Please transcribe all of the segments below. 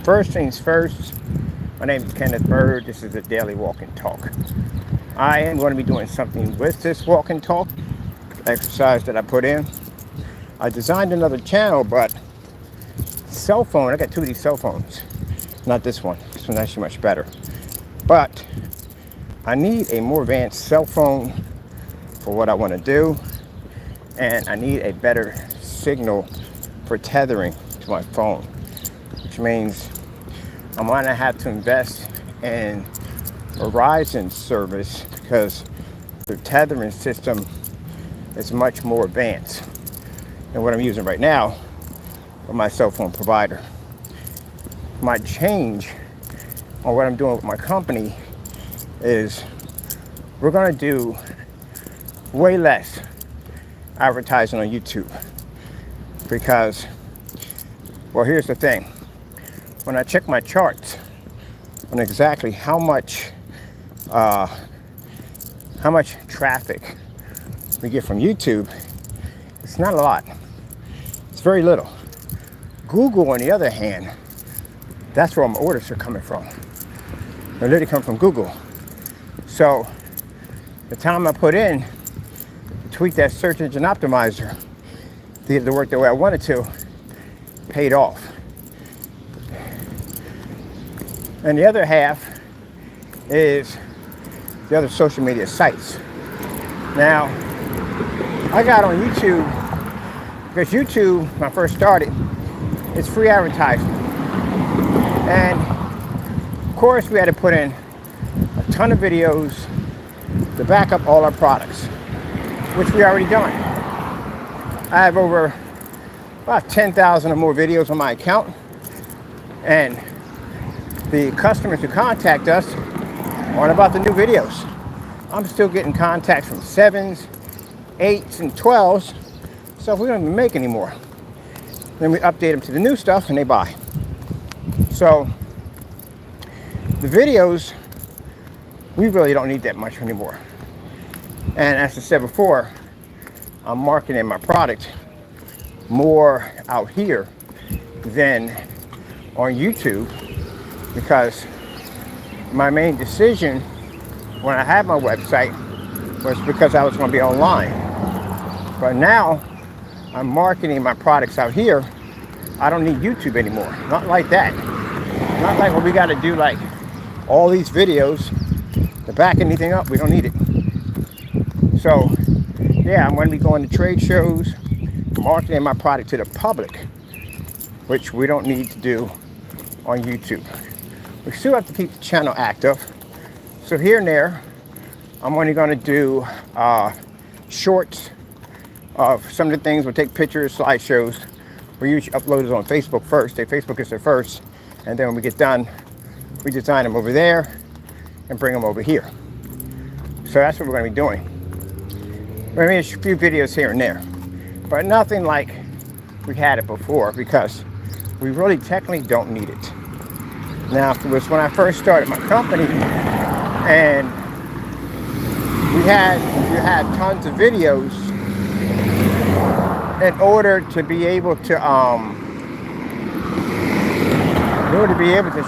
First things first, my name is Kenneth Bird. This is a daily walk and talk. I am going to be doing something with this walk and talk exercise that I put in. I designed another channel, but cell phone, I got two of these cell phones. Not this one. This one's actually much better. But I need a more advanced cell phone for what I want to do. And I need a better signal for tethering to my phone, which means I'm going to have to invest in Verizon service because the tethering system is much more advanced than what I'm using right now with my cell phone provider. My change on what I'm doing with my company is we're going to do way less advertising on YouTube because, well, here's the thing. When I check my charts on exactly how much traffic we get from YouTube, it's not a lot. It's very little. Google, on the other hand, that's where all my orders are coming from. They literally come from Google. So the time I put in to tweak that search engine optimizer, did the work the way I wanted to, paid off. And the other half is the other social media sites. Now, I got on YouTube because YouTube, when I first started, it's free advertising. And of course, we had to put in a ton of videos to back up all our products, which we already done. I have over about 10,000 or more videos on my account. And the customers who contact us aren't about the new videos. I'm still getting contacts from 7s, 8s, and 12s, so we don't even make anymore. Then we update them to the new stuff and they buy. So the videos, we really don't need that much anymore. And as I said before, I'm marketing my product more out here than on YouTube, because my main decision when I had my website was because I was going to be online. But now I'm marketing my products out here. I don't need YouTube anymore. Not like that. Not like when we got to do like all these videos to back anything up. We don't need it. So yeah, I'm going to be going to trade shows, marketing my product to the public, which we don't need to do on YouTube. We still have to keep the channel active. So here and there, I'm only going to do shorts of some of the things. We'll take pictures, slideshows. We usually upload it on Facebook first. Facebook is there first. And then when we get done, we design them over there and bring them over here. So that's what we're going to be doing. Maybe a few videos here and there. But nothing like we had it before, because we really technically don't need it. Now, it was when I first started my company, and you had tons of videos in order to be able to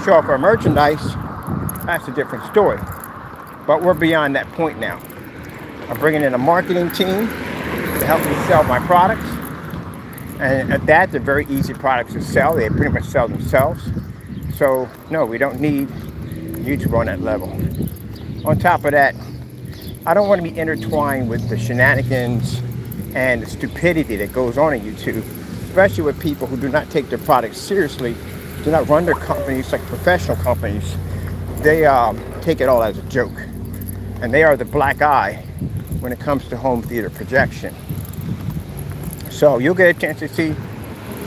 show off our merchandise. That's a different story. But we're beyond that point now. I'm bringing in a marketing team to help me sell my products, and at that, they're very easy products to sell. They pretty much sell themselves. So no, we don't need YouTube on that level. On top of that, I don't want to be intertwined with the shenanigans and the stupidity that goes on YouTube, especially with people who do not take their products seriously, do not run their companies like professional companies. They take it all as a joke. And they are the black eye when it comes to home theater projection. So you'll get a chance to see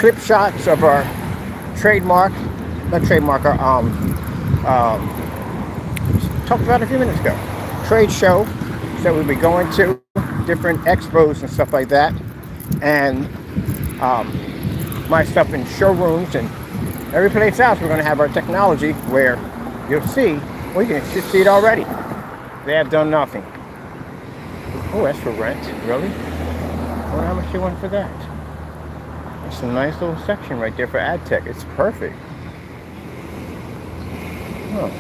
clip shots of our talked about a few minutes ago, trade show that we'll be going to, different expos and stuff like that, and my stuff in showrooms and every place else. We're going to have our technology where you'll see, well, you can see it already. They have done nothing. Oh, that's for rent, really? I wonder how much they want for that. It's a nice little section right there for ad tech. It's perfect. Oh,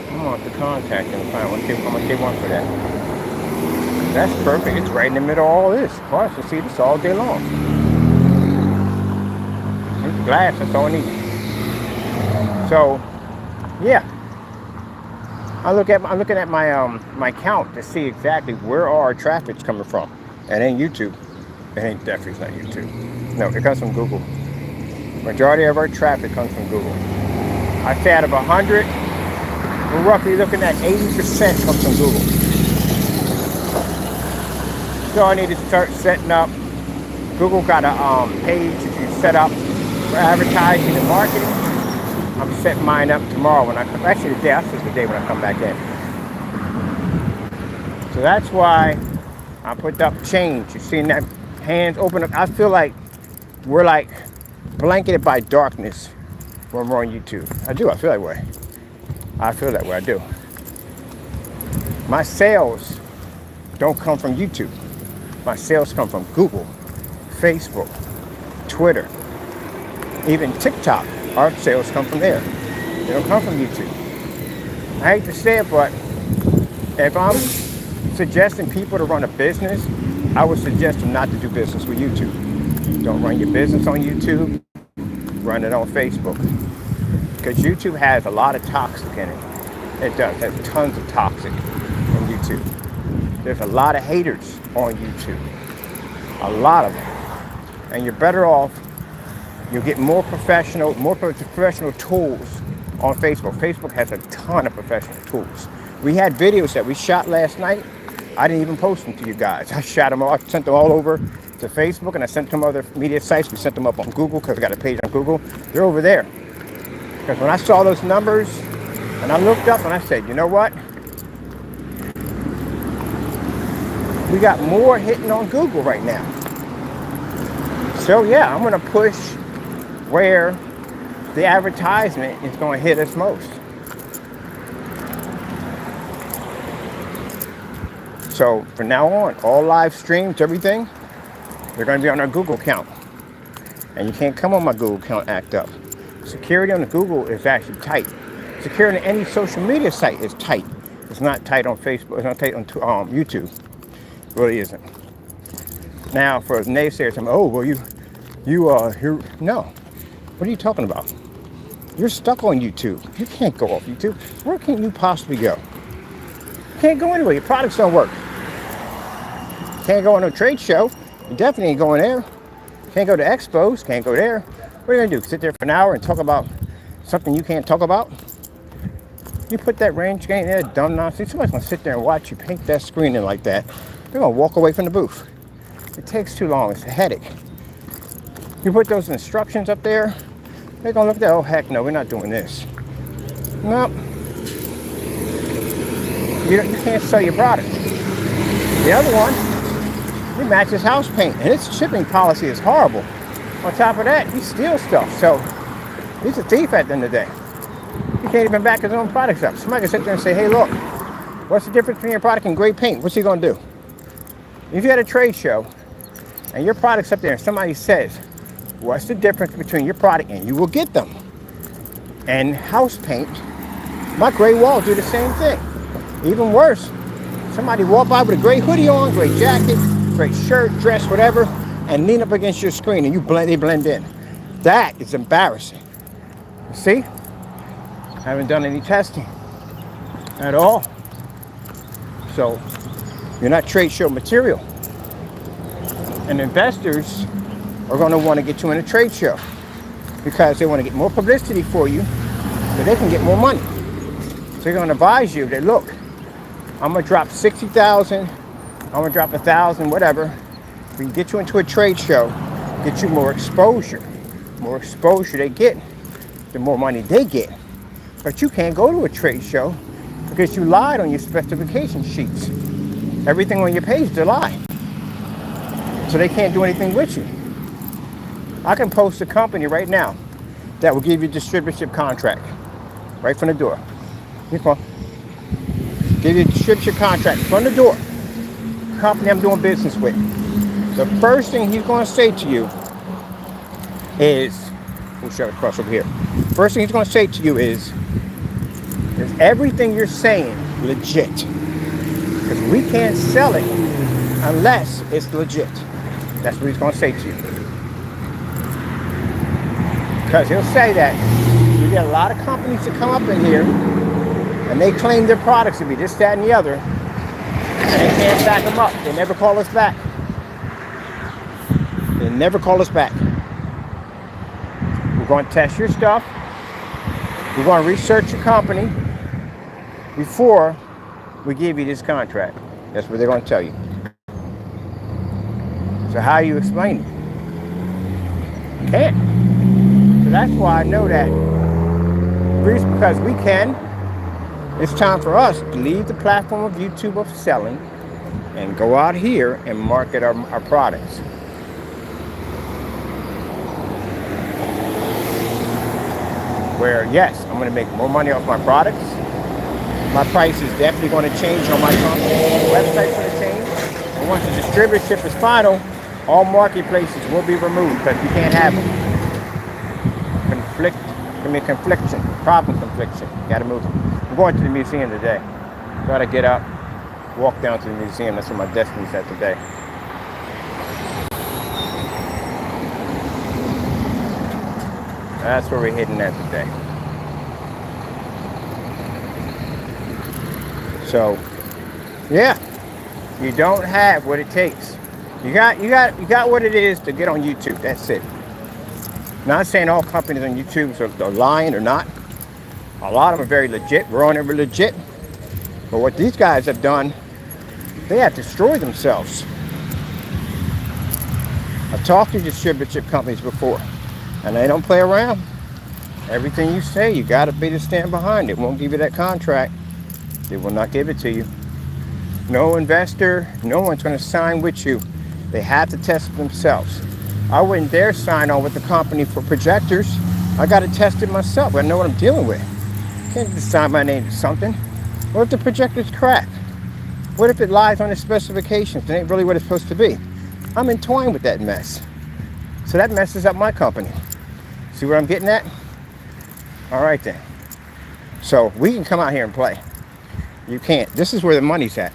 I'm gonna have to contact them and find out how much they want for that. That's perfect. It's right in the middle of all this. Cars can see this all day long. It's glass. That's all I need. So, yeah. I'm looking at my count to see exactly where our traffic's coming from. It ain't YouTube. It ain't definitely not YouTube. No, it comes from Google. Majority of our traffic comes from Google. I say out of 100, we're roughly looking at 80% comes from Google. So I need to start setting up. Google got a page that you set up for advertising and marketing. I'm setting mine up tomorrow when I come. Actually, the day when I come back in. So that's why I put up change. You seen that hands open up? I feel like we're like blanketed by darkness when we're on YouTube. I do. I feel that way. I feel that way. I do. My sales don't come from YouTube. My sales come from Google, Facebook, Twitter, even TikTok. Our sales come from there. They don't come from YouTube. I hate to say it, but if I'm suggesting people to run a business, I would suggest them not to do business with YouTube. Don't run your business on YouTube. Run it on Facebook. Because YouTube has a lot of toxic in it. It does. It has tons of toxic on YouTube. There's a lot of haters on YouTube. A lot of them. And you're better off, you'll get more professional tools on Facebook. Facebook has a ton of professional tools. We had videos that we shot last night. I didn't even post them to you guys. I shot them all. I sent them all over to Facebook, and I sent them to other media sites. We sent them up on Google because I got a page on Google. They're over there. Because when I saw those numbers, and I looked up and I said, you know what? We got more hitting on Google right now. So yeah, I'm going to push where the advertisement is going to hit us most. So from now on, all live streams, everything, they're going to be on our Google account. And you can't come on my Google account and act up. Security on the Google is actually tight. Security on any social media site is tight. It's not tight on Facebook. It's not tight on YouTube. It really isn't. Now, for naysayers, I'm, oh, well, you're, no. What are you talking about? You're stuck on YouTube. You can't go off YouTube. Where can you possibly go? You can't go anywhere. Your products don't work. You can't go on a trade show. You definitely ain't going there. Can't go to expos. Can't go there. What are you going to do? Sit there for an hour and talk about something you can't talk about? You put that range gain there, dumb nonsense. Somebody's going to sit there and watch you paint that screen in like that. They're going to walk away from the booth. It takes too long. It's a headache. You put those instructions up there, they're going to look at that. Oh, heck no, we're not doing this. Nope. You can't sell your product. The other one, he matches house paint, and its shipping policy is horrible. On top of that, he steals stuff. So he's a thief at the end of the day. He can't even back his own products up. Somebody can sit there and say, hey, look, what's the difference between your product and gray paint? What's he going to do? If you're at a trade show and your product's up there and somebody says, what's the difference between your product, and you will get them, and house paint, my gray walls do the same thing. Even worse, somebody walk by with a gray hoodie on, gray jacket, gray shirt, dress, whatever, and lean up against your screen and they blend in. That is embarrassing. You see? I haven't done any testing at all. So you're not trade show material. And investors are going to want to get you in a trade show because they want to get more publicity for you so they can get more money. So they're going to advise you that, look, I'm going to drop 60,000, I'm going to drop 1,000, whatever. We can get you into a trade show, get you more exposure. More exposure they get, the more money they get. But you can't go to a trade show because you lied on your specification sheets. Everything on your page is a lie. So they can't do anything with you. I can post a company right now that will give you a distributorship contract right from the door. Here, come on. Give you a distributorship contract from the door. Company I'm doing business with. The first thing he's going to say to you is, we'll shut it across over here. First thing he's going to say to you is, Is everything you're saying legit? Because we can't sell it unless it's legit. That's what he's going to say to you. Because he'll say that you get a lot of companies that come up in here and they claim their products to be this, that, and the other, and they can't back them up. They never call us back. They never call us back. We're going to test your stuff. We're going to research your company before we give you this contract. That's what they're going to tell you. So how you explain it? You can't. So that's why I know that because we can, it's time for us to leave the platform of YouTube of selling and go out here and market our products. Where, yes, I'm going to make more money off my products. My price is definitely going to change on my company. The website's going to change. And once the distributorship is final, all marketplaces will be removed because you can't have them. Confliction, problem confliction. You got to move them. I'm going to the museum today. Got to get up, walk down to the museum. That's where my destiny's at today. That's where we're heading at today. So, yeah, you don't have what it takes. You got what it is to get on YouTube. That's it. Not saying all companies on YouTube are lying or not. A lot of them are very legit. We're on every legit. But what these guys have done, they have destroyed themselves. I've talked to distributorship companies before, and they don't play around. Everything you say, you got to be to stand behind it. Won't give you that contract. They will not give it to you. No investor, no one's going to sign with you. They have to test it themselves. I wouldn't dare sign on with the company for projectors. I got to test it myself. I know what I'm dealing with. I can't just sign my name to something. What if the projector's crap? What if it lies on the specifications? It ain't really what it's supposed to be. I'm entwined with that mess. So that messes up my company. See where I'm getting at? All right then. So we can come out here and play. You can't. This is where the money's at.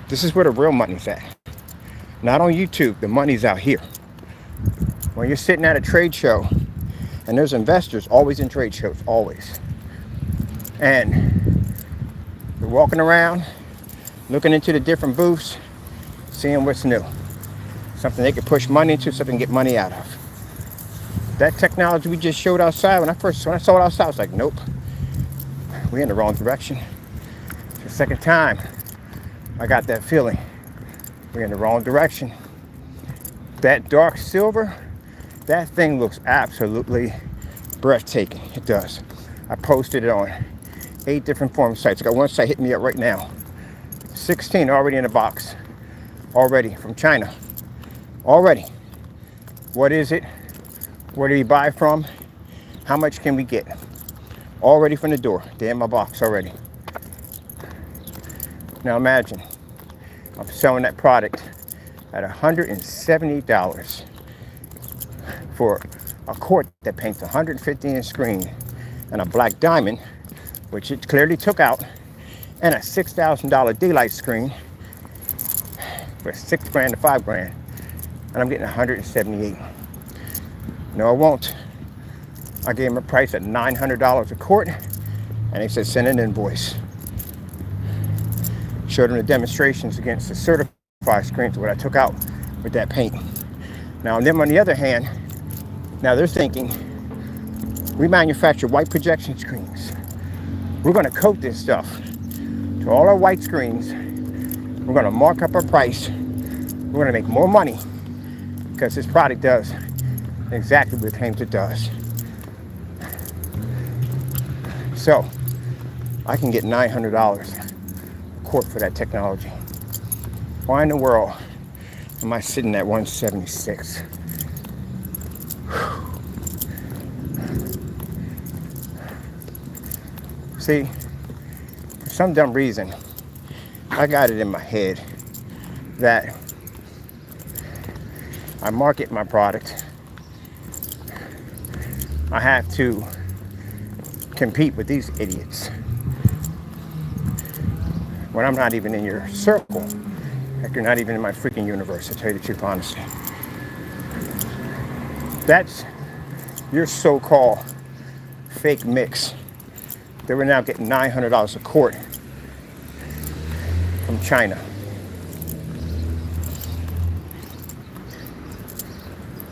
This is where the real money's at. Not on YouTube. The money's out here. When you're sitting at a trade show, and there's investors always in trade shows, always. And you're walking around, looking into the different booths, seeing what's new. Something they could push money into, something to get money out of. That technology we just showed outside, when I saw it outside, I was like, nope. We're in the wrong direction. It's the second time I got that feeling. We're in the wrong direction. That dark silver, that thing looks absolutely breathtaking. It does. I posted it on 8 different forum sites. I got one site hitting me up right now. 16 already in the box. Already from China. Already. What is it? Where do you buy from? How much can we get? Already from the door. They're in my box already. Now imagine, I'm selling that product at $170 for a quart that paints 150-inch screen and a black diamond, which it clearly took out, and a $6,000 daylight screen for $6,000 to $5,000, and I'm getting $178. No, I won't. I gave them a price at $900 a quart, and they said send an invoice. Showed them the demonstrations against the certified screens, what I took out with that paint. Now, them on the other hand, now they're thinking, we manufacture white projection screens. We're gonna coat this stuff to all our white screens. We're gonna mark up our price. We're gonna make more money because this product does exactly what it claims it does. So, I can get $900 a quart for that technology. Why in the world am I sitting at 176? See, for some dumb reason, I got it in my head that I market my product. I have to compete with these idiots. when I'm not even in your circle. Like you're not even in my freaking universe, to tell you the truth, honestly. That's your so-called fake mix. They were now getting $900 a quart from China.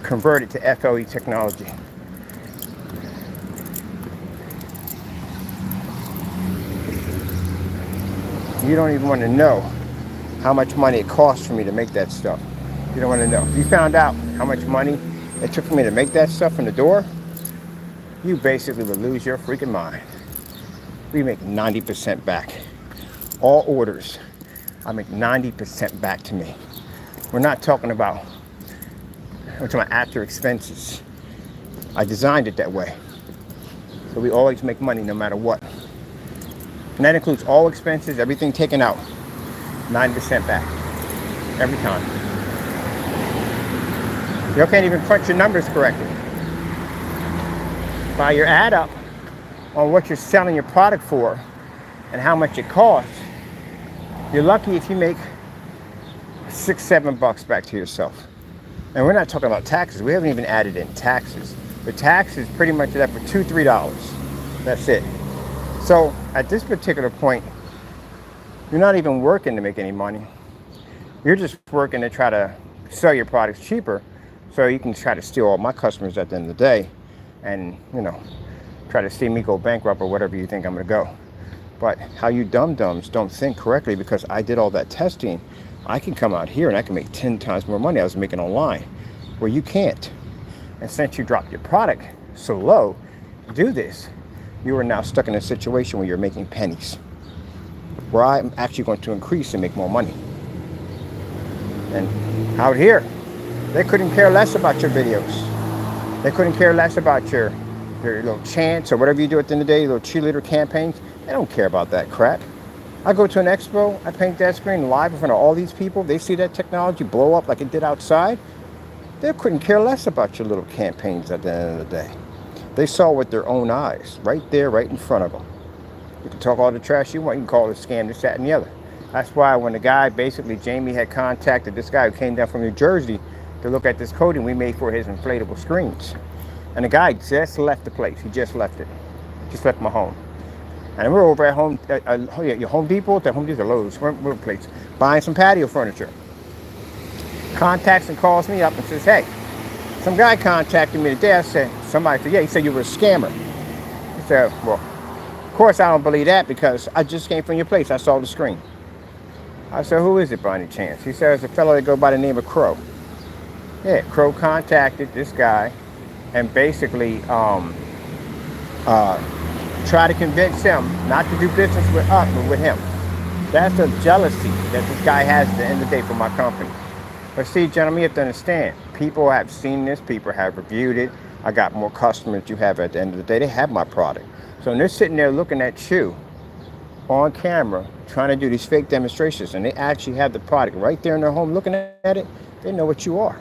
Converted to FLE technology. You don't even want to know how much money it costs for me to make that stuff. You don't want to know. If you found out how much money it took for me to make that stuff in the door, you basically would lose your freaking mind. We make 90% back. All orders, I make 90% back to me. We're not talking about, we're talking about after expenses. I designed it that way. So we always make money no matter what. And that includes all expenses, everything taken out. 9% back. Every time. You can't even crunch your numbers correctly. By your add up on what you're selling your product for and how much it costs, you're lucky if you make $6-7 back to yourself. And we're not talking about taxes. We haven't even added in taxes. The tax is pretty much left for $2-3. That's it. So at this particular point, you're not even working to make any money. You're just working to try to sell your products cheaper so you can try to steal all my customers at the end of the day and, you know, try to see me go bankrupt or whatever you think I'm going to go. But how you dum-dums don't think correctly, because I did all that testing, I can come out here and I can make 10 times more money I was making online, where you can't. And since you dropped your product so low to do this, you are now stuck in a situation where you're making pennies, where I'm actually going to increase and make more money. And out here, they couldn't care less about your videos. They couldn't care less about your little chants or whatever you do at the end of the day, little cheerleader campaigns. They don't care about that crap. I go to an expo, I paint that screen live in front of all these people. They see that technology blow up like it did outside. They couldn't care less about your little campaigns at the end of the day. They saw with their own eyes, right there, right in front of them. You can talk all the trash you want, you can call it a scam, this, that, and the other. That's why when the guy, basically Jamie had contacted this guy who came down from New Jersey to look at this coding we made for his inflatable screens. And the guy just left the place. He just left it. Just left my home. And we're over at your Home Depot, the Home Depot, Lowe's, we're place, buying some patio furniture. Contacts and calls me up and says, hey, some guy contacted me today. I said, somebody said, yeah, he said you were a scammer. He said, well, of course I don't believe that, because I just came from your place. I saw the screen. I said, who is it by any chance? He said, it's a fellow that go by the name of Crow. Yeah, Crow contacted this guy and basically try to convince him not to do business with us, but with him. That's the jealousy that this guy has at the end of the day for my company. But see, gentlemen, you have to understand, people have seen this, people have reviewed it. I got more customers than you have at the end of the day. They have my product. So when they're sitting there looking at you on camera, trying to do these fake demonstrations, and they actually have the product right there in their home looking at it, they know what you are.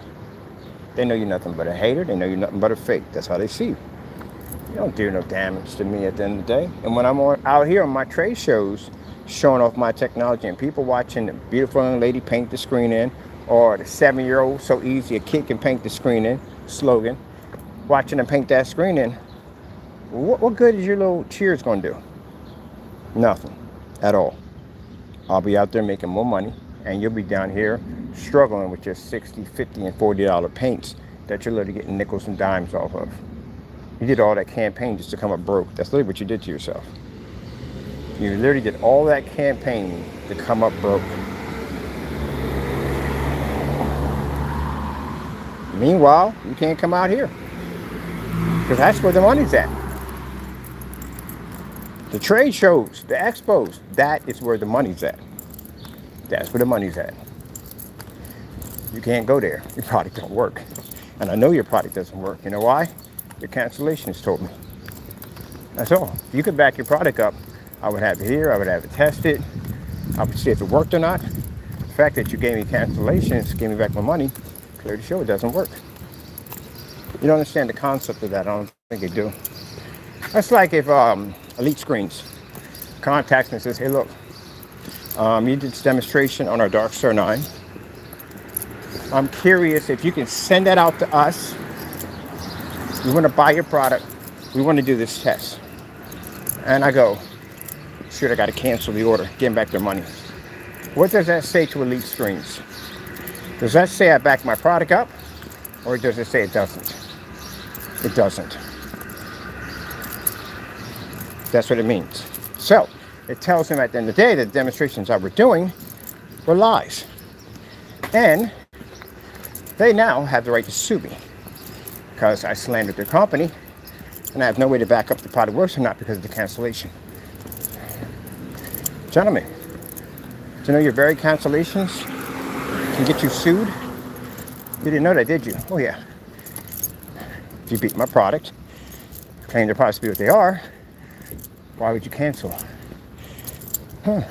They know you're nothing but a hater. They know you're nothing but a fake. That's how they see you. You don't do no damage to me at the end of the day. And when I'm out here on my trade shows showing off my technology and people watching the beautiful young lady paint the screen in, or the 7-year-old, so easy, a kid can paint the screen in, slogan, watching them paint that screen in, what good is your little cheers going to do? Nothing at all. I'll be out there making more money, and you'll be down here struggling with your $60, $50, and $40 paints that you're literally getting nickels and dimes off of. You did all that campaign just to come up broke. That's literally what you did to yourself. You literally did all that campaign to come up broke. Meanwhile, you can't come out here, because that's where the money's at. The trade shows, the expos, that is where the money's at. That's where the money's at. You can't go there. Your product don't work. And I know your product doesn't work. You know why? Your cancellations told me. That's all. If you could back your product up, I would have it here, I would have it tested, I would see if it worked or not. The fact that you gave me cancellations, gave me back my money, clear to show it doesn't work. You don't understand the concept of that. I don't think you do. That's like if Elite Screens contacts me and says, hey, look, You did this demonstration on our Dark Star 9. I'm curious if you can send that out to us. We want to buy your product. We want to do this test. And I go, shoot, I got to cancel the order, getting back their money. What does that say to Elite Screens? Does that say I back my product up? Or does it say it doesn't? It doesn't. That's what it means. So, it tells them at the end of the day that the demonstrations I were doing were lies. And they now have the right to sue me because I slandered their company and I have no way to back up the product works or not because of the cancellation. Gentlemen, do you know your very cancellations can get you sued? You didn't know that, did you? Oh yeah. If you beat my product, claim their products to be what they are, why would you cancel? Let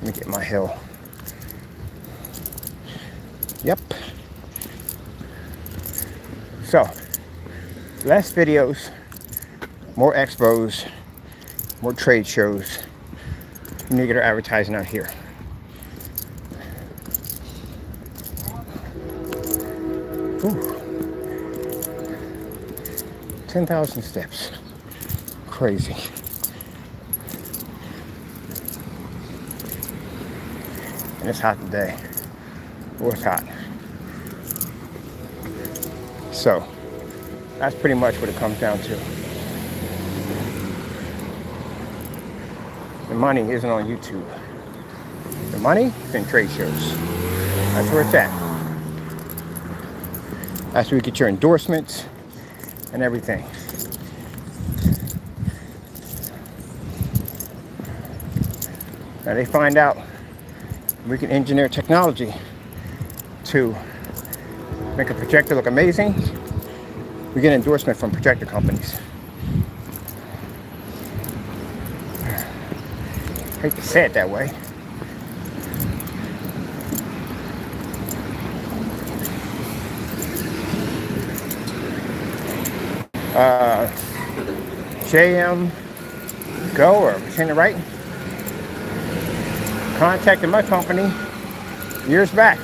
me get my hill. Yep. So, less videos, more expos, more trade shows. You need to get our advertising out here. Ooh. 10,000 steps. Crazy. And it's hot today. Oh, it's hot. So, that's pretty much what it comes down to. The money isn't on YouTube. The money is in trade shows. That's where it's at. That's where you get your endorsements and everything. Now they find out we can engineer technology to make a projector look amazing. We get endorsement from projector companies. I hate to say it that way. JM Go, or saying it right, contacted my company years back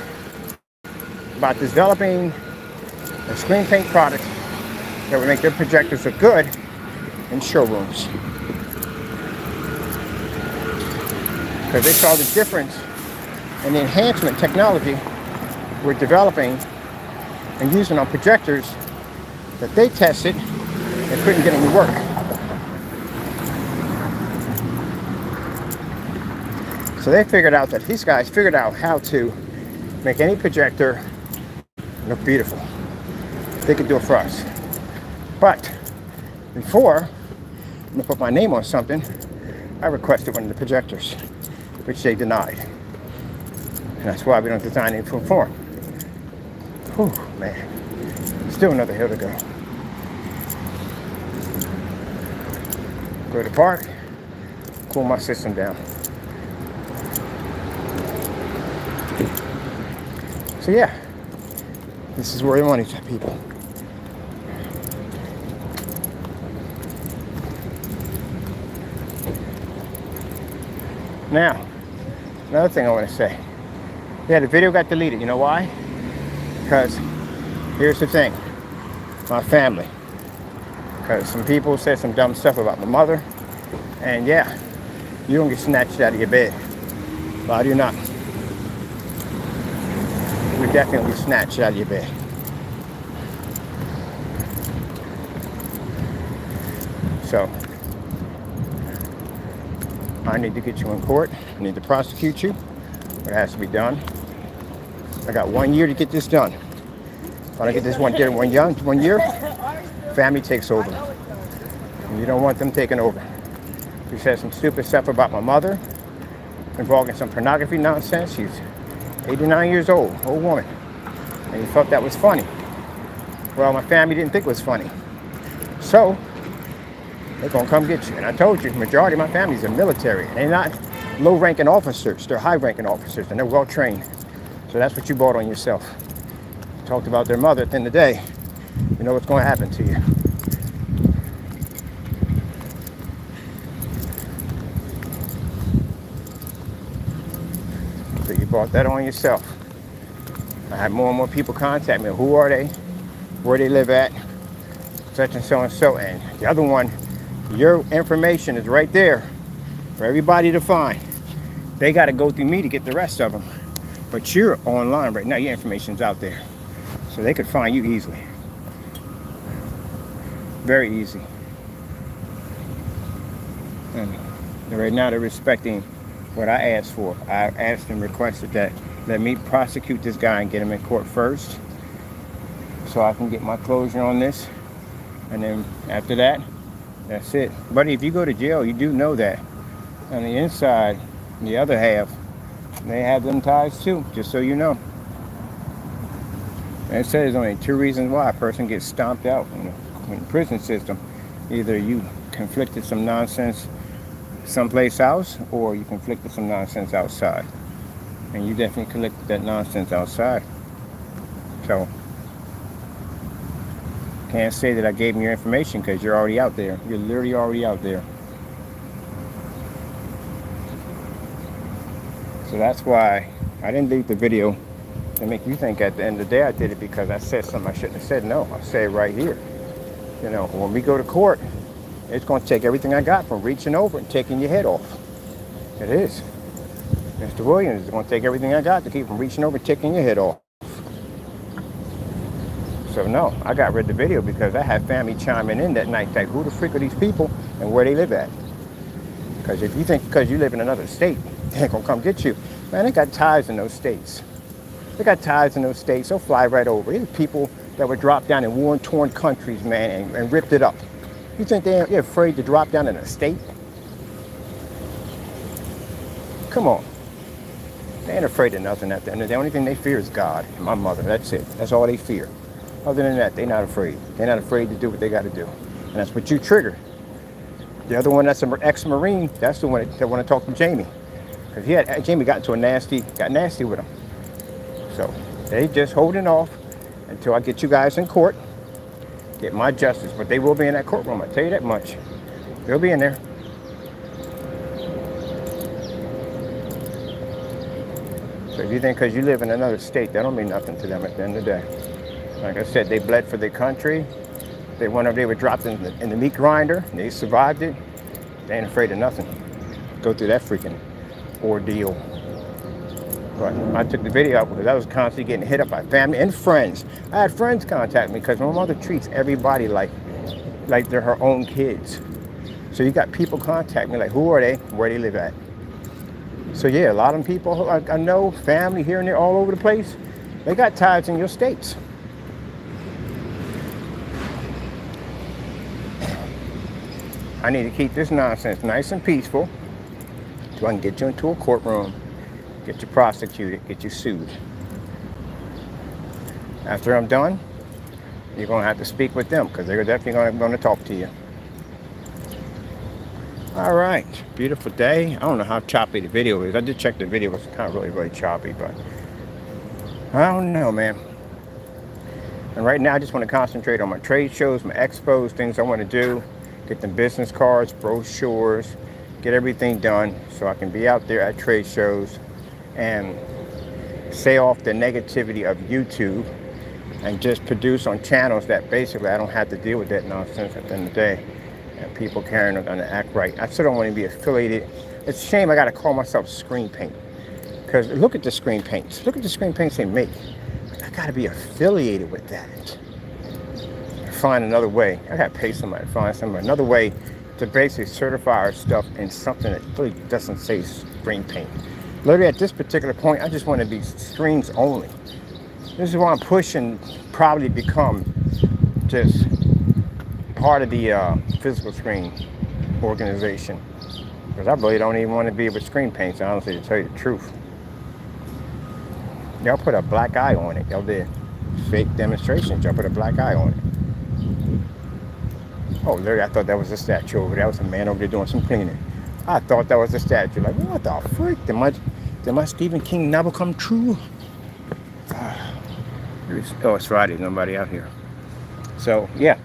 about developing a screen paint product that would make their projectors look good in showrooms. Because they saw the difference in the enhancement technology we're developing and using on projectors that they tested and couldn't get any work. So they figured out that these guys figured out how to make any projector look beautiful. They could do it for us. But before I'm gonna put my name on something, I requested one of the projectors, which they denied. And that's why we don't design in full form. Whew, man. Still another hill to go. Go to the park, cool my system down. So yeah, this is where the money's at, people. Now, another thing I want to say. Yeah, the video got deleted. You know why? Because here's the thing. My family. Because some people said some dumb stuff about my mother. And yeah, you don't get snatched out of your bed. But I do not. You definitely snatched out of your bed. So, I need to get you in court. I need to prosecute you. It has to be done. I got 1 year to get this done. If I don't get this one done in 1 year, family takes over. And you don't want them taking over. She said some stupid stuff about my mother, involving some pornography nonsense. She's 89 years old woman. And you thought that was funny. Well, my family didn't think it was funny. So, they're gonna come get you. And I told you, the majority of my family's in military. And they're not low-ranking officers, they're high-ranking officers, and they're well-trained. So that's what you bought on yourself. Talked about their mother at the end of the day. You know what's gonna happen to you. So you brought that on yourself. I had more and more people contact me. Who are they? Where they live at? Such and so and so. And the other one, your information is right there for everybody to find. They got to go through me to get the rest of them. But you're online right now. Your information's out there. So they could find you easily. Very easy. And right now they're respecting what I asked for. I asked and requested that let me prosecute this guy and get him in court first so I can get my closure on this. And then after that, that's it. But if you go to jail, you do know that on the inside, the other half, they have them ties too, just so you know. And it says only 2 reasons why a person gets stomped out in the prison system. Either you conflicted some nonsense someplace else, or you conflicted some nonsense outside. And you definitely collected that nonsense outside. So, can't say that I gave you your information because you're already out there. You're literally already out there. So that's why I didn't leave the video to make you think at the end of the day I did it because I said something I shouldn't have said. No, I say it right here. You know, when we go to court, it's going to take everything I got from reaching over and taking your head off. It is. Mr. Williams is going to take everything I got to keep from reaching over and taking your head off. So no, I got rid of the video because I had family chiming in that night like, who the freak are these people and where they live at? Because if you think because you live in another state, they ain't going to come get you. Man, they got ties in those states. They got ties in those states. They'll fly right over. These are people that were dropped down in war-torn countries, man, and ripped it up. You think they're afraid to drop down in a state? Come on. They ain't afraid of nothing at the end of the day. The only thing they fear is God and my mother. That's it. That's all they fear. Other than that, they're not afraid. They're not afraid to do what they got to do. And that's what you trigger. The other one that's an ex-Marine, that's the one that want to talk to Jamie. Because Jamie got nasty with him. So they just holding off until I get you guys in court, get my justice. But they will be in that courtroom, I tell you that much. They'll be in there. So if you think because you live in another state, that don't mean nothing to them at the end of the day. Like I said, they bled for their country. They were dropped in the meat grinder. They survived it. They ain't afraid of nothing. Go through that freaking ordeal. But I took the video out because I was constantly getting hit up by family and friends. I had friends contact me because my mother treats everybody like they're her own kids. So you got people contact me like, who are they? Where they live at? So yeah, a lot of people I know, family here and there, all over the place, they got ties in your states. I need to keep this nonsense nice and peaceful so I can get you into a courtroom, get you prosecuted, get you sued. After I'm done, you're going to have to speak with them because they're definitely going to talk to you. All right, beautiful day. I don't know how choppy the video is. I did check the video. It's kind of really, really choppy, but I don't know, man. And right now, I just want to concentrate on my trade shows, my expos, things I want to do. Get them business cards, brochures, get everything done so I can be out there at trade shows and stay off the negativity of YouTube and just produce on channels that basically I don't have to deal with that nonsense at the end of the day. And people caring are going to act right. I still don't want to be affiliated. It's a shame I got to call myself Screen Paint. Because look at the screen paints. Look at the screen paints they make. I got to be affiliated with that. Find another way. I got to pay somebody to find another way to basically certify our stuff in something that really doesn't say screen paint. Literally at this particular point, I just want to be screens only. This is why I'm pushing probably become just part of the physical screen organization. Because I really don't even want to be with screen paints, honestly, to tell you the truth. Y'all put a black eye on it. Y'all did fake demonstrations. Y'all put a black eye on it. Oh, Larry, I thought that was a statue over there. That was a man over there doing some cleaning. I thought that was a statue. Like, what the freak? Did my Stephen King novel come true? Oh, it's Friday. Nobody out here. So, yeah.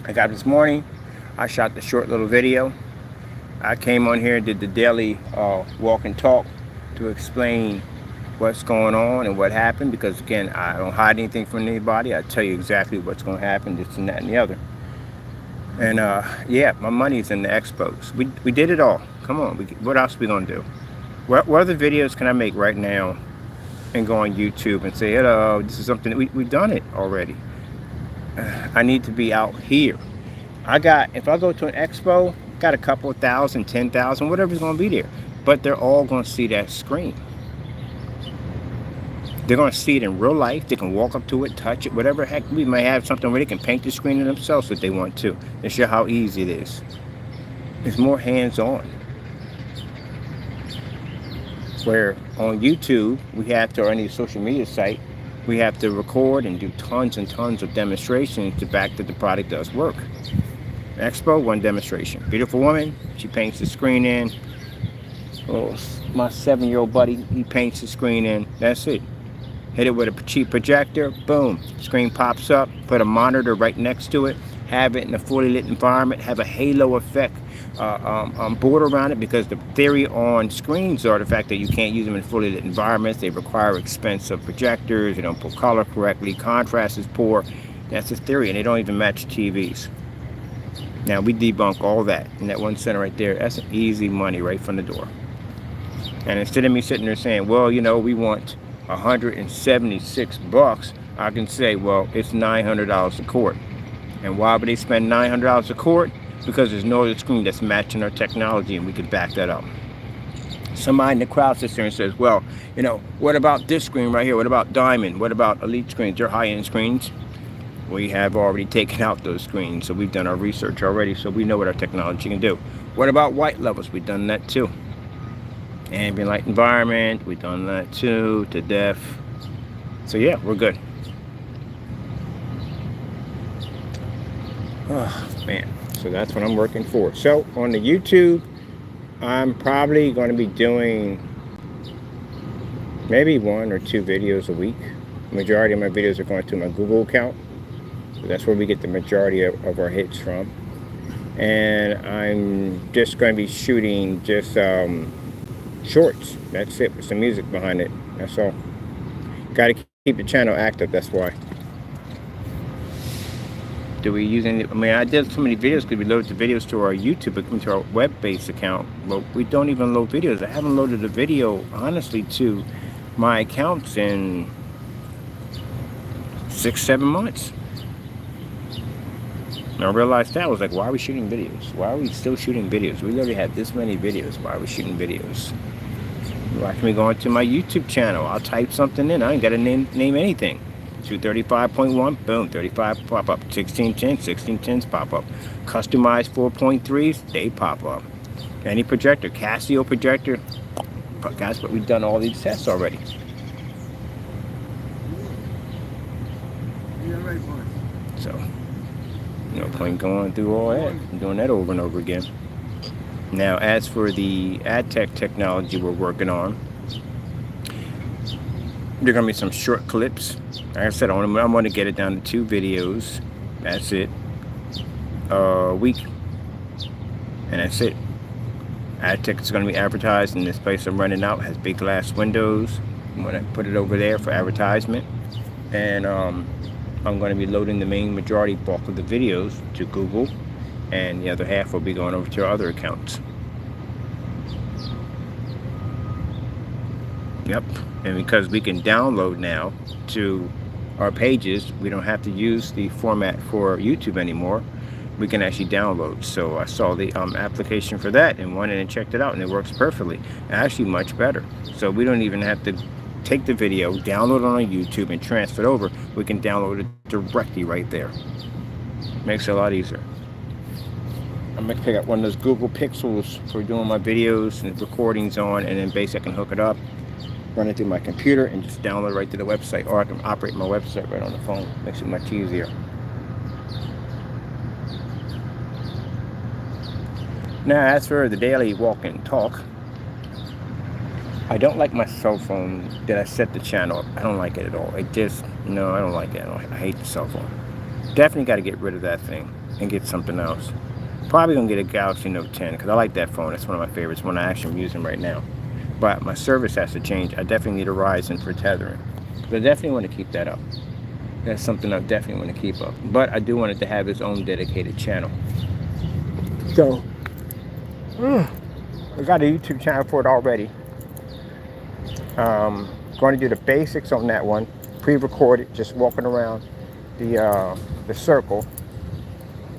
I got up this morning. I shot the short little video. I came on here and did the daily walk and talk to explain what's going on and what happened, because again, I don't hide anything from anybody. I tell you exactly what's going to happen, this and that and the other. And yeah, my money's in the expos. We did it all. Come on, what else are we going to do? What other videos can I make right now and go on YouTube and say, hello, this is something that we've done it already. I need to be out here. If I go to an expo, got a couple of thousand, 10,000, whatever's going to be there. But they're all going to see that screen. They're going to see it in real life. They can walk up to it, touch it, whatever heck. We may have something where they can paint the screen themselves if they want to. And show how easy it is. It's more hands-on. Where on YouTube, we have to, or any social media site, we have to record and do tons and tons of demonstrations to back that the product does work. Expo, one demonstration. Beautiful woman, she paints the screen in. Oh, my 7-year-old buddy, he paints the screen in. That's it. Hit it with a cheap projector, boom, screen pops up, put a monitor right next to it, have it in a fully lit environment, have a halo effect board around it, because the theory on screens are the fact that you can't use them in fully lit environments. They require expensive projectors, they don't put color correctly, contrast is poor. That's the theory, and they don't even match TVs. Now we debunk all that in that one center right there. That's easy money right from the door. And instead of me sitting there saying, well, you know, we want $176, I can say, well, it's $900 a quart. And why would they spend $900 a quart? Because there's no other screen that's matching our technology, and we can back that up. Somebody in the crowd sits there and says, well, you know, what about this screen right here? What about Diamond? What about Elite screens? They're high-end screens. We have already taken out those screens, so we've done our research already, so we know what our technology can do. What about white levels? We've done that too. Ambient light environment, we've done that too, to def. So yeah, we're good. Oh man, so that's what I'm working for. So on the YouTube, I'm probably going to be doing maybe 1 or 2 videos a week. The majority of my videos are going to my Google account. So that's where we get the majority of our hits from. And I'm just going to be shooting just shorts. That's it, with some music behind it. That's all. Got to keep the channel active, that's why. Do we use any? I mean, I did so many videos because we loaded the videos to our YouTube, to our web-based account. But we don't even load videos. I haven't loaded a video, honestly, to my accounts in 6-7 months. And I realized that. I was like, why are we shooting videos? Why are we still shooting videos? We already had this many videos. Why are we shooting videos? Why can we go into my YouTube channel? I'll type something in. I ain't got to name anything. 235.1, boom, 35 pop up. 1610, 1610s pop up. Customized 4.3s, they pop up. Any projector, Casio projector, guys, but we've done all these tests already. So, no point going through all that and doing that over and over again. Now, as for the ad tech technology we're working on, there are going to be some short clips. Like I said, I want to get it down to 2 videos. That's it. A week. And that's it. Ad tech is going to be advertised in this place I'm running out. It has big glass windows. I'm going to put it over there for advertisement. And I'm going to be loading the main majority bulk of the videos to Google. And the other half will be going over to our other accounts. Yep. And because we can download now to our pages, we don't have to use the format for YouTube anymore. We can actually download. So I saw the application for that and went in and checked it out, and it works perfectly. Actually much better. So we don't even have to take the video, download it on YouTube, and transfer it over. We can download it directly right there. Makes it a lot easier. I'm going to pick up one of those Google Pixels for doing my videos and recordings on, and then basically I can hook it up, run it through my computer, and just download right to the website. Or I can operate my website right on the phone. Makes it much easier. Now, as for the daily walk and talk, I don't like my cell phone that I set the channel up. I don't like it at all. No, I don't like it. I hate the cell phone. Definitely got to get rid of that thing and get something else. Probably gonna get a Galaxy Note 10 because I like that phone. It's one of my favorites. One I actually am using right now. but my service has to change. I definitely need a Ryzen for tethering. But I definitely want to keep that up. That's something I definitely want to keep up. But I do want it to have its own dedicated channel. So, I got a YouTube channel for it already. Going to do the basics on that one, pre-recorded, just walking around the circle,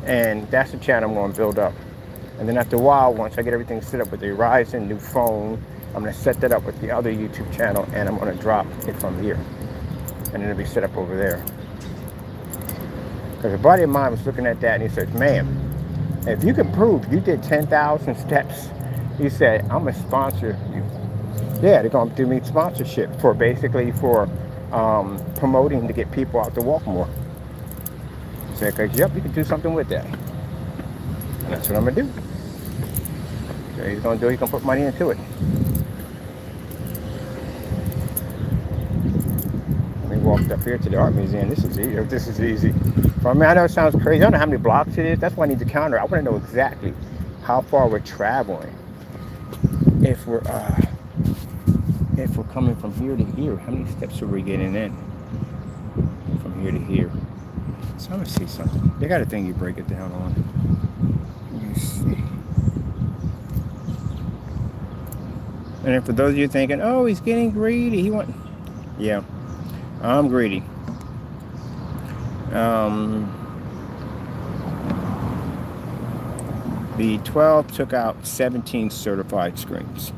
and that's the channel I'm going to build up. And then after a while, once I get everything set up with the Ryzen, new phone, I'm going to set that up with the other YouTube channel, and I'm going to drop it from here, and then it'll be set up over there. Because a buddy of mine was looking at that, and he said, man, if you can prove you did 10,000 steps, he said, I'm going to sponsor you. Yeah, they're going to do me sponsorship for basically for promoting to get people out to walk more. I said, because yep, you can do something with that. And that's what I'm going to do. So he's going to do, he's going to put money into it. We walked up here to the art museum. This is easy. This is easy. I mean, I know it sounds crazy. I don't know how many blocks it is. That's why I need the counter. I want to know exactly how far we're traveling. If we're coming from here to here, how many steps are we getting in from here to here? So I'm gonna see something. They got a thing you break it down on. Let me see. And then for those of you thinking, oh, he's getting greedy, yeah, I'm greedy. The 12 took out 17 certified screens.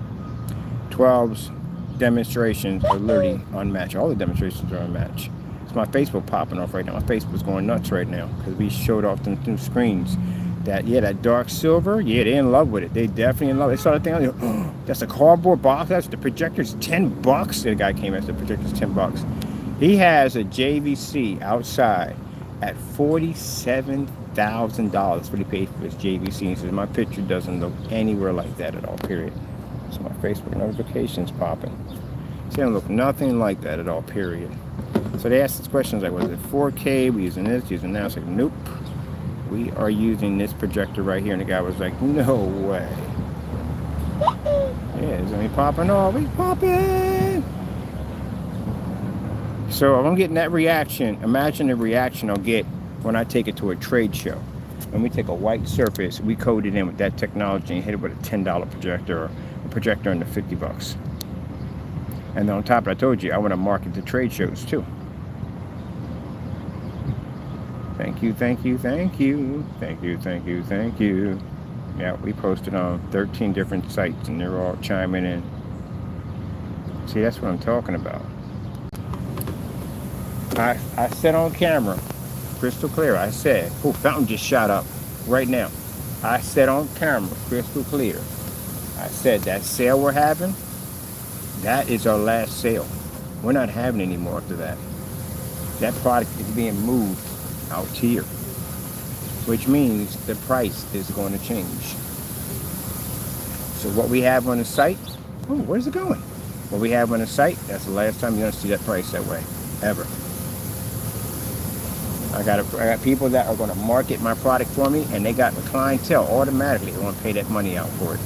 12's demonstrations are literally unmatched. All the demonstrations are unmatched. It's my Facebook popping off right now. My Facebook's going nuts right now because we showed off them new screens. That dark silver, yeah, they're in love with it. They definitely in love. They saw the thing, like, oh, that's a cardboard box. That's the projector's $10. The guy came at the projector's $10. He has a JVC outside at $47,000. That's what he paid for his JVC. He says my picture doesn't look anywhere like that at all. Period. So my Facebook notifications popping. It doesn't look nothing like that at all. Period. So they asked us questions like, was it 4K? We using this, using that. I was like, nope. We are using this projector right here. And the guy was like, no way. Yeah, is it popping off? He's popping. So if I'm getting that reaction, imagine the reaction I'll get when I take it to a trade show. When we take a white surface, we code it in with that technology and hit it with a $10 projector or a projector under $50. And then on top of it, I told you, I want to market the trade shows too. Thank you, thank you, thank you. Thank you, thank you, thank you. Yeah, we posted on 13 different sites and they're all chiming in. See, that's what I'm talking about. I said on camera, crystal clear, I said, oh, fountain just shot up right now. I said on camera, crystal clear. I said that sale we're having, that is our last sale. We're not having any more after that. That product is being moved out here, which means the price is going to change. So what we have on the site, oh, where's it going? What we have on the site, that's the last time you're going to see that price that way, ever. I got people that are going to market my product for me, and they got the clientele automatically. They want to pay that money out for it.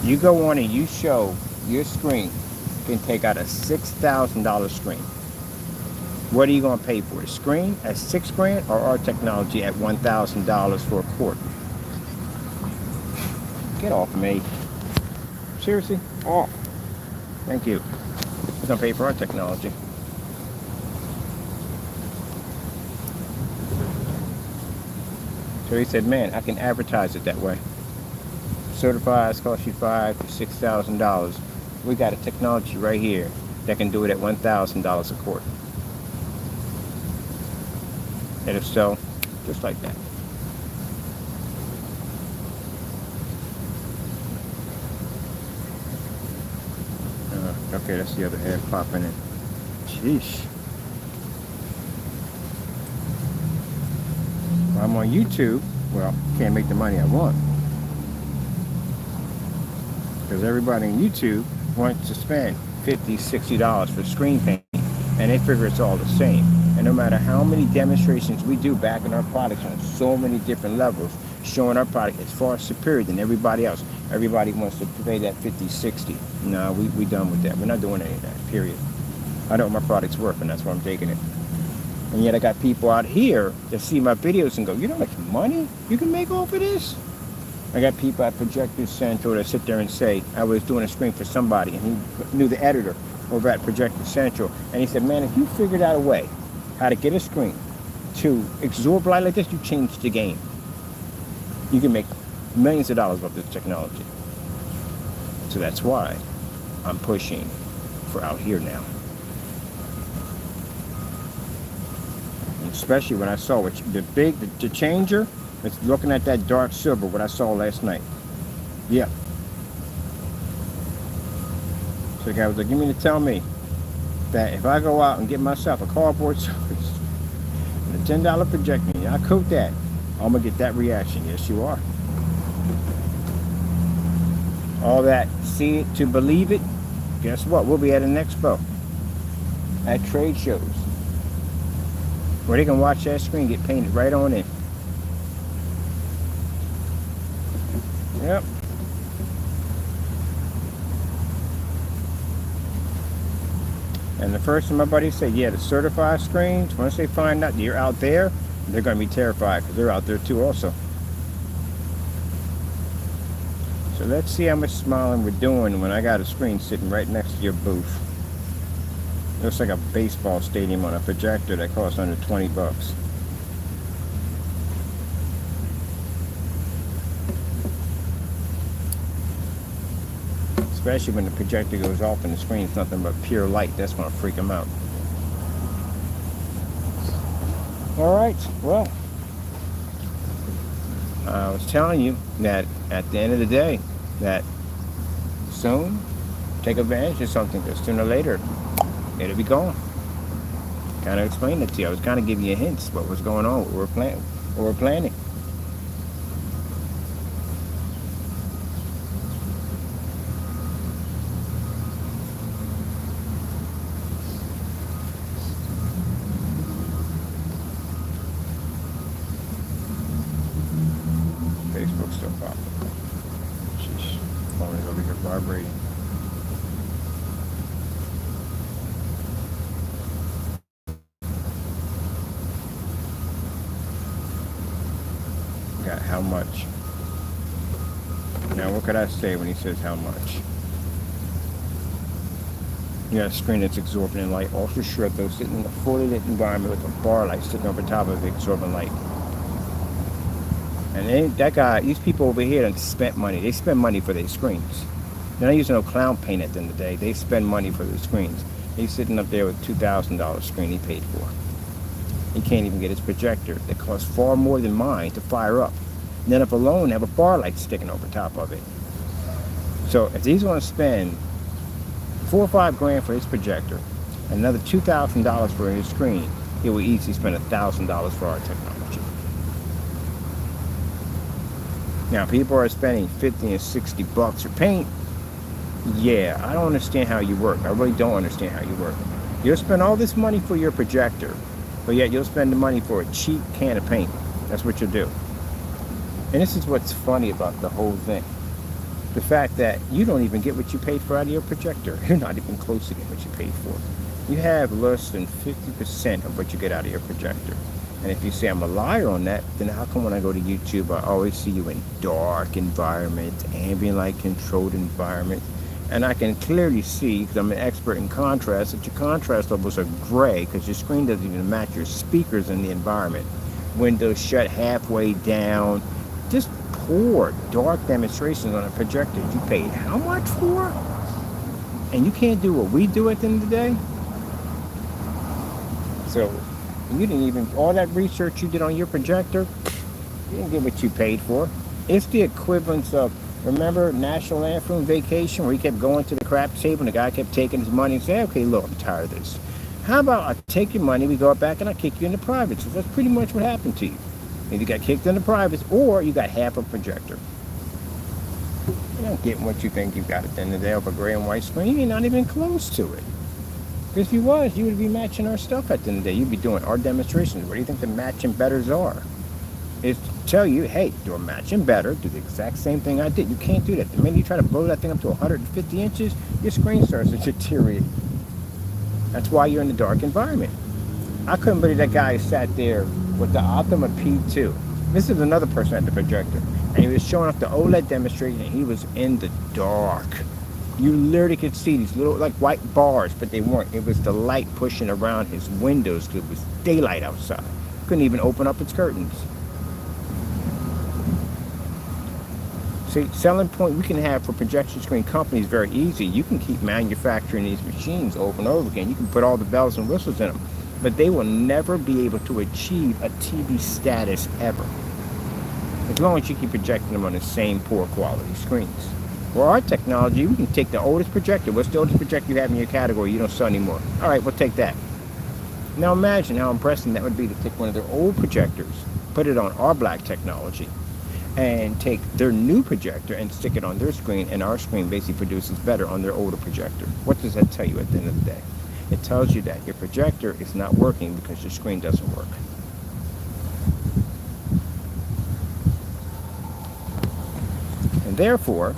You go on and you show your screen, you can take out a $6,000 screen. What are you going to pay for? The screen at $6,000 or our technology at $1,000 for a quart? Get off me. Seriously? Off. Thank you. We're going to pay for our technology. So he said, man, I can advertise it that way. Certifies cost you $5,000 to $6,000. We got a technology right here that can do it at $1,000 a quart. And if so, just like that. Okay, that's the other half popping in. Sheesh. If I'm on YouTube, well, can't make the money I want. Because everybody on YouTube wants to spend $50, $60 for screen paint. And they figure it's all the same. And no matter how many demonstrations we do back in our products on so many different levels, showing our product is far superior than everybody else. Everybody wants to pay that 50, 60. No, we done with that. We're not doing any of that, period. I know what my product's worth, and that's why I'm taking it. And yet I got people out here that see my videos and go, you know how much money you can make off of this? I got people at Projector Central that sit there and say, I was doing a screen for somebody, and he knew the editor over at Projector Central, and he said, man, if you figured out a way how to get a screen to absorb light like this, you changed the game. You can make millions of dollars off this technology. So that's why I'm pushing for out here now. And especially when I saw what the changer, it's looking at that dark silver, what I saw last night. Yeah. So the guy was like, you mean to tell me that if I go out and get myself a cardboard surface and a $10 projector, and I coat that, I'm going to get that reaction? Yes, you are. All that, see it to believe it. Guess what? We'll be at an expo, at trade shows, where they can watch that screen get painted right on in. Yep. And the first thing my buddies say, yeah, the certified screens, once they find out that you're out there, they're going to be terrified because they're out there too also. So let's see how much smiling we're doing when I got a screen sitting right next to your booth. Looks like a baseball stadium on a projector that costs under 20 bucks. Especially when the projector goes off and the screen's nothing but pure light. That's going to freak them out. Alright, well, I was telling you that at the end of the day, that soon, take advantage of something, because sooner or later, it'll be gone. Kind of explained it to you. I was kind of giving you hints what was going on, what we're planning. Facebook's still popping. Sheesh. Phone is over here vibrating. Got how much? Now what could I say when he says how much? You got a screen that's absorbing in light, ultra short though, sitting in a fully lit environment with a bar light sitting over top of it, absorbing light. And these people over here done spent money. They spend money for their screens. They're not using no clown paint at the end of the day. They spend money for their screens. He's sitting up there with a $2,000 screen he paid for. He can't even get his projector that costs far more than mine to fire up. And then up alone, have a bar light sticking over top of it. So if he's going to spend $4 or $5 grand for his projector, and another $2,000 for his screen, he will easily spend $1,000 for our technology. Now, people are spending 50 and 60 bucks for paint. Yeah, I don't understand how you work. I really don't understand how you work. You'll spend all this money for your projector, but yet you'll spend the money for a cheap can of paint. That's what you'll do. And this is what's funny about the whole thing. The fact that you don't even get what you paid for out of your projector. You're not even close to getting what you paid for. You have less than 50% of what you get out of your projector. And if you say I'm a liar on that, then how come when I go to YouTube, I always see you in dark environments, ambient light controlled environments, and I can clearly see, because I'm an expert in contrast, that your contrast levels are gray because your screen doesn't even match your speakers in the environment. Windows shut halfway down. Just poor, dark demonstrations on a projector you paid how much for? And you can't do what we do at the end of the day? So, you didn't even, all that research you did on your projector, you didn't get what you paid for. It's the equivalence of, remember National Lampoon Vacation, where he kept going to the crap table and the guy kept taking his money and saying, okay, look, I'm tired of this. How about I take your money, we go back and I kick you into privates? So that's pretty much what happened to you. Either you got kicked into privates or you got half a projector. You're not getting what you think you got at the end of the day of a gray and white screen. You're not even close to it. If you was, you would be matching our stuff at the end of the day. You'd be doing our demonstrations. What do you think the matching betters are? It's tell you, hey, do a matching better, do the exact same thing I did. You can't do that. The minute you try to blow that thing up to 150 inches, your screen starts to deteriorate. That's why you're in the dark environment. I couldn't believe that guy sat there with the Optima P2. This is another person at the projector. And he was showing off the OLED demonstration, and he was in the dark. You literally could see these little, like, white bars, but they weren't. It was the light pushing around his windows because it was daylight outside. Couldn't even open up its curtains. See, selling point we can have for projection screen companies is very easy. You can keep manufacturing these machines over and over again. You can put all the bells and whistles in them, but they will never be able to achieve a TV status ever, as long as you keep projecting them on the same poor quality screens. For our technology, we can take the oldest projector. What's the oldest projector you have in your category you don't sell anymore? All right, we'll take that. Now imagine how impressive that would be to take one of their old projectors, put it on our black technology, and take their new projector and stick it on their screen, and our screen basically produces better on their older projector. What does that tell you at the end of the day? It tells you that your projector is not working because your screen doesn't work. And therefore,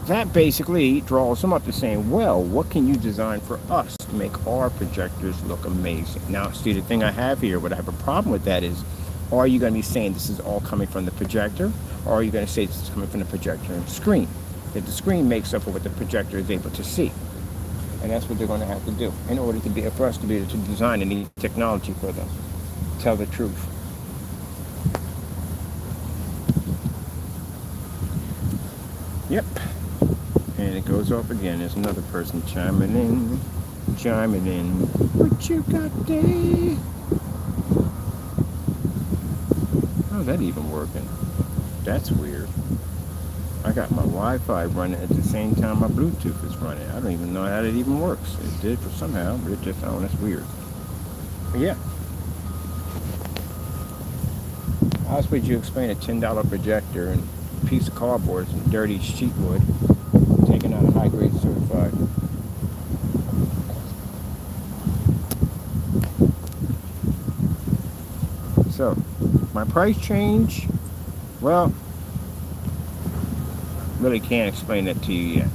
that basically draws them up to saying, well, what can you design for us to make our projectors look amazing? Now, see, the thing I have here, what I have a problem with that is, are you going to be saying this is all coming from the projector, or are you going to say this is coming from the projector and screen? That the screen makes up for what the projector is able to see. And that's what they're going to have to do in order to be for us to be able to design any technology for them. Tell the truth. Yep. And it goes off again. There's another person chiming in. What you got there? How's that even working? That's weird. I got my Wi-Fi running at the same time my Bluetooth is running. I don't even know how that even works. It did for somehow, but it just, oh, that's weird. But yeah. How else would you explain a $10 projector and a piece of cardboard and dirty sheet wood taken out of high grade certified? So, my price change, well, really can't explain that to you yet.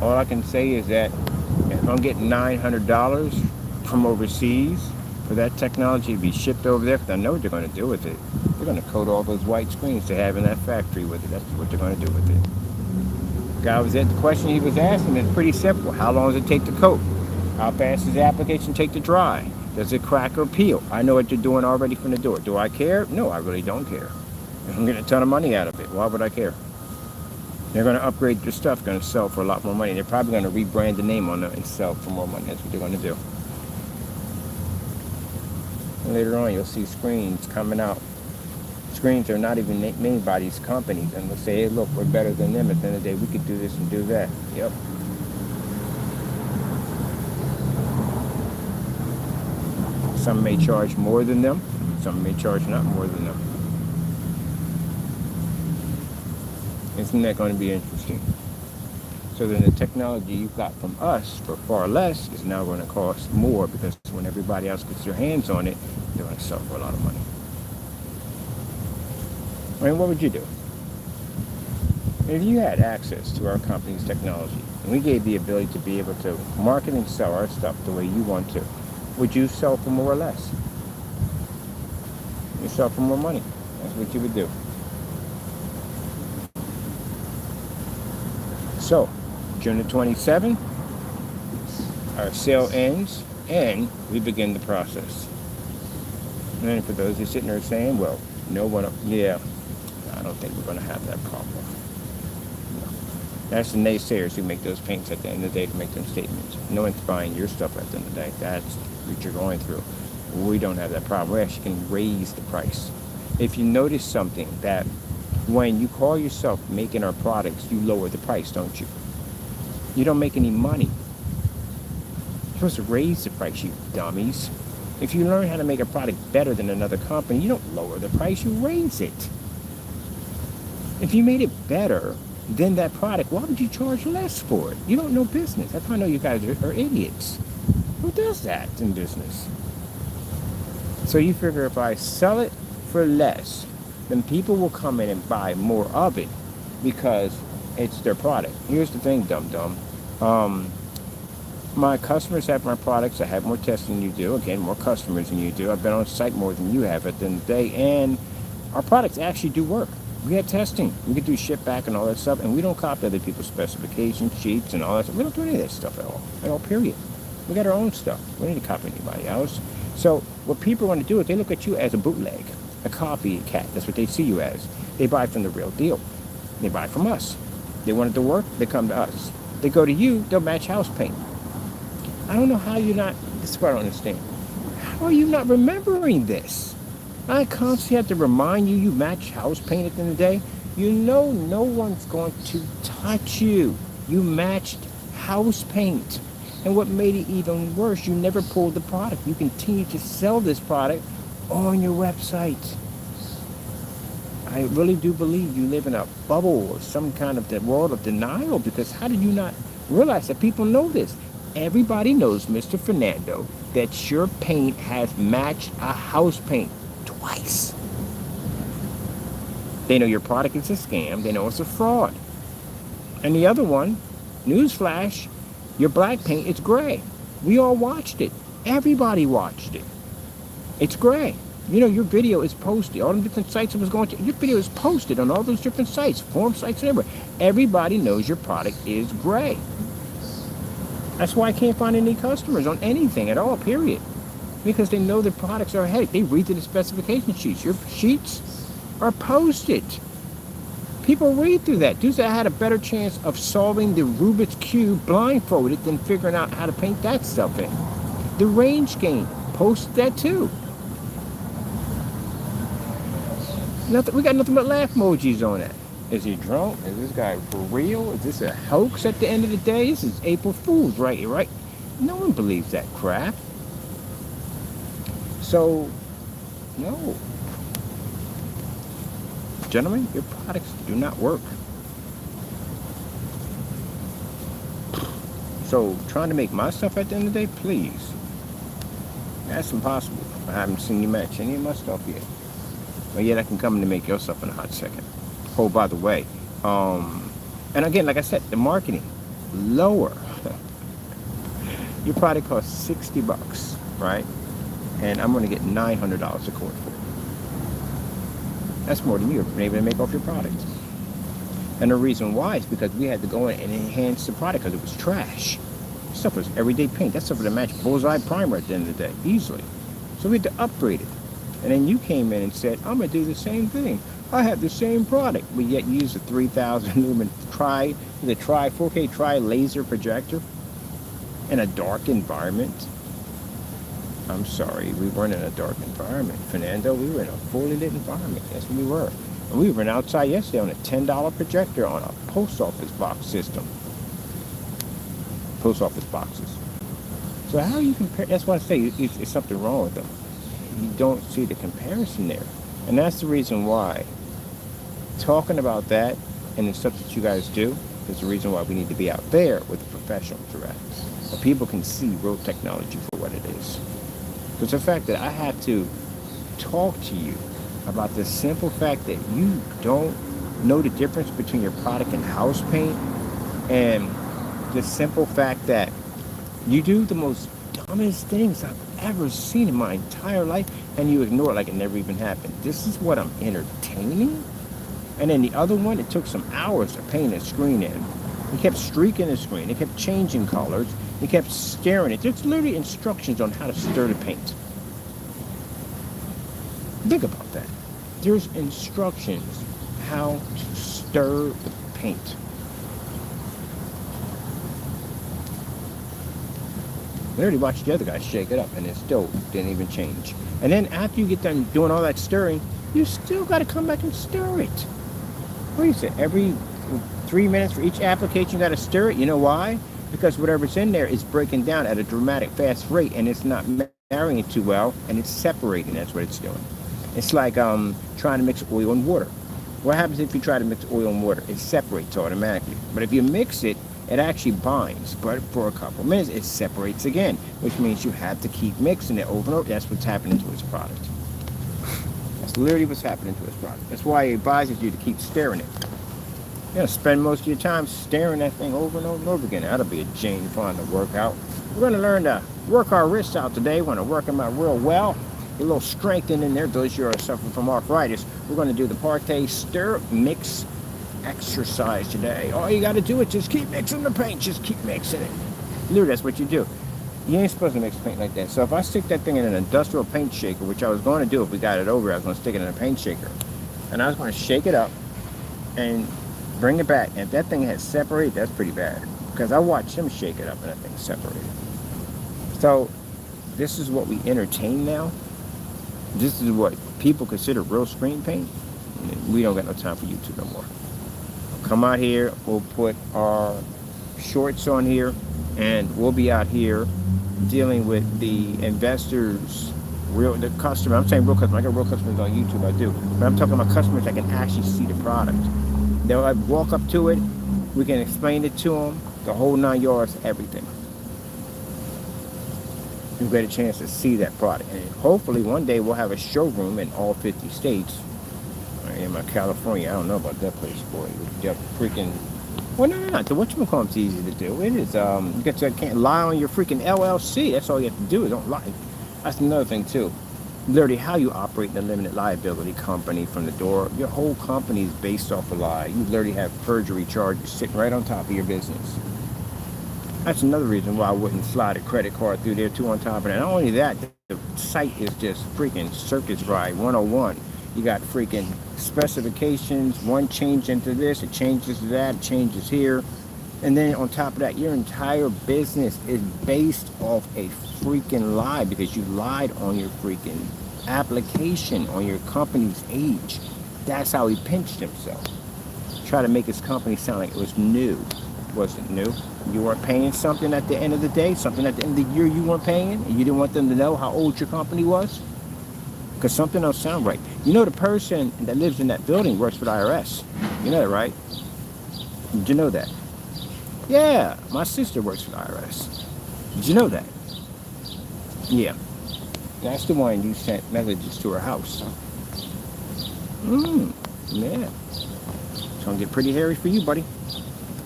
All I can say is that if I'm getting $900 from overseas for that technology to be shipped over there, because I know what they're going to do with it. They're going to coat all those white screens they have in that factory with it. That's what they're going to do with it. The guy was at the question he was asking is pretty simple. How long does it take to coat? How fast does the application take to dry? Does it crack or peel? I know what they're doing already from the door. Do I care? No, I really don't care. I'm getting a ton of money out of it. Why would I care? They're going to upgrade their stuff, going to sell for a lot more money. They're probably going to rebrand the name on it and sell for more money. That's what they're going to do. And later on, you'll see screens coming out. Screens are not even made by these companies. And they'll say, hey, look, we're better than them. At the end of the day, we could do this and do that. Yep. Some may charge more than them. Some may charge not more than them. Isn't that going to be interesting? So then the technology you got from us for far less is now going to cost more, because when everybody else gets their hands on it, they're going to sell for a lot of money. I mean, what would you do? If you had access to our company's technology, and we gave the ability to be able to market and sell our stuff the way you want to, would you sell for more or less? You sell for more money. That's what you would do. So, June the 27th, our sale ends, and we begin the process. And then for those who are sitting there saying, well, no one, yeah, I don't think we're going to have that problem. No. That's the naysayers who make those paints at the end of the day to make them statements. No one's buying your stuff at the end of the day. That's what you're going through. We don't have that problem. We actually can raise the price. If you notice something, that when you call yourself making our products, you lower the price, don't you? You don't make any money. You're supposed to raise the price, you dummies. If you learn how to make a product better than another company, you don't lower the price, you raise it. If you made it better than that product, why would you charge less for it? You don't know business. That's why I know you guys are idiots. Who does that in business? So you figure if I sell it for less, then people will come in and buy more of it because it's their product. Here's the thing, dum-dum. My customers have my products. I have more tests than you do. Again, more customers than you do. I've been on site more than you have at the end of the day. And our products actually do work. We have testing. We can do ship back and all that stuff. And we don't copy other people's specifications, sheets, and all that stuff. We don't do any of that stuff at all. At all, period. We got our own stuff. We don't need to copy anybody else. So what people want to do is they look at you as a bootleg, a copycat. That's what they see you as. They buy from the real deal. They buy from us. They want it to work, they come to us. They go to you, they'll match house paint. I don't know how you're not, this is what I don't understand. How are you not remembering this? I constantly have to remind you, you match house paint at the end of the day. You know no one's going to touch you. You matched house paint. And what made it even worse, you never pulled the product. You continue to sell this product on your website. I really do believe you live in a bubble or some kind of the world of denial, because how did you not realize that people know this? Everybody knows, Mr. Fernando, that your paint has matched a house paint twice. They know your product is a scam. They know it's a fraud. And the other one, newsflash, your black paint is gray. We all watched it. Everybody watched it. It's gray. You know, your video is posted. All the different sites it was going to, your video is posted on all those different sites, forum sites and everywhere. Everybody knows your product is gray. That's why I can't find any customers on anything at all, period. Because they know the products are ahead. They read through the specification sheets. Your sheets are posted. People read through that. Dudes that had a better chance of solving the Rubik's Cube blindfolded than figuring out how to paint that stuff in. The range game, post that too. Nothing, we got nothing but laugh emojis on it. Is he drunk? Is this guy for real? Is this a hoax at the end of the day? This is April Fool's, right? No one believes that crap. So, no. Gentlemen, your products do not work. So, trying to make my stuff at the end of the day, please. That's impossible. I haven't seen you match any of my stuff yet. But yet I can come in and make your stuff in a hot second. Oh, by the way, and again, like I said, the marketing, lower. Your product costs $60, right? And I'm going to get $900 a quart for it. That's more than you've been able to make off your product. And the reason why is because we had to go in and enhance the product because it was trash. This stuff was everyday paint. That stuff would have matched bullseye primer at the end of the day, easily. So we had to upgrade it. And then you came in and said, I'm going to do the same thing. I have the same product, but yet you use a 3,000 lumen 4K tri laser projector in a dark environment. I'm sorry, we weren't in a dark environment, Fernando. We were in a fully lit environment. That's what we were. And we were outside yesterday on a $10 projector on a post office box system. Post office boxes. So how you compare? That's why I say it's something wrong with them. You don't see the comparison there. And that's the reason why talking about that and the stuff that you guys do is the reason why we need to be out there with the professionals around, where people can see real technology for what it is. Because the fact that I have to talk to you about the simple fact that you don't know the difference between your product and house paint, and the simple fact that you do the most dumbest things I've ever seen in my entire life, and you ignore it like it never even happened. This is what I'm entertaining? And then the other one, it took some hours to paint a screen in. He kept streaking the screen. He kept changing colors. He kept stirring it. There's literally instructions on how to stir the paint. Think about that. There's instructions how to stir the paint. Literally watched the other guy shake it up, and it still didn't even change. And then after you get done doing all that stirring, you still got to come back and stir it. What do you say? Every 3 minutes for each application, you got to stir it. You know why? Because whatever's in there is breaking down at a dramatic, fast rate, and it's not marrying it too well, and it's separating. That's what it's doing. It's like trying to mix oil and water. What happens if you try to mix oil and water? It separates automatically. But if you mix it, it actually binds. But for a couple minutes, it separates again, which means you have to keep mixing it over and over. That's what's happening to its product. That's Literally what's happening to his product. That's why he advises you to keep staring it. You're going to spend most of your time staring that thing over and over and over again. That'll be a Jane Fonda workout. We're going to learn to work our wrists out today. We're going to work them out real well. Get a little strengthening in there. Those you are suffering from arthritis. We're going to do the Partey Stir Mix exercise today. All you got to do is just keep mixing the paint. Just keep mixing it. Literally, that's what you do. You ain't supposed to mix paint like that. So if I stick that thing in an industrial paint shaker, which I was going to do if we got it over, I was going to stick it in a paint shaker. And I was going to shake it up and bring it back. And if that thing has separated, that's pretty bad. Because I watched him shake it up and that thing separated. So this is what we entertain now. This is what people consider real screen paint. We don't got no time for YouTube no more. Come out here, we'll put our shorts on here, and we'll be out here dealing with the investors, the customer. I'm saying real customers. I got real customers on YouTube, I do. But I'm talking about customers that can actually see the product. They'll walk up to it, we can explain it to them, the whole 9 yards, everything. You get a chance to see that product. And hopefully one day we'll have a showroom in all 50 states. In my California, I don't know about that place, boy. That freaking... Well, no. The whatchamacallit's easy to do. It is, you can't lie on your freaking LLC. That's all you have to do is don't lie. That's another thing, too. Literally, how you operate in a limited liability company from the door. Your whole company is based off a lie. You literally have perjury charges sitting right on top of your business. That's another reason why I wouldn't slide a credit card through there, too, on top of that. Not only that, the site is just freaking circus ride 101. You got freaking specifications, one change into this, it changes to that, it changes here. And then on top of that, your entire business is based off a freaking lie because you lied on your freaking application, on your company's age. That's how he pinched himself. Try to make his company sound like it was new. It wasn't new. You weren't paying something at the end of the day, something at the end of the year you weren't paying, and you didn't want them to know how old your company was? Because something don't sound right. You know the person that lives in that building works for the IRS. You know that, right? Did you know that? Yeah, my sister works for the IRS. Did you know that? Yeah. That's the one you sent messages to her house. Yeah. It's going to get pretty hairy for you, buddy.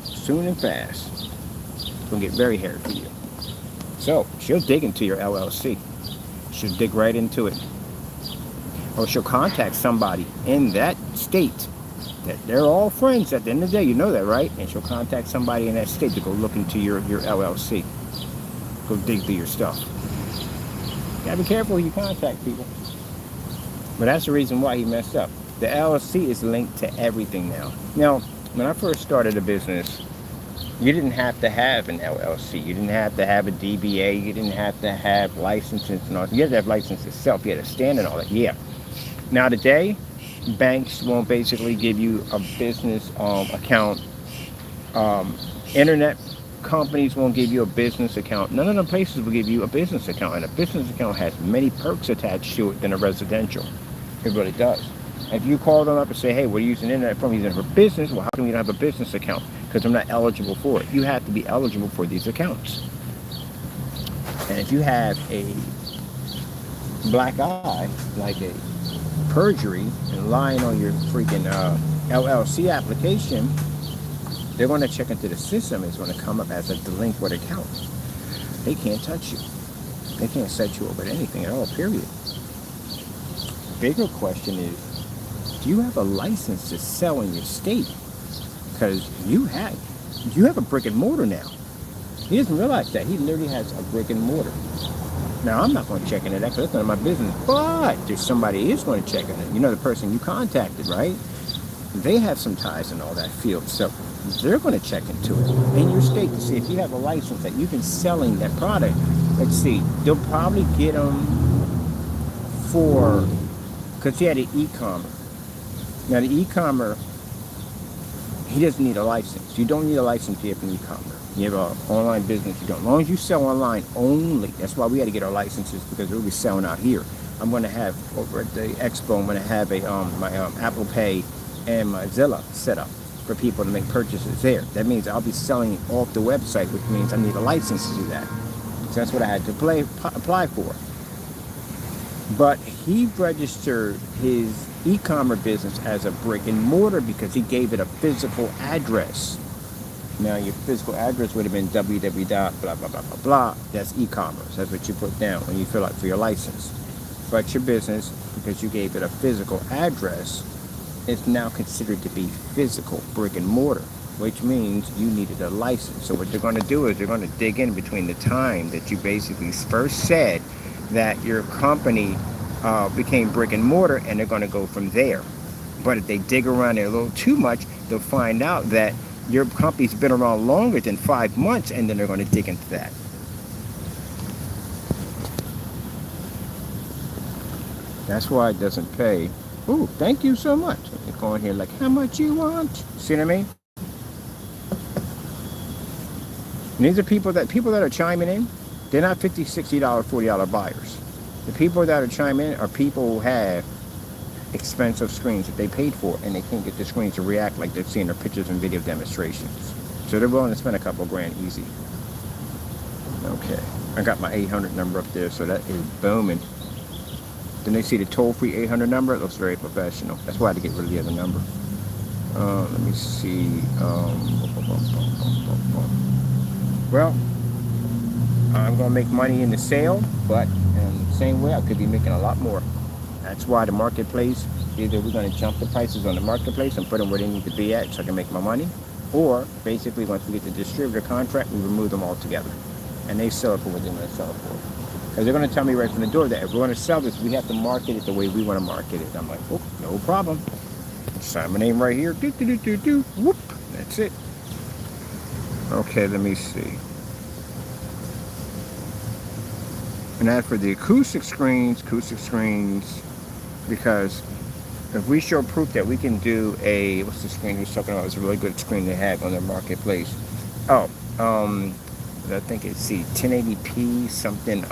Soon and fast. It's going to get very hairy for you. So, she'll dig into your LLC. She'll dig right into it. Or she'll contact somebody in that state that they're all friends at the end of the day. You know that, right? And she'll contact somebody in that state to go look into your LLC. Go dig through your stuff. You gotta be careful who you contact, people. But that's the reason why he messed up. The LLC is linked to everything now. Now, when I first started a business, you didn't have to have an LLC. You didn't have to have a DBA. You didn't have to have licenses and all that. You had to have license itself. You had to stand and all that. Yeah. Now today, banks won't basically give you a business account. Internet companies won't give you a business account. None of them places will give you a business account. And a business account has many perks attached to it than a residential. It really does. If you call them up and say, hey, we're using internet from using it for business, well, how come you don't have a business account? Because I'm not eligible for it. You have to be eligible for these accounts. And if you have a black eye, like a perjury and lying on your freaking LLC application, they're going to check into the system. It's going to come up as a delinquent account. They can't touch you. They can't set you up with anything at all, period. Bigger question is, do you have a license to sell in your state? Because you have a brick and mortar now. He doesn't realize that. He literally has a brick and mortar. Now, I'm not going to check into that because that's none of my business. But there's somebody is going to check in it. You know, the person you contacted, right? They have some ties in all that field. So they're going to check into it in your state to see if you have a license that you've been selling that product. Let's see. They'll probably get them for, because he had an e-commerce. Now, the e-commerce, he doesn't need a license. You don't need a license to have an e-commerce. You have an online business, you don't. As long as you sell online only, that's why we had to get our licenses, because we'll be selling out here. I'm going to have, over at the expo, I'm going to have a my Apple Pay and my Zilla set up for people to make purchases there. That means I'll be selling off the website, which means I need a license to do that. So that's what I had to apply for. But he registered his e-commerce business as a brick and mortar because he gave it a physical address. Now your physical address would have been www dot blah blah blah blah blah. That's e-commerce. That's what you put down when you fill out for your license. But your business, because you gave it a physical address, is now considered to be physical brick and mortar, which means you needed a license. So what they're going to do is they're going to dig in between the time that you basically first said that your company became brick and mortar, and they're going to go from there. But if they dig around there a little too much, they'll find out that your company's been around longer than 5 months, and then they're going to dig into that. That's why it doesn't pay. Ooh, thank you so much. They go in here like, how much you want? See what I mean? And these are people that are chiming in. They're not $50, $60, $40 buyers. The people that are chiming in are people who have expensive screens that they paid for, and they can't get the screens to react like they've seen their pictures and video demonstrations. So they're willing to spend a couple grand easy. Okay, I got my 800 number up there, so that is booming. Then they see the toll-free 800 number. It looks very professional. That's why I had to get rid of the other number. Let me see. Well, I'm going to make money in the sale, but in the same way, I could be making a lot more. That's why the marketplace, either we're going to jump the prices on the marketplace and put them where they need to be at so I can make my money, or basically once we get the distributor contract, we remove them all together. And they sell it for what they're going to sell it for. Because they're going to tell me right from the door that if we're going to sell this, we have to market it the way we want to market it. I'm like, oh, no problem. Sign my name right here. Do, do, do, do, do. Whoop. That's it. Okay, let me see. And as for the acoustic screens, because if we show proof that we can do a, what's the screen he was talking about? It's a really good screen they have on their marketplace. Oh, I think it's 1080p something,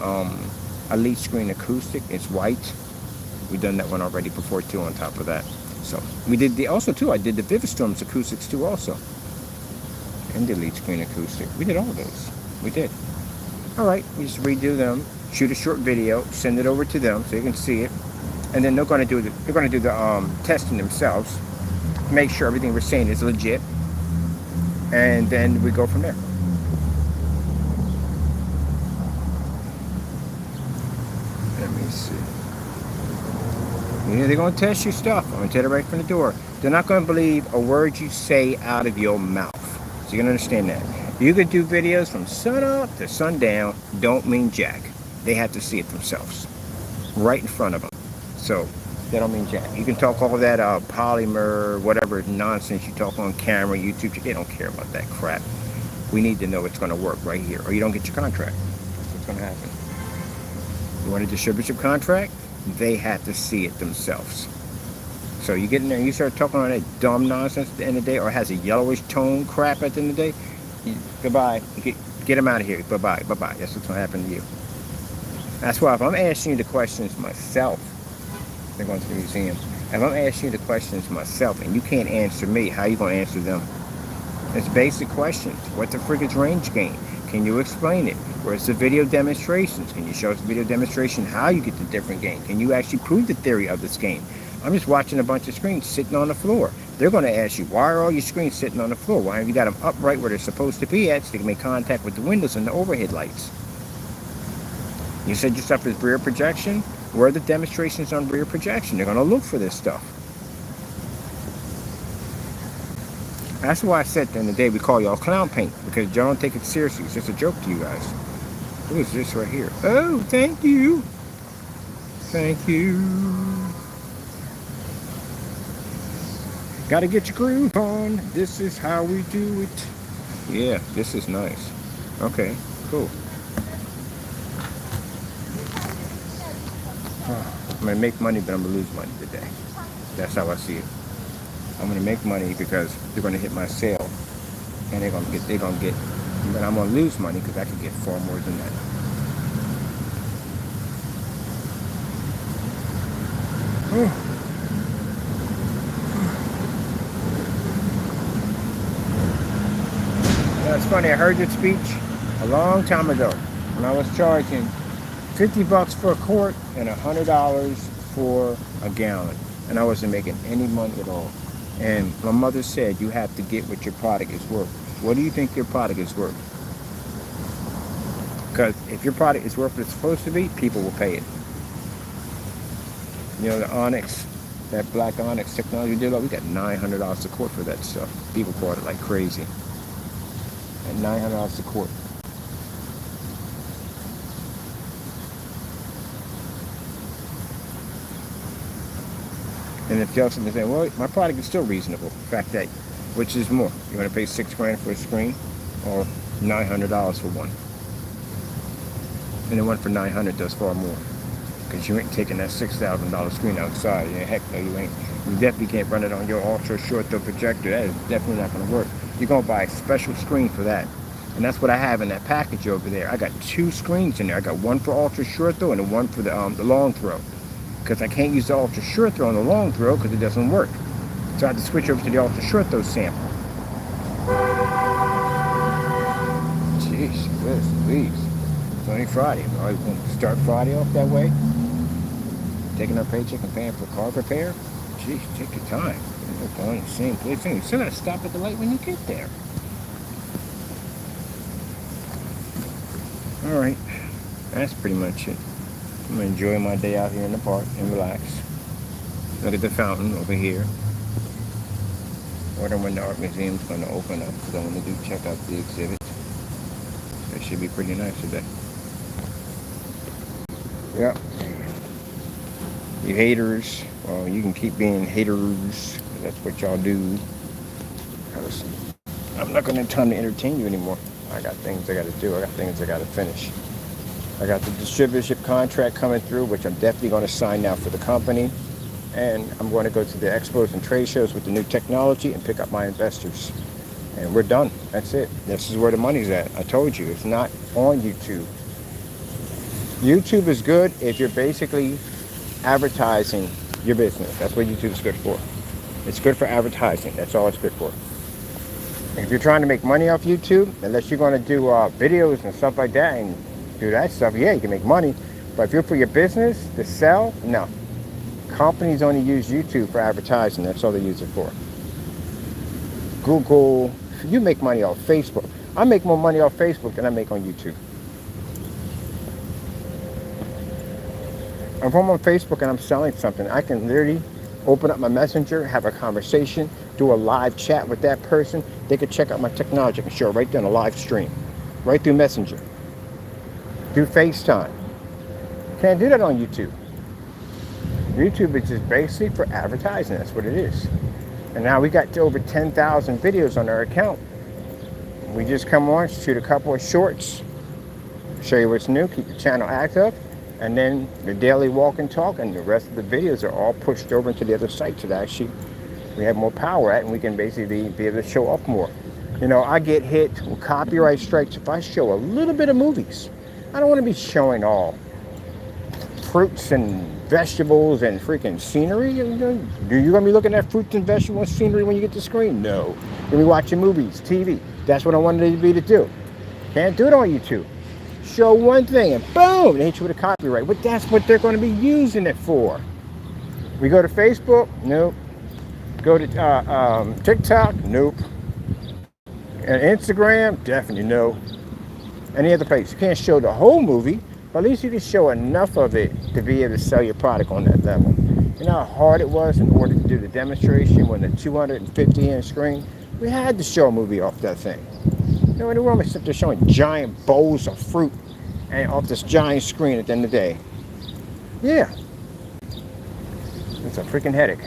elite screen acoustic. It's white. We've done that one already before too on top of that. So we did the, also too, I did the Vivistorm's acoustics too also. And the elite screen acoustic. We did all of those. We did. All right, we just redo them, shoot a short video, send it over to them so you can see it. And then they're going to do the testing themselves, make sure everything we're saying is legit, and then we go from there. Let me see. Yeah, they're going to test your stuff. I'm going to tell you right from the door. They're not going to believe a word you say out of your mouth. So you can understand that. You could do videos from sun up to sundown. Don't mean jack. They have to see it themselves, right in front of them. So that don't mean jack. You can talk all that polymer, whatever nonsense you talk on camera, YouTube. They don't care about that crap. We need to know it's going to work right here, or you don't get your contract. That's what's going to happen. You want a distributorship contract? They have to see it themselves. So you get in there and you start talking on that dumb nonsense at the end of the day, or has a yellowish tone crap at the end of the day, goodbye. Get them out of here. Bye-bye. Bye-bye. That's what's going to happen to you. That's why if I'm asking you the questions myself, they're going to the museum. If I'm asking you the questions myself and you can't answer me, how are you going to answer them? It's basic questions. What's the friggin' range gain? Can you explain it? Where's the video demonstrations? Can you show us the video demonstration how you get the different game? Can you actually prove the theory of this game? I'm just watching a bunch of screens sitting on the floor. They're going to ask you, why are all your screens sitting on the floor? Why have you got them upright where they're supposed to be at so they can make contact with the windows and the overhead lights? You said your stuff is rear projection? Where are the demonstrations on rear projection? They're going to look for this stuff. That's why I said at the end of the day we call y'all clown paint, because y'all don't take it seriously. It's just a joke to you guys. What is this right here? Oh, thank you. Thank you. Gotta get your groove on. This is how we do it. Yeah, this is nice. Okay, cool. I'm gonna make money, but I'm gonna lose money today. That's how I see it. I'm gonna make money because they're gonna hit my sale, and they're gonna get, but I'm gonna lose money because I could get far more than that. That's funny. I heard your speech a long time ago when I was charging $50 for a quart and $100 for a gallon. And I wasn't making any money at all. And my mother said, you have to get what your product is worth. What do you think your product is worth? Because if your product is worth what it's supposed to be, people will pay it. You know, the Onyx, that black Onyx technology dealer, we got $900 a quart for that stuff. People bought it like crazy. At $900 a quart. And if you're also saying, well, my product is still reasonable. In fact, that, which is more? You want to pay $6,000 for a screen or $900 for one? And the one for $900 does far more. Because you ain't taking that $6,000 screen outside. Yeah, heck no, you ain't. You definitely can't run it on your ultra short throw projector. That is definitely not going to work. You're going to buy a special screen for that. And that's what I have in that package over there. I got 2 screens in there. I got one for ultra short throw and one for the long throw. Because I can't use the ultra short throw on the long throw because it doesn't work. So I have to switch over to the ultra short throw sample. Jeez, please. It's only Friday. I want to start Friday off that way. Taking our paycheck and paying for car repair. Jeez, take your time. You're going the same place. You still gotta stop at the light when you get there. Alright, that's pretty much it. I'm gonna enjoy my day out here in the park and relax. Look at the fountain over here. Wondering when the art museum's gonna open up because I want to check out the exhibit. It should be pretty nice today. Yep. You haters, well, you can keep being haters. That's what y'all do. I'm not gonna have time to entertain you anymore. I got things I gotta do. I got things I gotta finish. I got the distributorship contract coming through, which I'm definitely going to sign now for the company. And I'm going to go to the expos and trade shows with the new technology and pick up my investors. And we're done. That's it. This is where the money's at. I told you, it's not on YouTube. YouTube is good if you're basically advertising your business. That's what YouTube is good for. It's good for advertising. That's all it's good for. If you're trying to make money off YouTube, unless you're going to do videos and stuff like that and do that stuff, yeah, you can make money. But if you're for your business to sell, no. Companies only use YouTube for advertising. That's all they use it for. Google, you make money off Facebook. I make more money off Facebook than I make on YouTube. If I'm on Facebook and I'm selling something, I can literally open up my messenger, have a conversation, do a live chat with that person. They could check out my technology. I can show it right there on a live stream, right through Messenger. Do FaceTime. Can't do that on YouTube. YouTube is just basically for advertising. That's what it is. And now we got to over 10,000 videos on our account. We just come on, shoot a couple of shorts, show you what's new, keep the channel active, and then the daily walk and talk, and the rest of the videos are all pushed over into the other site so that actually we have more power at, and we can basically be able to show up more. You know, I get hit with copyright strikes if I show a little bit of movies. I don't want to be showing all fruits and vegetables and freaking scenery. Do you going to be looking at fruits and vegetables and scenery when you get to the screen? No. You're going to be watching movies, TV. That's what I wanted it to be to do. Can't do it on YouTube. Show one thing and boom, they hit you with a copyright. But that's what they're going to be using it for. We go to Facebook? Nope. Go to TikTok? Nope. And Instagram? Definitely no. Any other place. You can't show the whole movie, but at least you can show enough of it to be able to sell your product on that level. You know how hard it was in order to do the demonstration when the 250-inch screen? We had to show a movie off that thing. You know, in the room, except they're showing giant bowls of fruit and off this giant screen at the end of the day. Yeah. It's a freaking headache.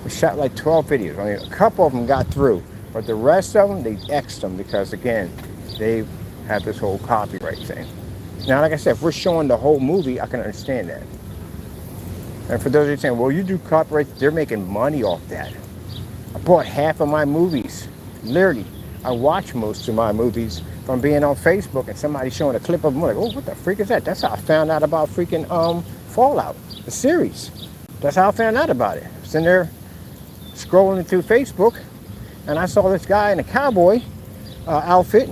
We shot like 12 videos. Only a couple of them got through, but the rest of them, they X'd them because, again, they have this whole copyright thing. Now, like I said, if we're showing the whole movie, I can understand that. And for those of you saying, well, you do copyright, they're making money off that. I bought half of my movies. Literally, I watch most of my movies from being on Facebook and somebody showing a clip of them. Like, oh, what the freak is that? That's how I found out about freaking Fallout, the series. That's how I found out about it. I was in there scrolling through Facebook, and I saw this guy in a cowboy outfit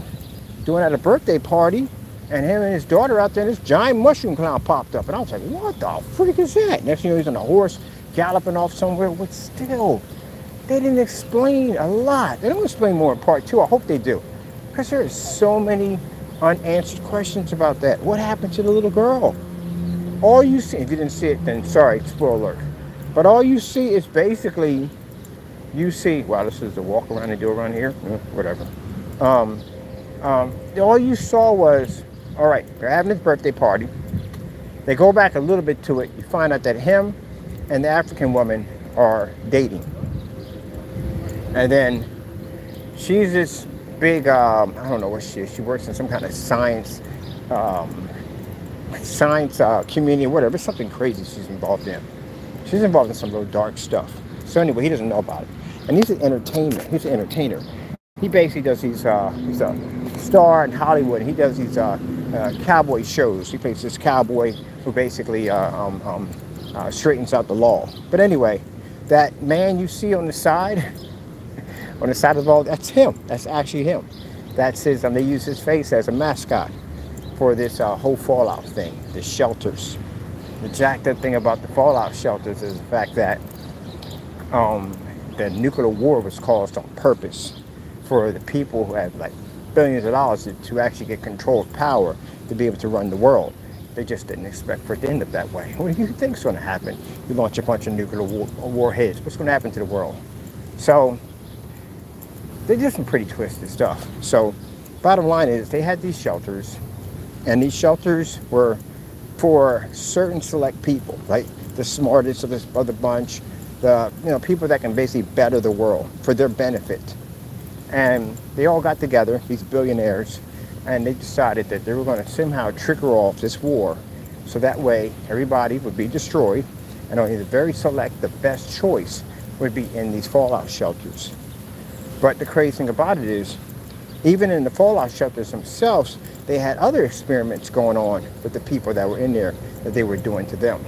doing at a birthday party And him and his daughter out there, this giant mushroom cloud popped up. And I was like, what the freak is that? Next thing you know, he's on a horse galloping off somewhere. But still, they didn't explain a lot. They don't explain more in part 2. I hope they do. Because there are so many unanswered questions about that. What happened to the little girl? All you see, if you didn't see it, then sorry, spoiler alert. But all you see is basically, you see, wow, this is the walk around they do around here, whatever. All you saw was, all right, they're having his birthday party. They go back a little bit to it. You find out that him and the African woman are dating. And then she's this big, I don't know what she is. She works in some kind of science community, whatever. It's something crazy she's involved in. She's involved in some real dark stuff. So anyway, he doesn't know about it. And he's an entertainer. He's an entertainer. He basically does these, he's a star in Hollywood. He does these cowboy shows. He plays this cowboy who basically straightens out the law. But anyway, that man you see on the side of the wall, that's him. That's actually him. That's his, they use his face as a mascot for this whole fallout thing, the shelters. The jacked up thing about the fallout shelters is the fact that the nuclear war was caused on purpose for the people who had like billions of dollars to actually get control of power to be able to run the world. They just didn't expect for it to end up that way. What do you think's going to happen? You launch a bunch of nuclear warheads. What's going to happen to the world? So they did some pretty twisted stuff. So bottom line is they had these shelters, and these shelters were for certain select people, like the smartest of the bunch, the people that can basically better the world for their benefit. And they all got together, these billionaires, and they decided that they were going to somehow trigger off this war, so that way everybody would be destroyed, and only the very select, the best choice, would be in these fallout shelters. But the crazy thing about it is, even in the fallout shelters themselves, they had other experiments going on with the people that were in there that they were doing to them,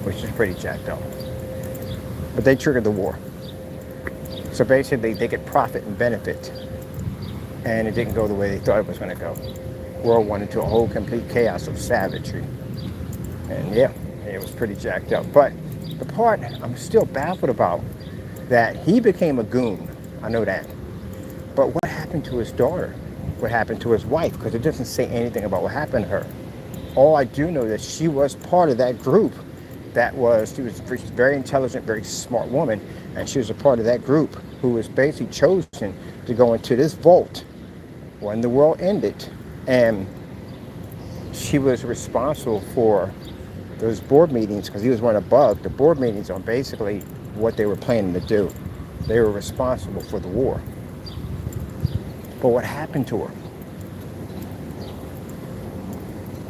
which is pretty jacked up. But they triggered the war. So basically, they could profit and benefit. And it didn't go the way they thought it was going to go. World went into a whole complete chaos of savagery. And yeah, it was pretty jacked up. But the part I'm still baffled about, that he became a goon. I know that. But what happened to his daughter? What happened to his wife? Because it doesn't say anything about what happened to her. All I do know that she was part of that group. She was a very intelligent, very smart woman, and she was a part of that group who was basically chosen to go into this vault when the world ended. And she was responsible for those board meetings, because he was running above the board meetings on basically what they were planning to do. They were responsible for the war. But what happened to her?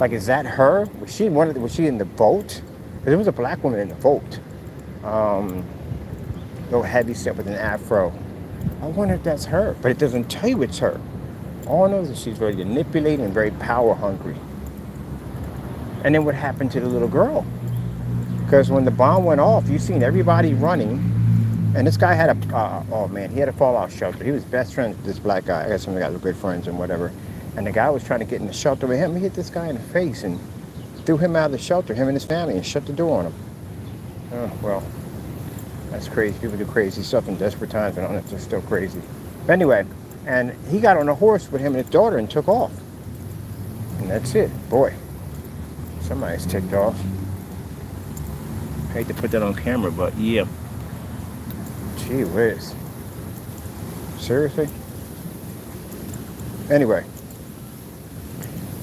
Like, is that her? Was she in the vote? Because there was a black woman in the vote. Little heavy set with an afro. I wonder if that's her, but it doesn't tell you it's her. All I know is that she's very manipulating and very power hungry. And then what happened to the little girl? Because when the bomb went off, you seen everybody running. And this guy had he had a fallout shelter. He was best friends with this black guy. I guess some of the guys were good friends and whatever. And the guy was trying to get in the shelter with him. He hit this guy in the face and threw him out of the shelter, him and his family, and shut the door on him. Oh, well, that's crazy. People do crazy stuff in desperate times. I don't know if they're still crazy. But anyway, and he got on a horse with him and his daughter and took off. And that's it. Boy, somebody's ticked off. I hate to put that on camera, but yeah. Gee whiz. Seriously? Anyway.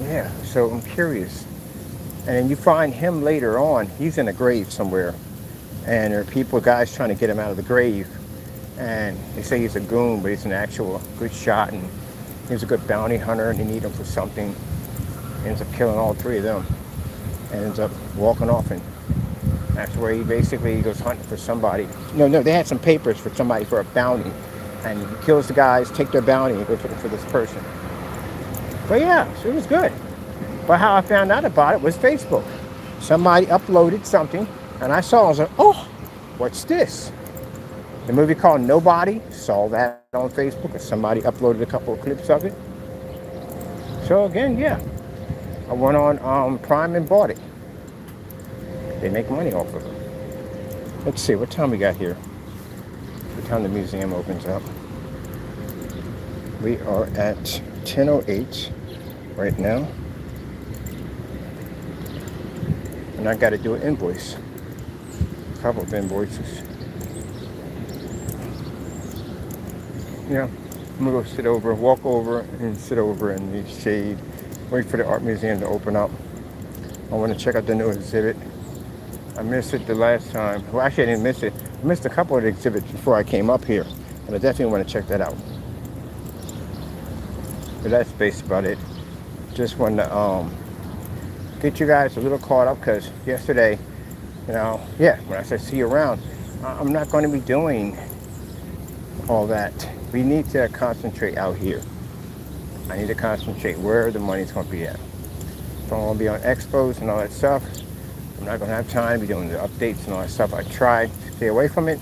Yeah, so I'm curious. And then you find him later on. He's in a grave somewhere. And there are guys trying to get him out of the grave. And they say he's a goon, but he's an actual good shot. And he's a good bounty hunter, and they need him for something. Ends up killing all three of them. And ends up walking off, and that's where he goes hunting for somebody. No, they had some papers for somebody for a bounty. And he kills the guys, take their bounty, and goes looking for this person. But yeah, so it was good. But how I found out about it was Facebook. Somebody uploaded something, and I was like, oh, what's this? The movie called Nobody, saw that on Facebook, and somebody uploaded a couple of clips of it. So again, yeah, I went on Prime and bought it. They make money off of it. Let's see, what time we got here? What time the museum opens up? We are at 10:08 right now. And I got to do an invoice. A couple of invoices. Yeah, I'm going to go walk over and sit over in the shade. Wait for the art museum to open up. I want to check out the new exhibit. I missed it the last time. Well, actually, I didn't miss it. I missed a couple of the exhibits before I came up here. And I definitely want to check that out. But that's basically about it. Just wanted to get you guys a little caught up because yesterday, yeah, when I said see you around, I'm not going to be doing all that. We need to concentrate out here. I need to concentrate where the money's going to be at. If I'm going to be on expos and all that stuff, I'm not going to have time to be doing the updates and all that stuff. I try to stay away from it,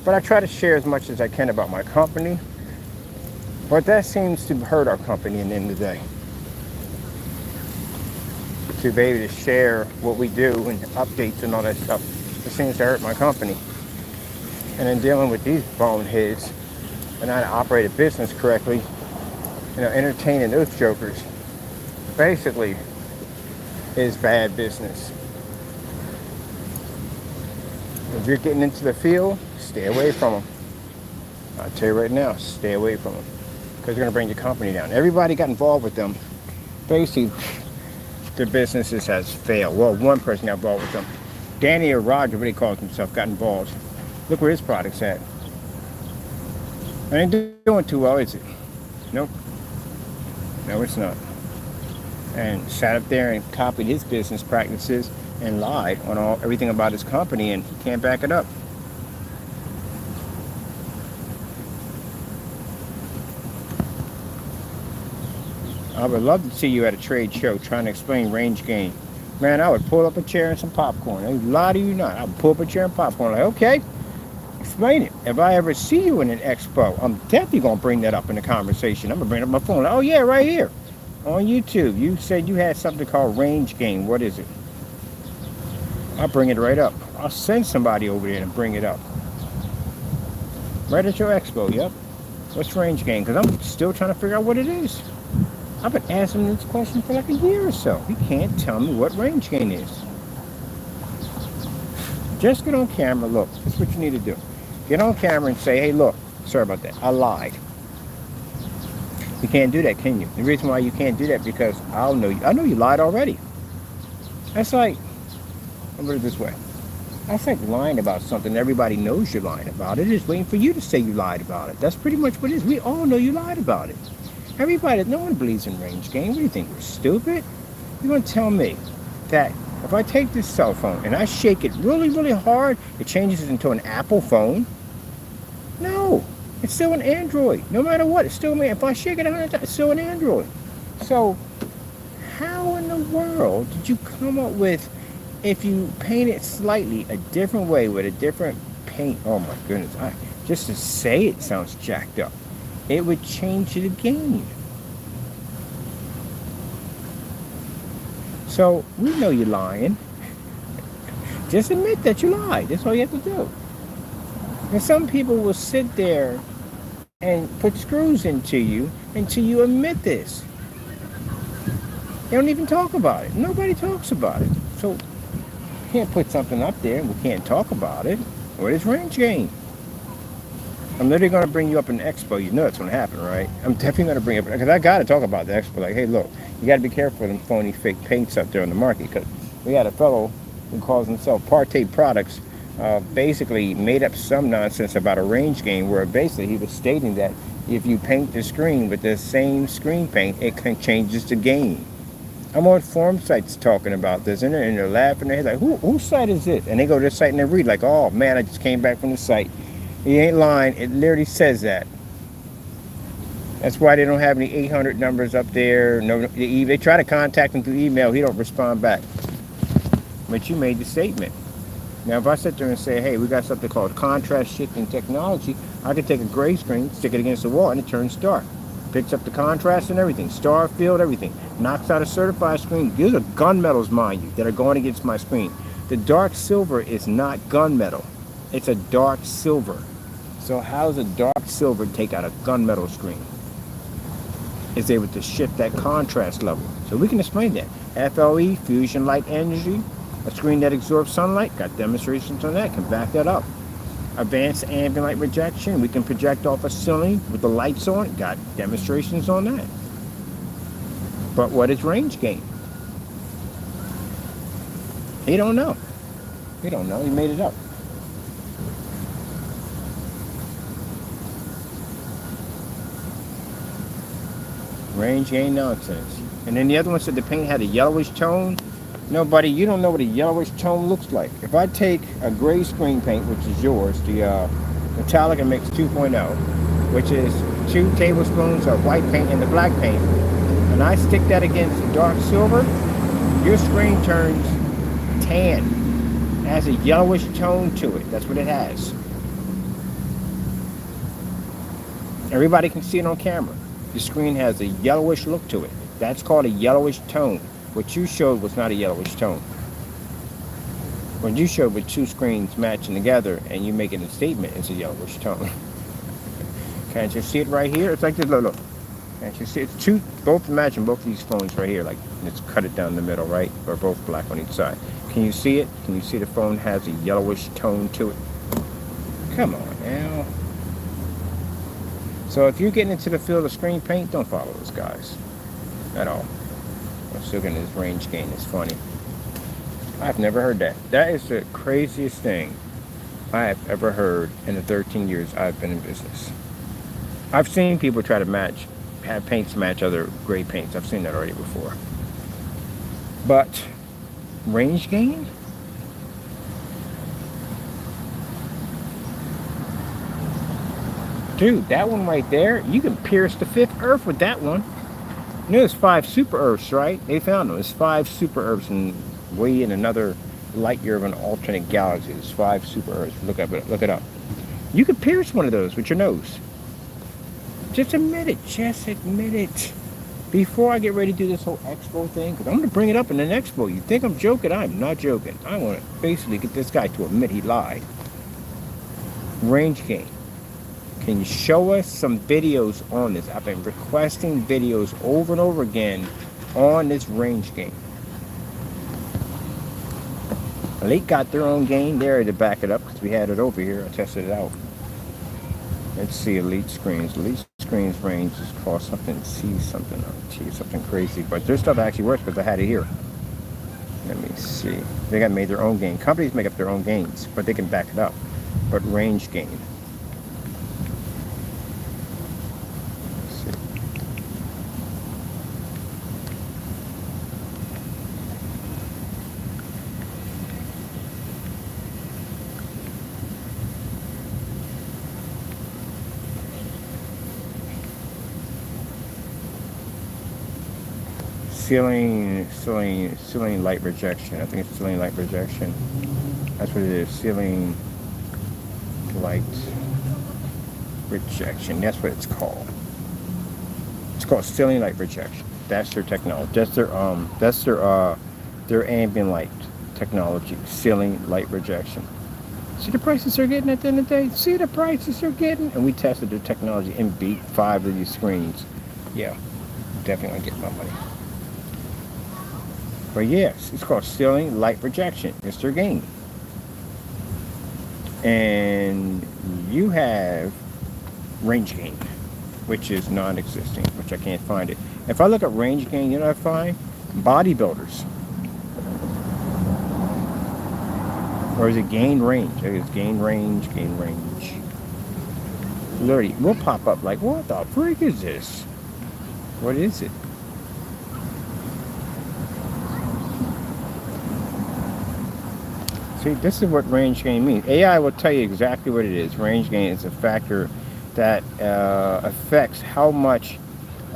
but I try to share as much as I can about my company. But that seems to hurt our company in the end of the day. To be able to share what we do and updates and all that stuff, it seems to hurt my company. And in dealing with these boneheads and how to operate a business correctly, entertaining those jokers, basically is bad business. If you're getting into the field, stay away from them. I'll tell you right now, stay away from them. Because they're going to bring your company down. Everybody got involved with them. Basically, their businesses has failed. Well, one person got involved with them. Danny or Roger, what he calls himself, got involved. Look where his product's at. I ain't doing too well, is it? Nope. No, it's not. And sat up there and copied his business practices and lied on everything about his company, and he can't back it up. I would love to see you at a trade show trying to explain range gain. Man, I would pull up a chair and some popcorn. I lie to you not. I would pull up a chair and popcorn. Like, okay, explain it. If I ever see you in an expo, I'm definitely going to bring that up in the conversation. I'm going to bring up my phone. Like, oh, yeah, right here on YouTube. You said you had something called range gain. What is it? I'll bring it right up. I'll send somebody over there and bring it up. Right at your expo, yep. What's range gain? Because I'm still trying to figure out what it is. I've been asking this question for like a year or so. He can't tell me what range gain is. Just get on camera. Look, that's what you need to do. Get on camera and say, hey, look, sorry about that. I lied. You can't do that, can you? The reason why you can't do that because I know you lied already. That's like, I'll put it this way. That's like lying about something everybody knows you're lying about. It is waiting for you to say you lied about it. That's pretty much what it is. We all know you lied about it. Everybody, no one believes in range gain. What do you think, we're stupid? You're going to tell me that if I take this cell phone and I shake it really, really hard, it changes it into an Apple phone? No, it's still an Android. No matter what, it's still me. If I shake it 100 times, it's still an Android. So, how in the world did you come up with, if you paint it slightly a different way with a different paint? Oh my goodness, just to say it sounds jacked up. It would change the game. So, we know you're lying. Just admit that you lied. That's all you have to do. And some people will sit there and put screws into you until you admit this. They don't even talk about it. Nobody talks about it. So, you can't put something up there and we can't talk about it. What is range gain? I'm literally going to bring you up in the expo. You know that's going to happen, right? I'm definitely going to bring it up, because I got to talk about the expo. Like, hey, look, you got to be careful of them phony fake paints up there on the market, because we had a fellow who calls himself Parte Products, basically made up some nonsense about a range gain, where basically he was stating that if you paint the screen with the same screen paint, it changes the gain. I'm on forum sites talking about this, and they're laughing their heads like, whose site is this? And they go to the site and they read like, oh man, I just came back from the site. He ain't lying. It literally says that. That's why they don't have any 800 numbers up there. No, they try to contact him through email. He don't respond back. But you made the statement. Now, if I sit there and say, hey, we got something called contrast shifting technology, I could take a gray screen, stick it against the wall, and it turns dark. Picks up the contrast and everything, star field, everything. Knocks out a certified screen. These are gunmetals, mind you, that are going against my screen. The dark silver is not gunmetal. It's a dark silver. So how does a dark silver take out a gunmetal screen? It's able to shift that contrast level. So we can explain that. FLE, fusion light energy, a screen that absorbs sunlight, got demonstrations on that, can back that up. Advanced ambient light rejection, we can project off a ceiling with the lights on, got demonstrations on that. But what is range gain? He don't know. He don't know, he made it up. Range gain nonsense. And then the other one said the paint had a yellowish tone. No, buddy, you don't know what a yellowish tone looks like. If I take a gray screen paint, which is yours, the Metallica Mix 2.0, which is 2 tablespoons of white paint and the black paint, and I stick that against dark silver, your screen turns tan. It has a yellowish tone to it. That's what it has. Everybody can see it on camera. The screen has a yellowish look to it. That's called a yellowish tone. What you showed was not a yellowish tone. What you showed with 2 screens matching together and you making a statement, it's a yellowish tone. Can't you see it right here? It's like this, look. Can't you see it? It's both matching both of these phones right here. Like, let's cut it down the middle, right? Or both black on each side. Can you see it? Can you see the phone has a yellowish tone to it? Come on now. So if you're getting into the field of screen paint, don't follow those guys at all. I'm still getting this range gain. It's funny. I've never heard that. That is the craziest thing I have ever heard in the 13 years I've been in business. I've seen people try to have paints match other gray paints. I've seen that already before. But range gain? Dude, that one right there, you can pierce the 5th Earth with that one. You know, there's 5 super Earths, right? They found them. There's 5 super Earths and way in another light year of an alternate galaxy. There's 5 super Earths. Look it up. You can pierce one of those with your nose. Just admit it. Just admit it. Before I get ready to do this whole expo thing, because I'm going to bring it up in an expo. You think I'm joking? I'm not joking. I want to basically get this guy to admit he lied. Range gain. Can you show us some videos on this? I've been requesting videos over and over again on this range gain. Elite got their own gain there to back it up because we had it over here. I tested it out. Let's see Elite screens. Elite screens range is called something C something. Something crazy. But their stuff actually works because I had it here. Let me see. They got made their own gain. Companies make up their own gains, but they can back it up. But range gain. Ceiling light rejection. I think it's ceiling light rejection. That's what it is. Ceiling light rejection. That's what it's called. It's called ceiling light rejection. That's their technology. That's their ambient light technology. Ceiling light rejection. See the prices they're getting at the end of the day? See the prices they're getting? And we tested their technology and beat 5 of these screens. Yeah, definitely gonna get my money. But yes, it's called ceiling light rejection. It's their gain. And you have range gain, which is non-existing, which I can't find it. If I look at range gain, you know what I find? Bodybuilders. Or is it gain range? I think it's gain range. Literally, we'll pop up like, what the freak is this? What is it? See, this is what range gain means. AI will tell you exactly what it is. Range gain is a factor that affects how much,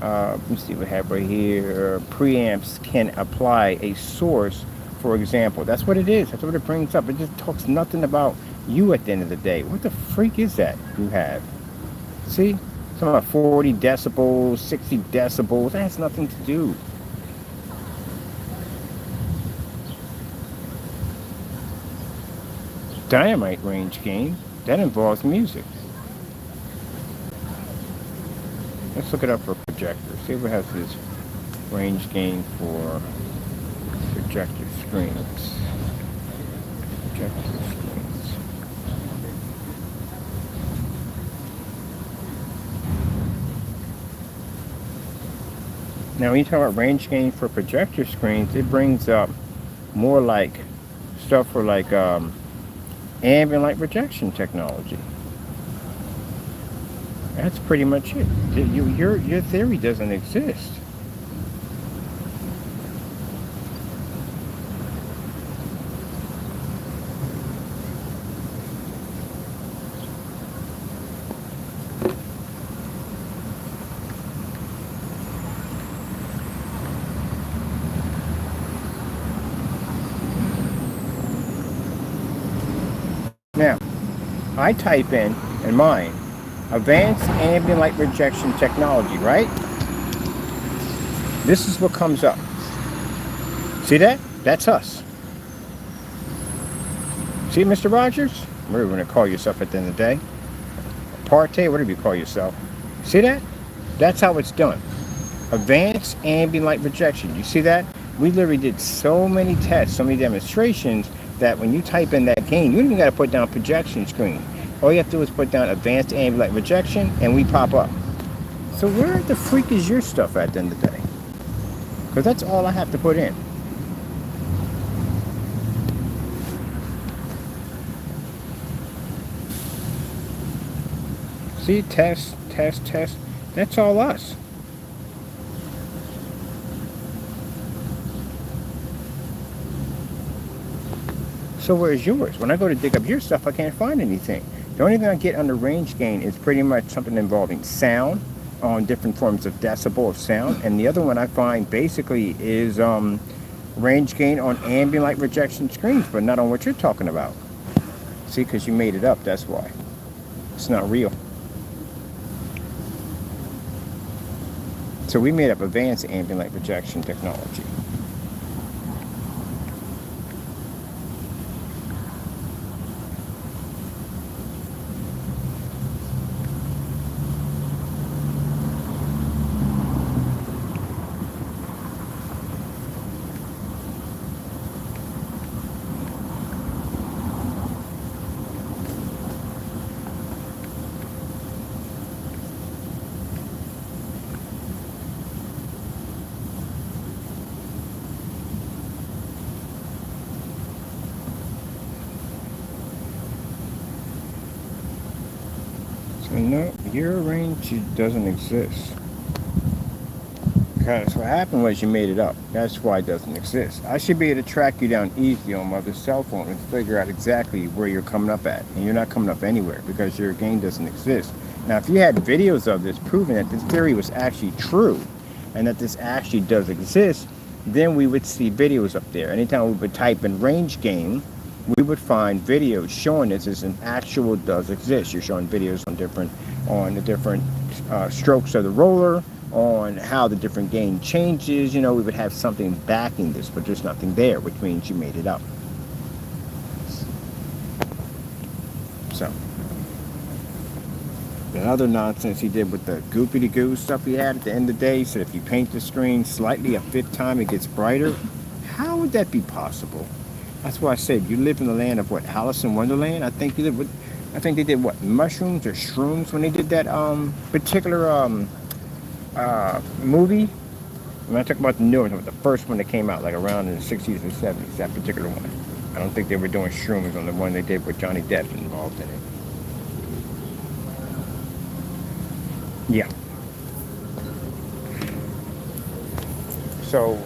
let me see what I have right here, preamps can apply a source, for example. That's what it is. That's what it brings up. It just talks nothing about you at the end of the day. What the freak is that you have? See? Some about 40 decibels, 60 decibels. That has nothing to do. Dynamite range gain, that involves music. Let's look it up for projector. See if it has this range gain for projector screens. Projector screens. Now, when you talk about range gain for projector screens, it brings up more like stuff for like ambient light projection technology. That's pretty much it. Your theory doesn't exist. Now, I type in mine, advanced ambient light projection technology, right? This is what comes up. See that? That's us. See, Mr. Rogers? Whatever you want to call yourself at the end of the day. Parte, whatever you call yourself. See that? That's how it's done. Advanced ambient light projection. You see that? We literally did so many tests, so many demonstrations, that when you type in that gain, you don't even got to put down projection screen. All you have to do is put down advanced ambient light projection, and we pop up. So where the freak is your stuff at the end of the day? Because that's all I have to put in. See, test, test, test. That's all us. So where's yours? When I go to dig up your stuff, I can't find anything. The only thing I get under range gain is pretty much something involving sound, on different forms of decibel of sound. And the other one I find basically is range gain on ambient light projection screens, but not on what you're talking about. See, because you made it up, that's why. It's not real. So we made up advanced ambient light projection technology. No, your range doesn't exist. Because what happened was you made it up. That's why it doesn't exist. I should be able to track you down easily on my other cell phone and figure out exactly where you're coming up at. And you're not coming up anywhere because your gain doesn't exist. Now, if you had videos of this proving that this theory was actually true and that this actually does exist, then we would see videos up there. Anytime we would type in range gain, we would find videos showing this as an actual does exist. You're showing videos on the different strokes of the roller, on how the different gain changes. You know, we would have something backing this, but there's nothing there, which means you made it up. So the other nonsense he did with the goopy-de-goo stuff he had at the end of the day, he said if you paint the screen slightly a fifth time, it gets brighter. How would that be possible? That's why I said you live in the land of what, Alice in Wonderland? I think they did what, mushrooms or shrooms when they did that particular movie. I'm not talking about the new one, but the first one that came out like around in the 60s or 70s, that particular one. I don't think they were doing shrooms on the one they did with Johnny Depp involved in it. Yeah. So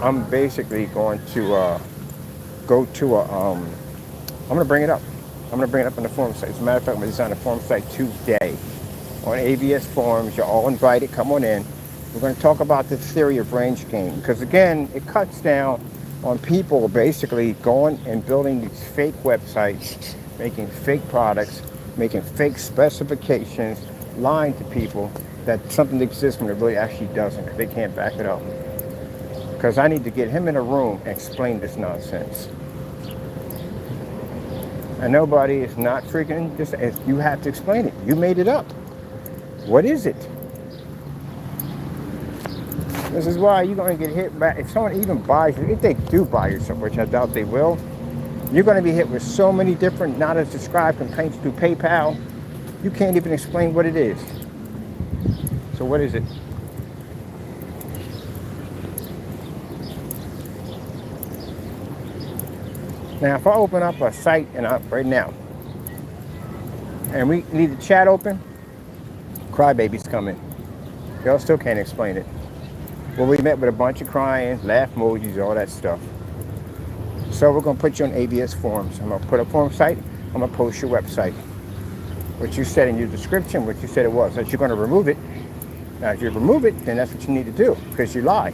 I'm basically going to go to I'm going to bring it up. I'm going to bring it up on the forum site. As a matter of fact, I'm going to design a forum site Tuesday on AVS Forums. You're all invited. Come on in. We're going to talk about the theory of range gain. Because again, it cuts down on people basically going and building these fake websites, making fake products, making fake specifications, lying to people that something exists when it really actually doesn't, because they can't back it up. Because I need to get him in a room and explain this nonsense. And nobody is not freaking, just you have to explain it. You made it up. What is it? This is why you're going to get hit back. If someone even buys you, if they do buy you something, which I doubt they will, you're going to be hit with so many different not as described complaints through PayPal. You can't even explain what it is. So what is it? Now, if I open up a site and right now, and we leave the chat open, crybabies come in. Y'all still can't explain it. Well, we met with a bunch of crying, laugh emojis, all that stuff. So we're going to put you on ABS forums. I'm going to put a forum site. I'm going to post your website. What you said in your description, what you said it was, that you're going to remove it. Now, if you remove it, then that's what you need to do, because you lied.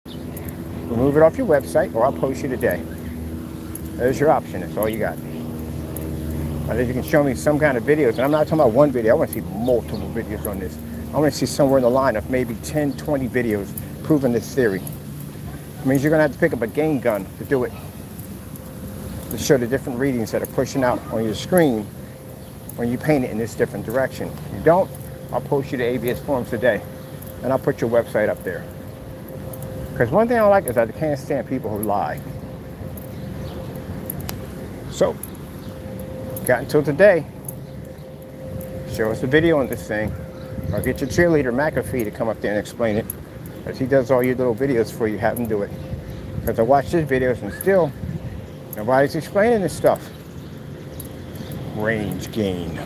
Remove it off your website, or I'll post you today. There's your option. That's all you got. I think you can show me some kind of videos, and I'm not talking about one video. I want to see multiple videos on this. I want to see somewhere in the line of maybe 10, 20 videos proving this theory. It means you're going to have to pick up a game gun to do it, to show the different readings that are pushing out on your screen when you paint it in this different direction. If you don't, I'll post you to ABS forums today, and I'll put your website up there. Because one thing I don't like is I can't stand people who lie. So, got until today. Show us the video on this thing. Or get your cheerleader McAfee to come up there and explain it. Because he does all your little videos for you, have him do it. Because I watch his videos and still, nobody's explaining this stuff. Range gain.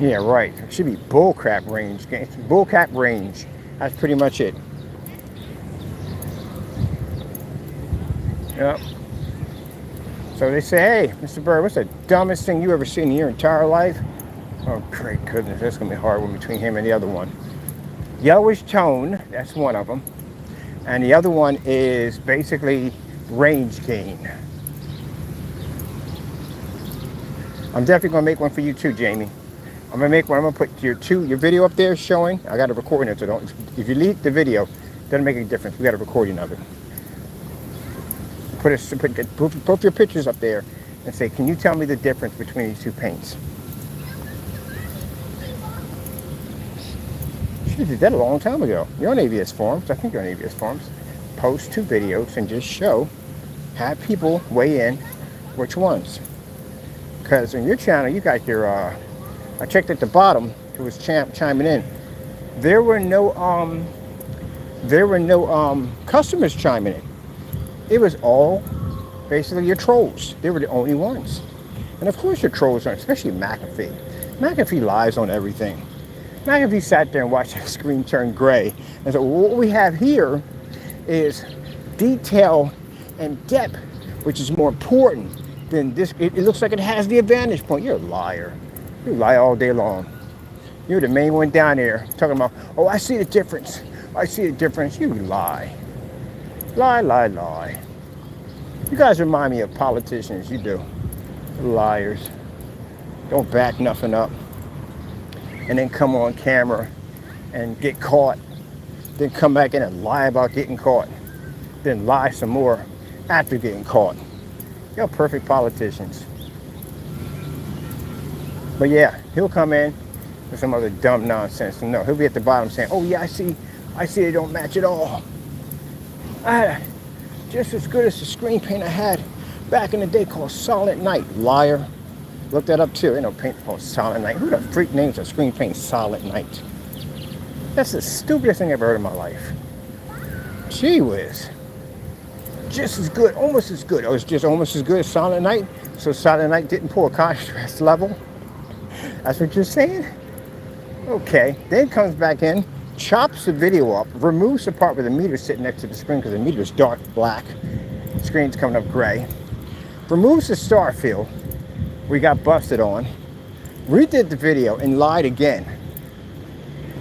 Yeah, right. It should be bullcrap range gain. Bullcrap range. That's pretty much it. Yep. So they say, hey, Mr. Bird, what's the dumbest thing you ever seen in your entire life? Oh, great goodness, that's going to be a hard one between him and the other one. Yellowish tone, that's one of them. And the other one is basically range gain. I'm definitely going to make one for you too, Jamie. I'm going to make one. I'm going to put your video up there showing. I got a recording of it, so don't. If you delete the video, it doesn't make any difference. We got a recording of it. Put both your pictures up there and say, can you tell me the difference between these two paints? You did that a long time ago. You're on ABS forums. I think you're on ABS forums. Post 2 videos and just show, have people weigh in which ones. Because on your channel, you got your, I checked at the bottom, who was chiming in. There were no customers chiming in. It was all basically your trolls. They were the only ones. And of course your trolls aren't, especially McAfee. McAfee lies on everything. McAfee sat there and watched the screen turn gray. And so what we have here is detail and depth, which is more important than this. It looks like it has the advantage point. You're a liar. You lie all day long. You're the main one down there talking about, oh, I see the difference. I see the difference. You lie. Lie, lie, lie. You guys remind me of politicians. You do. Liars. Don't back nothing up. And then come on camera and get caught. Then come back in and lie about getting caught. Then lie some more after getting caught. You're perfect politicians. But yeah, he'll come in with some other dumb nonsense. No, he'll be at the bottom saying, oh yeah, I see they don't match at all. I had just as good as the screen paint I had back in the day called Silent Night. Liar. Look that up too. Ain't no paint called Silent Night. Who the freak names a screen paint Silent Night? That's the stupidest thing I've ever heard in my life. Gee whiz. Just as good, almost as good. Oh, it's just almost as good as Silent Night? So Silent Night didn't pull a contrast level? That's what you're saying? Okay. Then comes back in, chops the video up, removes the part where the meter's sitting next to the screen because the meter's dark black. The screen's coming up gray. Removes the star field we got busted on. Redid the video and lied again.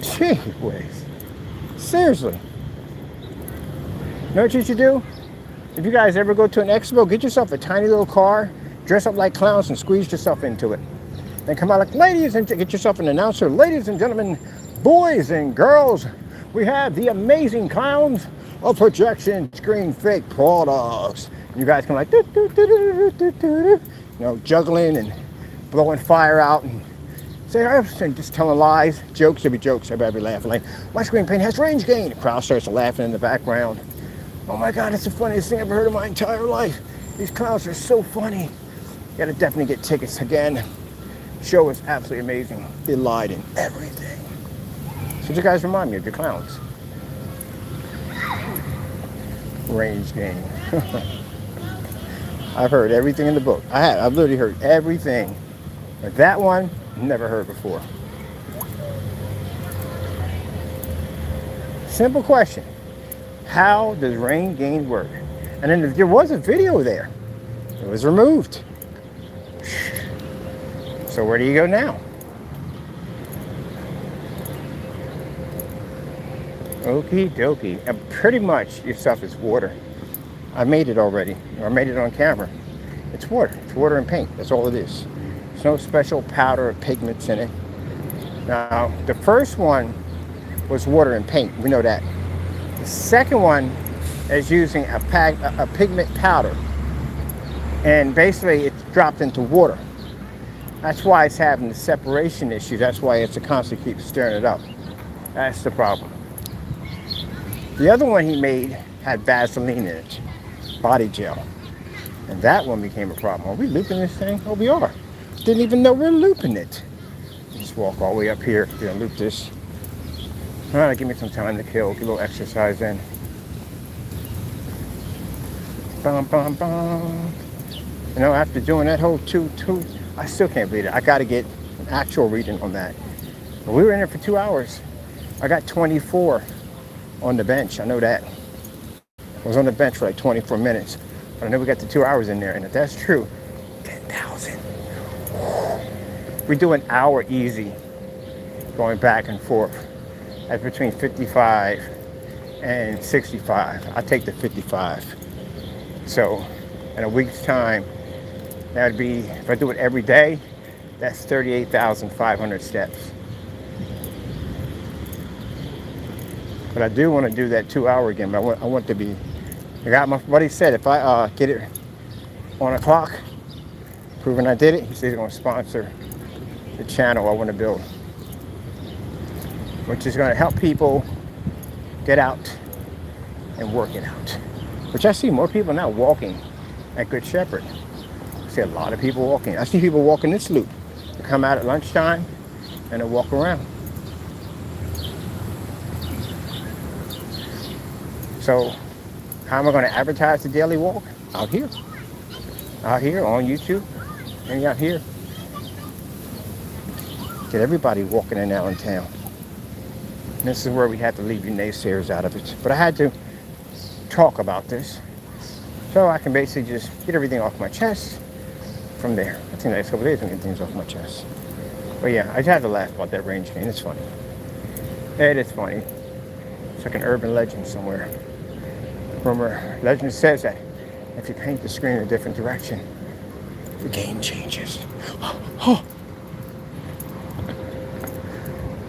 Gee whiz. Seriously. Know what you should do? If you guys ever go to an expo, get yourself a tiny little car, dress up like clowns and squeeze yourself into it. They come out like, ladies and get yourself an announcer. Ladies and gentlemen, boys and girls, we have the amazing clowns of projection screen fake products. And you guys come like, juggling and blowing fire out and and just telling lies, jokes. There'll be jokes. Everybody be laughing like, my screen paint has range gain. The crowd starts laughing in the background. Oh my God, it's the funniest thing I've ever heard in my entire life. These clowns are so funny. You gotta definitely get tickets again. The show is absolutely amazing. They lied in everything. So you guys remind me of your clowns. Range gain. I've heard everything in the book. I've literally heard everything. But that one, never heard before. Simple question. How does range gain work? And then there was a video there. It was removed. So where do you go now? Okie dokie. And pretty much your stuff is water. I made it already. I made it on camera. It's water. It's water and paint. That's all it is. There's no special powder or pigments in it. Now, the first one was water and paint. We know that. The second one is using a pigment powder. And basically, it's dropped into water. That's why it's having the separation issue. That's why it's a constant keep stirring it up. That's the problem. The other one he made had Vaseline in it, body gel. And that one became a problem. Are we looping this thing? Oh, we are. Didn't even know we're looping it. Just walk all the way up here. We're gonna loop this. All right, give me some time to kill. Get a little exercise in. Bum, bum, bum. You know, after doing that whole two, I still can't believe it. I got to get an actual reading on that. But we were in there for 2 hours. I got 24 on the bench. I know that. I was on the bench for like 24 minutes. But I know we got the 2 hours in there. And if that's true, 10,000. We do an hour easy going back and forth. That's between 55 and 65. I take the 55. So in a week's time, that would be, if I do it every day, that's 38,500 steps. But I do want to do that 2 hour again. But I want to be, I got my buddy said if I get it on a clock, proving I did it, he said he's going to sponsor the channel I want to build, which is going to help people get out and work it out. Which I see more people now walking at Good Shepherd. I see a lot of people walking. I see people walking this loop. They come out at lunchtime and they walk around. So how am I going to advertise the daily walk? Out here on YouTube and out here. Get everybody walking in Allentown. And this is where we had to leave you naysayers out of it. But I had to talk about this so I can basically just get everything off my chest from there. I think the next couple of days I'm getting things off my chest. But yeah, I just had to laugh about that range gain. It's funny. It is funny. It's like an urban legend somewhere. Rumor, legend says that if you paint the screen in a different direction, the gain changes.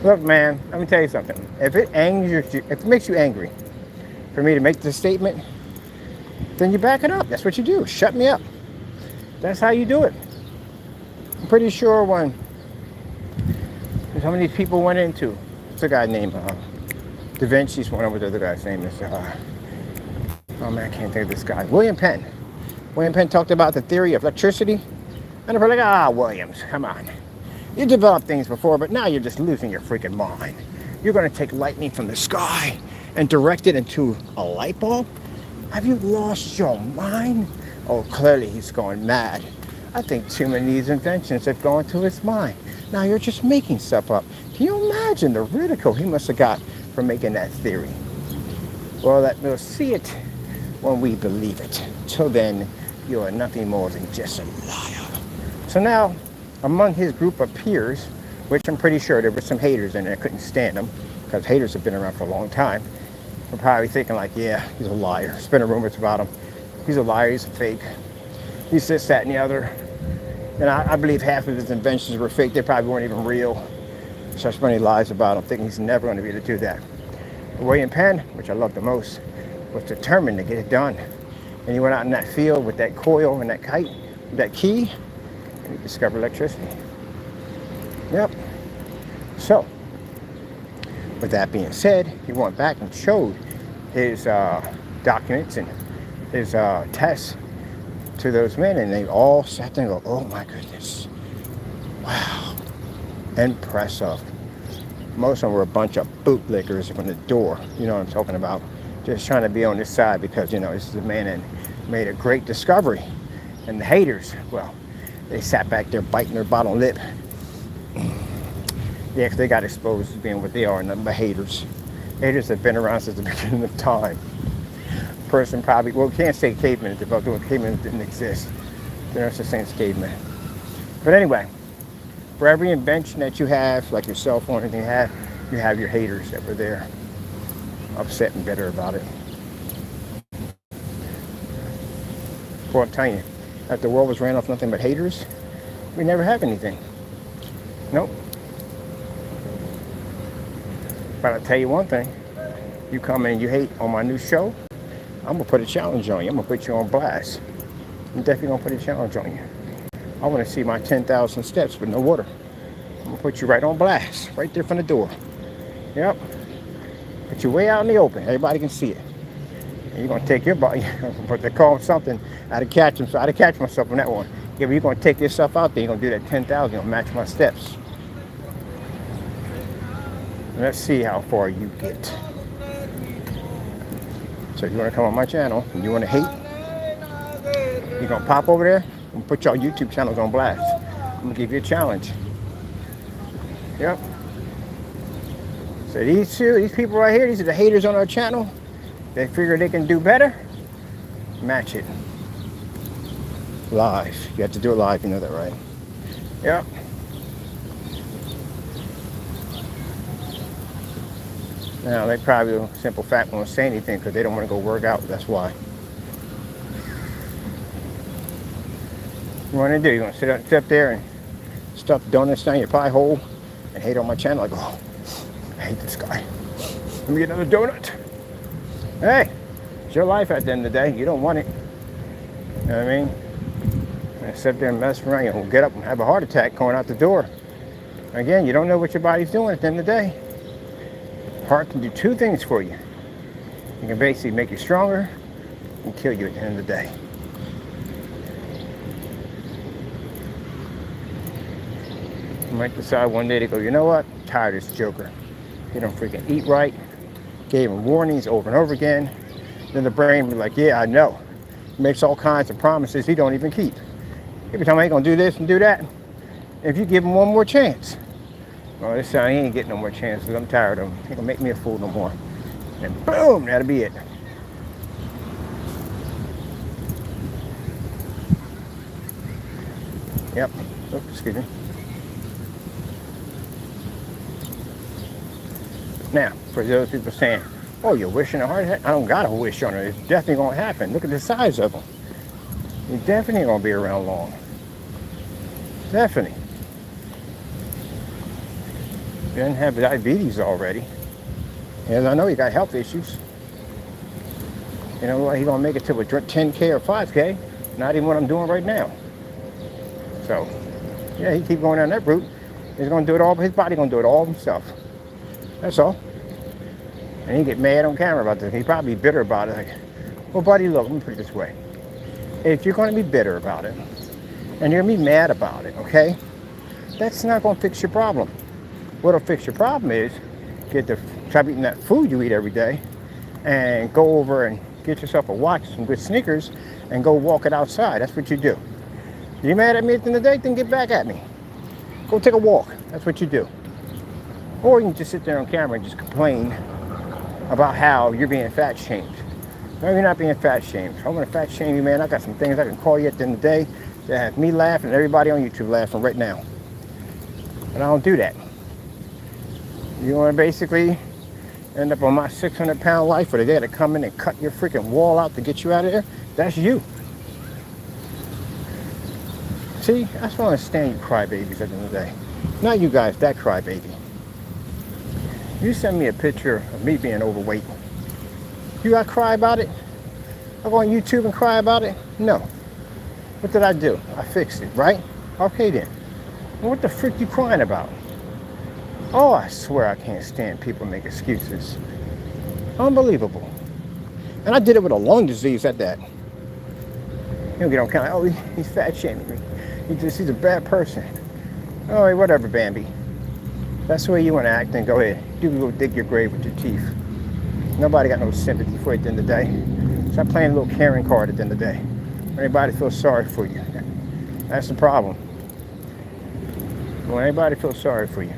Look, man, let me tell you something. If it angers you, if it makes you angry for me to make this statement, then you back it up. That's what you do. Shut me up. That's how you do it. I'm pretty sure when some of these people went into, what's a guy named Da Vinci's one, what the other guy's name is? Oh man, I can't think of this guy. William Penn. William Penn talked about the theory of electricity. And they're like, Williams, come on. You developed things before, but now you're just losing your freaking mind. You're going to take lightning from the sky and direct it into a light bulb? Have you lost your mind? Oh, clearly he's going mad. I think too many of these inventions have gone to his mind. Now you're just making stuff up. Can you imagine the ridicule he must have got for making that theory? Well, we'll see it when we believe it. Till then, you are nothing more than just a liar. So now, among his group of peers, which I'm pretty sure there were some haters in there, couldn't stand him, because haters have been around for a long time. They're probably thinking like, yeah, he's a liar. Spinning rumors about him. He's a liar, he's a fake. He's this, that, and the other. And I believe half of his inventions were fake. They probably weren't even real. Such many lies about him, thinking he's never going to be able to do that. William Penn, which I love the most, was determined to get it done. And he went out in that field with that coil and that kite, that key, and he discovered electricity. Yep. So, with that being said, he went back and showed his documents and his tests to those men, and they all sat there and go, oh my goodness, wow, impressive. Most of them were a bunch of bootlickers from the door, you know what I'm talking about, just trying to be on this side because, you know, this is a man that made a great discovery. And the haters, well, they sat back there biting their bottom lip. Yeah, 'cause they got exposed as being what they are, nothing but haters. Haters have been around since the beginning of time. Person probably, well, we can't say cavemen developed, cavemen didn't exist. They're such things as cavemen. But anyway, for every invention that you have, like your cell phone, anything you have your haters that were there, upset and bitter about it. Well, I'm telling you, if the world was ran off nothing but haters, we never have anything. Nope. But I'll tell you one thing, you come in and you hate on my new show, I'm gonna put a challenge on you. I'm gonna put you on blast. I'm definitely gonna put a challenge on you. I wanna see my 10,000 steps with no water. I'm gonna put you right on blast, right there from the door. Yep. Put you way out in the open. Everybody can see it. And you're gonna take your body, but they call something, I had to catch them, so I had to catch myself on that one. Yeah, but you're gonna take yourself out there, you're gonna do that 10,000, you're gonna match my steps. And let's see how far you get. So if you want to come on my channel and you want to hate, you're going to pop over there and put your YouTube channels on blast. I'm going to give you a challenge. Yep. So these people right here, these are the haters on our channel. They figure they can do better. Match it. Live. You have to do it live, you know that, right? Yep. Now, they probably, simple fact, won't say anything because they don't want to go work out. That's why. What you want to do? You're going to sit up there and stuff donuts down your pie hole and hate on my channel like, oh, I hate this guy. Let me get another donut. Hey, it's your life at the end of the day. You don't want it. You know what I mean? And sit there and mess around. You'll get up and have a heart attack going out the door. Again, you don't know what your body's doing at the end of the day. Heart can do two things for you. It can basically make you stronger and kill you at the end of the day. You might decide one day to go, you know what? I'm tired of this joker. He don't freaking eat right. Gave him warnings over and over again. Then the brain will be like, yeah, I know. He makes all kinds of promises he don't even keep. Every time I ain't gonna do this and do that. If you give him one more chance, well, this time he ain't getting no more chances. I'm tired of him. He ain't gonna make me a fool no more. And boom, that'll be it. Yep. Oops, excuse me. Now, for those people saying, oh, you're wishing a heart attack? I don't got a wish on it. It's definitely gonna happen. Look at the size of them. You're definitely gonna be around long. Definitely. You didn't have diabetes already. And I know you got health issues. You know what? He's gonna make it to a 10K or 5K. Not even what I'm doing right now. So, yeah, he keep going down that route. He's gonna do it all. His body gonna do it all himself. That's all. And he get mad on camera about this. He's probably bitter about it. Like, well, buddy, look, let me put it this way. If you're gonna be bitter about it, and you're gonna be mad about it, okay? That's not gonna fix your problem. What'll fix your problem is try eating that food you eat every day and go over and get yourself a watch, some good sneakers, and go walk it outside. That's what you do. You mad at me at the end of the day? Then get back at me. Go take a walk. That's what you do. Or you can just sit there on camera and just complain about how you're being fat shamed. No, you're not being fat shamed. If I want to fat shame you, man, I got some things I can call you at the end of the day that have me laughing and everybody on YouTube laughing right now. And I don't do that. You want to basically end up on my 600-pound life where they got to come in and cut your freaking wall out to get you out of there? That's you. See, that's why I understand you crybabies at the end of the day. Not you guys, that crybaby. You send me a picture of me being overweight. You gotta cry about it? I go on YouTube and cry about it? No. What did I do? I fixed it, right? Okay then. And what the frick you crying about? Oh, I swear I can't stand people make excuses. Unbelievable. And I did it with a lung disease at that. You don't get on kind of, oh, he's fat shaming me. He's a bad person. Oh, whatever, Bambi. That's the way you want to act, then go ahead. You can go dig your grave with your teeth. Nobody got no sympathy for you at the end of the day. Stop playing a little Karen card at the end of the day. Anybody feel sorry for you. That's the problem. When anybody feels sorry for you.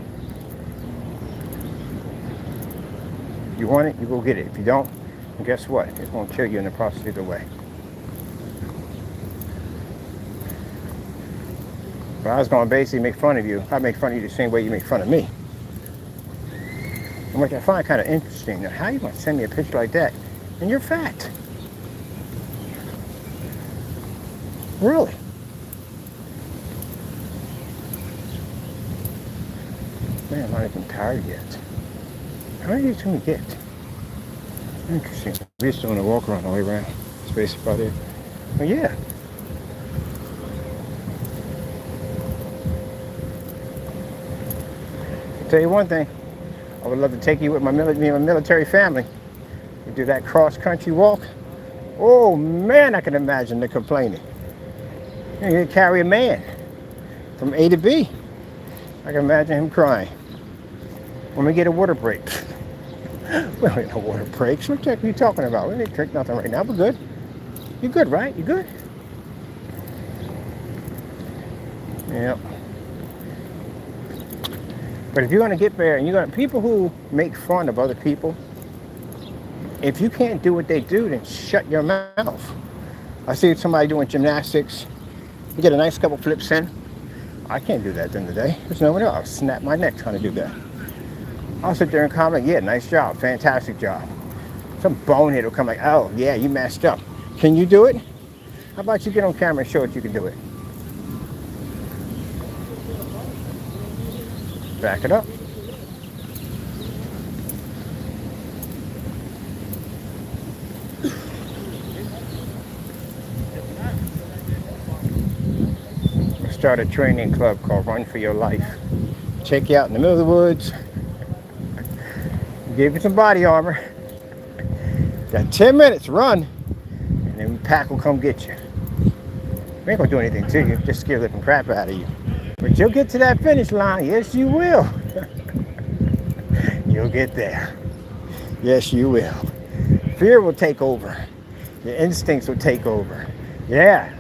You want it, you go get it. If you don't, and guess what? It's going to kill you in the process either way. But I was going to basically make fun of you. I make fun of you the same way you make fun of me. And which I find kind of interesting. Now, how are you going to send me a picture like that? And you're fat. Really? Man, I'm not even tired yet. How many do we get? Interesting. We're just doing a walk around all the way around. Space about there. Well, yeah. I'll tell you one thing. I would love to take you with my military family. We do that cross-country walk. Oh, man, I can imagine the complaining. You can carry a man from A to B. I can imagine him crying. When we get a water break. We don't need no water breaks. What the heck are you talking about? We didn't drink nothing right now. We're good. You good, right? You good? Yep. But if you're going to get there, and you're going to, people who make fun of other people, if you can't do what they do, then shut your mouth. I see somebody doing gymnastics. You get a nice couple flips in. I can't do that at the end of the day. There's no one else. I'll snap my neck trying to do that. I'll sit there and comment, yeah, nice job, fantastic job. Some bonehead will come like, oh, yeah, you messed up. Can you do it? How about you get on camera and show that you can do it? Back it up. Start a training club called Run for Your Life. Check you out in the middle of the woods. Give you some body armor. Got 10 minutes, run. And then pack will come get you. We ain't gonna do anything to you, just scare the living crap out of you. But you'll get to that finish line, yes you will. You'll get there. Yes you will. Fear will take over. Your instincts will take over. Yeah,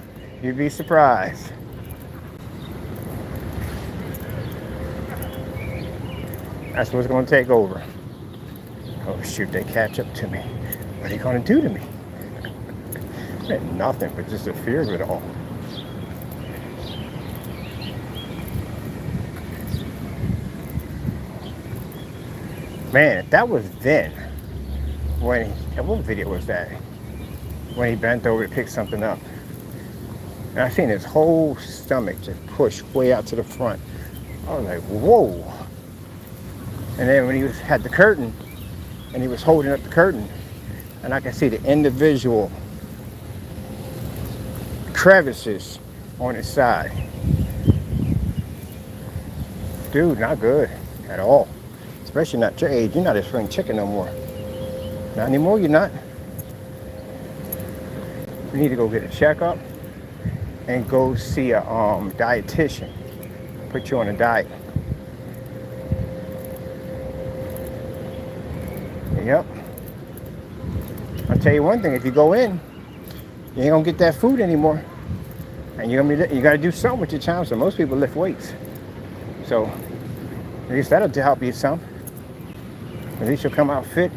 you'd be surprised. That's what's going to take over. Oh shoot, they catch up to me. What are they going to do to me? Nothing, but just the fear of it all. Man, if that was then, when what video was that? When he bent over to pick something up. And I seen his whole stomach just push way out to the front. I was like, whoa. And then when he had the curtain, and he was holding up the curtain, and I can see the individual crevices on his side. Dude, not good at all. Especially not your age. You're not a spring chicken no more. Not anymore, you're not. You need to go get a checkup and go see a dietitian. Put you on a diet. Yep. I'll tell you one thing, if you go in, you ain't gonna get that food anymore. And you gotta do something with your time. So most people lift weights. So at least that'll help you some. At least you'll come out fit.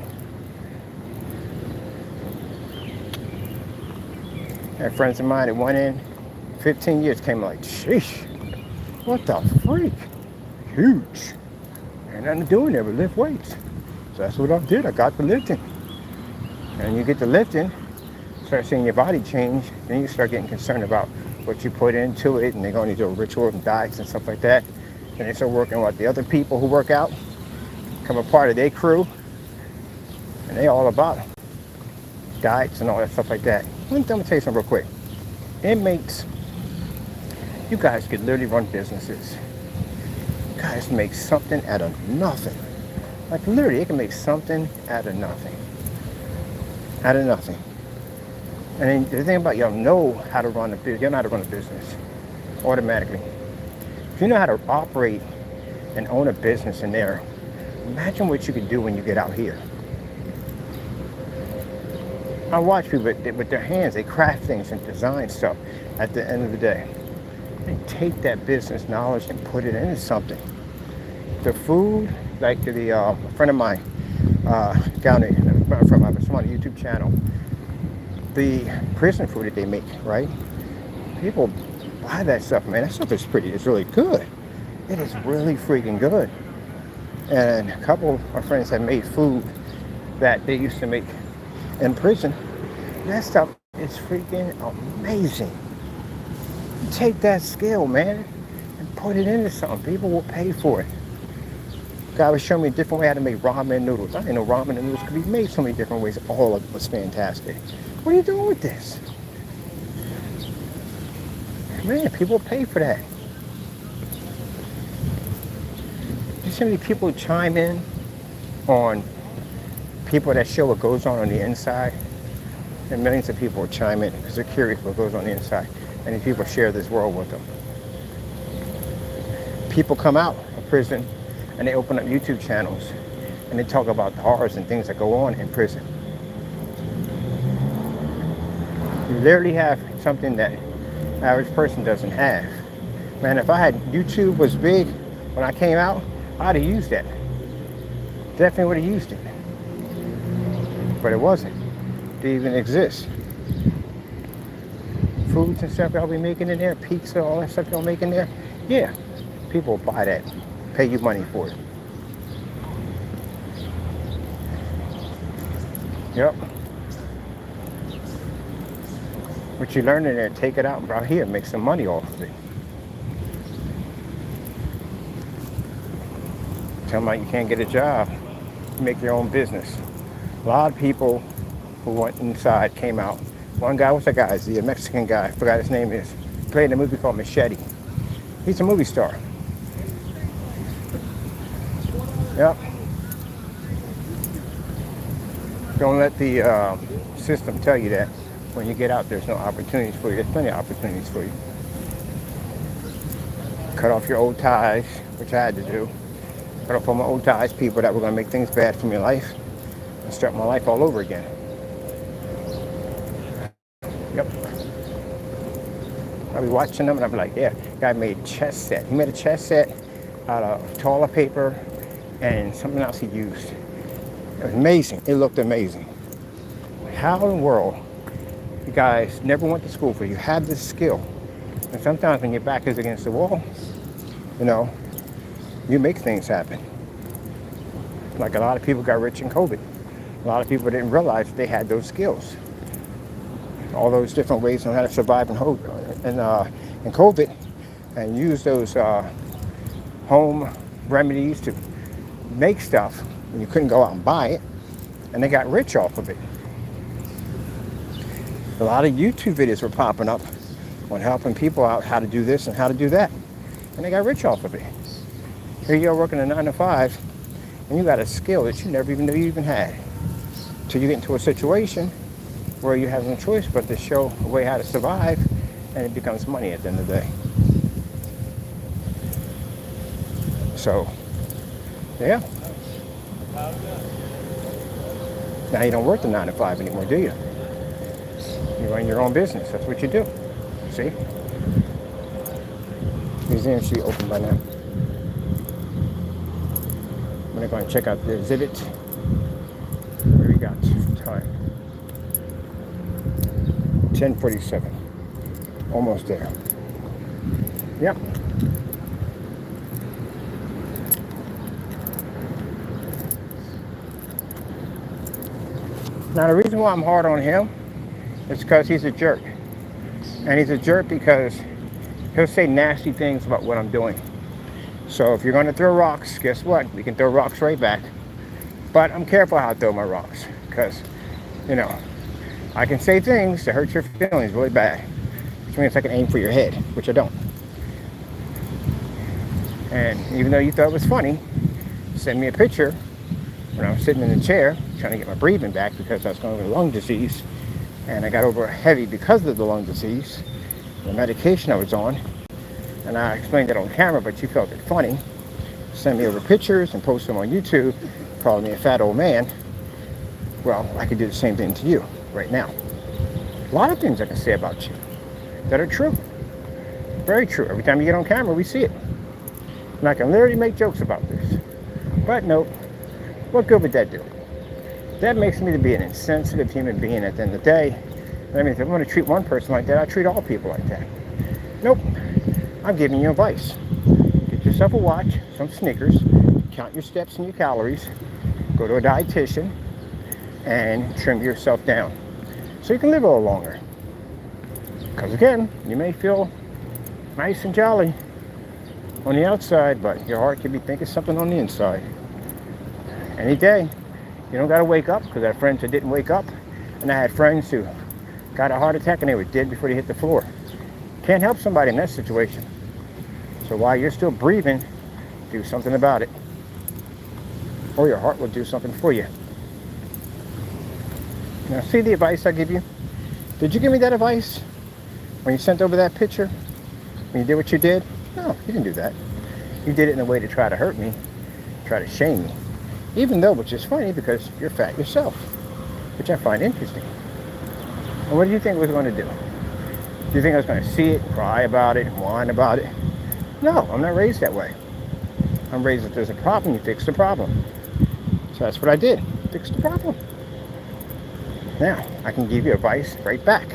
I had friends of mine that went in 15 years, came like, sheesh, what the freak? Huge. Ain't nothing to do in there but lift weights. So that's what I did. I got the lifting. And you get the lifting, start seeing your body change, then you start getting concerned about what you put into it, and they're going to do rituals and diets and stuff like that. And they start working with the other people who work out, become a part of their crew, and they all about diets and all that stuff like that. Let me tell you something real quick. Inmates, you guys could literally run businesses. You guys make something out of nothing. Like literally, you can make something out of nothing. Out of nothing. And then the thing about y'all know how to run a business. You know how to run a business automatically. If you know how to operate and own a business in there, imagine what you can do when you get out here. I watch people with their hands, they craft things and design stuff at the end of the day. They take that business knowledge and put it into something. The food, like to the a friend of mine, down there, from on a YouTube channel, the prison food that they make, right? People buy that stuff, man. That stuff is it's really good. It is really freaking good. And a couple of my friends have made food that they used to make in prison. That stuff is freaking amazing. Take that skill, man, and put it into something. People will pay for it. God was showing me a different way how to make ramen noodles. I didn't know ramen noodles could be made so many different ways. All of it was fantastic. What are you doing with this? Man, people pay for that. You see how many people chime in on people that show what goes on the inside? And millions of people chime in because they're curious what goes on the inside. And these people share this world with them. People come out of prison and they open up YouTube channels and they talk about the horrors and things that go on in prison. You literally have something that the average person doesn't have. Man, if I had YouTube was big when I came out, I'd have used that. Definitely would have used it. But it wasn't. It didn't even exist. Foods and stuff y'all be making in there, pizza, all that stuff y'all make in there, yeah, people buy that, pay you money for it. Yep. What you learn in there, take it out out here, make some money off of it. Tell them like you can't get a job, make your own business. A lot of people who went inside came out. One guy, what's that guy? Is he a Mexican guy? I forgot his name is. He played in a movie called Machete. He's a movie star. Yep. Don't let the system tell you that when you get out there's no opportunities for you. There's plenty of opportunities for you. Cut off your old ties, which I had to do. Cut off all my old ties, people that were going to make things bad for my life, and start my life all over again. Yep. I'll be watching them and I'll be like, yeah, guy made a chess set. He made a chess set out of toilet paper and something else he used. It was amazing. It looked amazing. How in the world you guys never went to school for? You have this skill. And sometimes when your back is against the wall, you know, you make things happen. Like a lot of people got rich in COVID. A lot of people didn't realize they had those skills. All those different ways on how to survive in COVID, and use those home remedies to make stuff when you couldn't go out and buy it, and they got rich off of it. A lot of YouTube videos were popping up on helping people out how to do this and how to do that, and they got rich off of it. Here you are working a 9 to 5, and you got a skill that you never even knew you even had, till you get into a situation where you have no choice but to show a way how to survive, and it becomes money at the end of the day. So, yeah. Now you don't work the 9 to 5 anymore, do you? You run your own business. That's what you do. See? Museum should be open by now. I'm gonna go and check out the exhibit. What do we got? Time. 10:47. Almost there. Yep. Now the reason why I'm hard on him is because he's a jerk. And he's a jerk because he'll say nasty things about what I'm doing. So if you're going to throw rocks, guess what? We can throw rocks right back. But I'm careful how I throw my rocks because, you know, I can say things that hurt your feelings really bad. Which means I can aim for your head, which I don't. And even though you thought it was funny, send me a picture when I was sitting in the chair trying to get my breathing back because I was going over lung disease. And I got over heavy because of the lung disease, the medication I was on. And I explained that on camera, but you felt it funny. Send me over pictures and post them on YouTube, calling me a fat old man. Well, I could do the same thing to you right now. A lot of things I can say about you that are true. Very true. Every time you get on camera, we see it. And I can literally make jokes about this. But nope. What good would that do? That makes me to be an insensitive human being at the end of the day. I mean, if I'm going to treat one person like that, I treat all people like that. Nope. I'm giving you advice. Get yourself a watch, some sneakers, count your steps and your calories, go to a dietitian, and trim yourself down so you can live a little longer. Because again, you may feel nice and jolly on the outside, but your heart could be thinking something on the inside. Any day. You don't got to wake up, because I had friends that didn't wake up, and I had friends who got a heart attack and they were dead before they hit the floor. Can't help somebody in that situation. So while you're still breathing, do something about it. Or your heart will do something for you. Now see the advice I give you? Did you give me that advice when you sent over that picture? When you did what you did? No, you didn't do that. You did it in a way to try to hurt me, try to shame me. Even though, which is funny because you're fat yourself, which I find interesting. And what do you think I was going to do? Do you think I was going to see it, cry about it, whine about it? No, I'm not raised that way. I'm raised that there's a problem, you fix the problem. So that's what I did, fix the problem. Now, I can give you advice right back.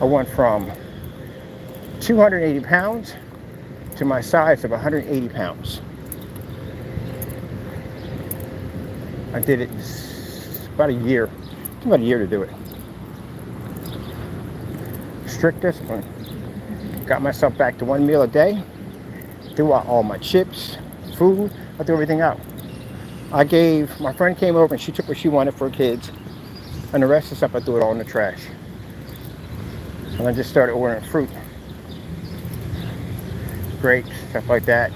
I went from 280 pounds to my size of 180 pounds. I did it about a year. It took about a year to do it. Strict discipline. Got myself back to one meal a day. Threw out all my chips, food. I threw everything out. My friend came over and she took what she wanted for her kids. And the rest of the stuff I threw it all in the trash. And I just started ordering fruit. Grapes, stuff like that.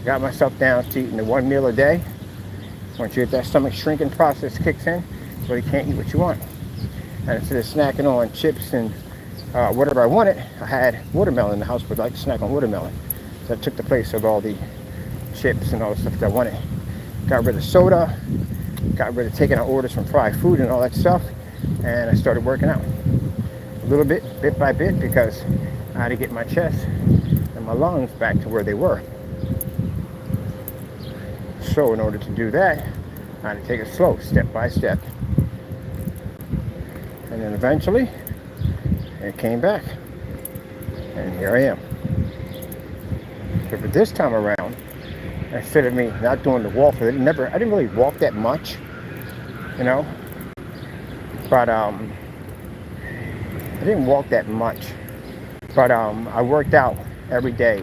Got myself down to eating the one meal a day. Once you get that stomach shrinking process kicks in, so you can't eat what you want. And instead of snacking on chips and whatever I wanted, I had watermelon in the house, but I like to snack on watermelon. So I took the place of all the chips and all the stuff that I wanted. Got rid of soda, got rid of taking out orders from fried food and all that stuff, and I started working out. A little bit, bit by bit, because I had to get my chest and my lungs back to where they were. So in order to do that, I had to take it slow, step by step. And then eventually, it came back. And here I am. So for this time around, instead of me not doing the walk, I didn't really walk that much, you know. But I didn't walk that much. But I worked out every day,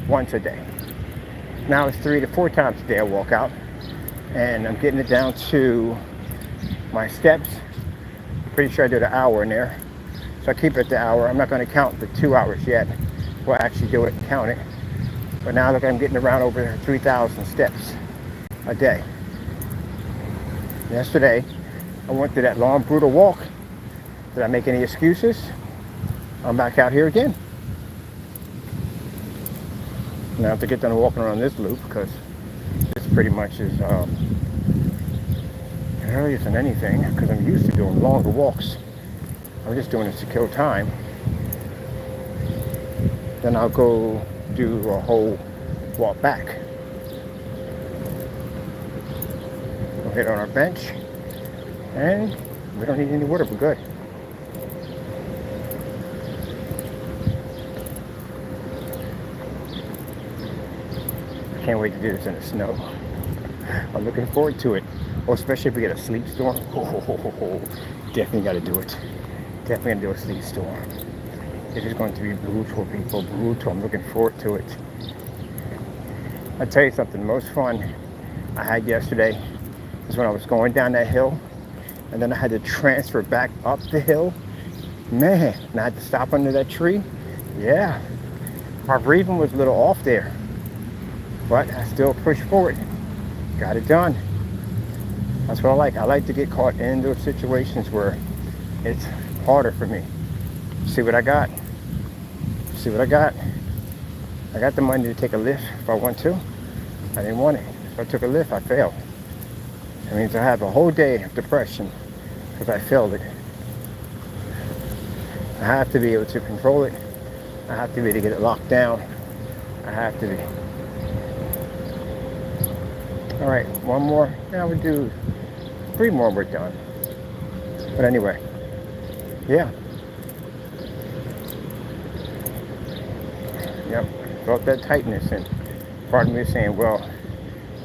once a day. Now it's 3 to 4 times a day I walk out, and I'm getting it down to my steps. Pretty sure I did an hour in there, so I keep it at the hour. I'm not going to count the 2 hours yet. We'll actually do it and count it. But now look, I'm getting around over 3,000 steps a day. Yesterday, I went through that long, brutal walk. Did I make any excuses? I'm back out here again. Now I have to get done walking around this loop because this pretty much is earlier than anything, because I'm used to doing longer walks. I'm just doing this to kill time. Then I'll go do a whole walk back. We'll hit on our bench, and we don't need any water, we're good. Can't wait to do this in the snow. I'm looking forward to it. Oh, especially if we get a sleep storm. Definitely got to do it. Definitely gonna do a sleet storm. It is going to be brutal, people, brutal. I'm looking forward to it. I'll tell you something, the most fun I had yesterday is when I was going down that hill, and then I had to transfer back up the hill. Man, and I had to stop under that tree. Yeah, my breathing was a little off there, but I still pushed forward. Got it done. That's what I like. I like to get caught in those situations where it's harder for me. See what I got. See what I got. I got the money to take a lift if I want to. I didn't want it. If I took a lift, I failed. That means I have a whole day of depression because I failed it. I have to be able to control it. I have to be able to get it locked down. I have to be. All right, one more. Now we do 3 more, we're done. But anyway, yeah. Yep, felt that tightness, and part of me is saying, well,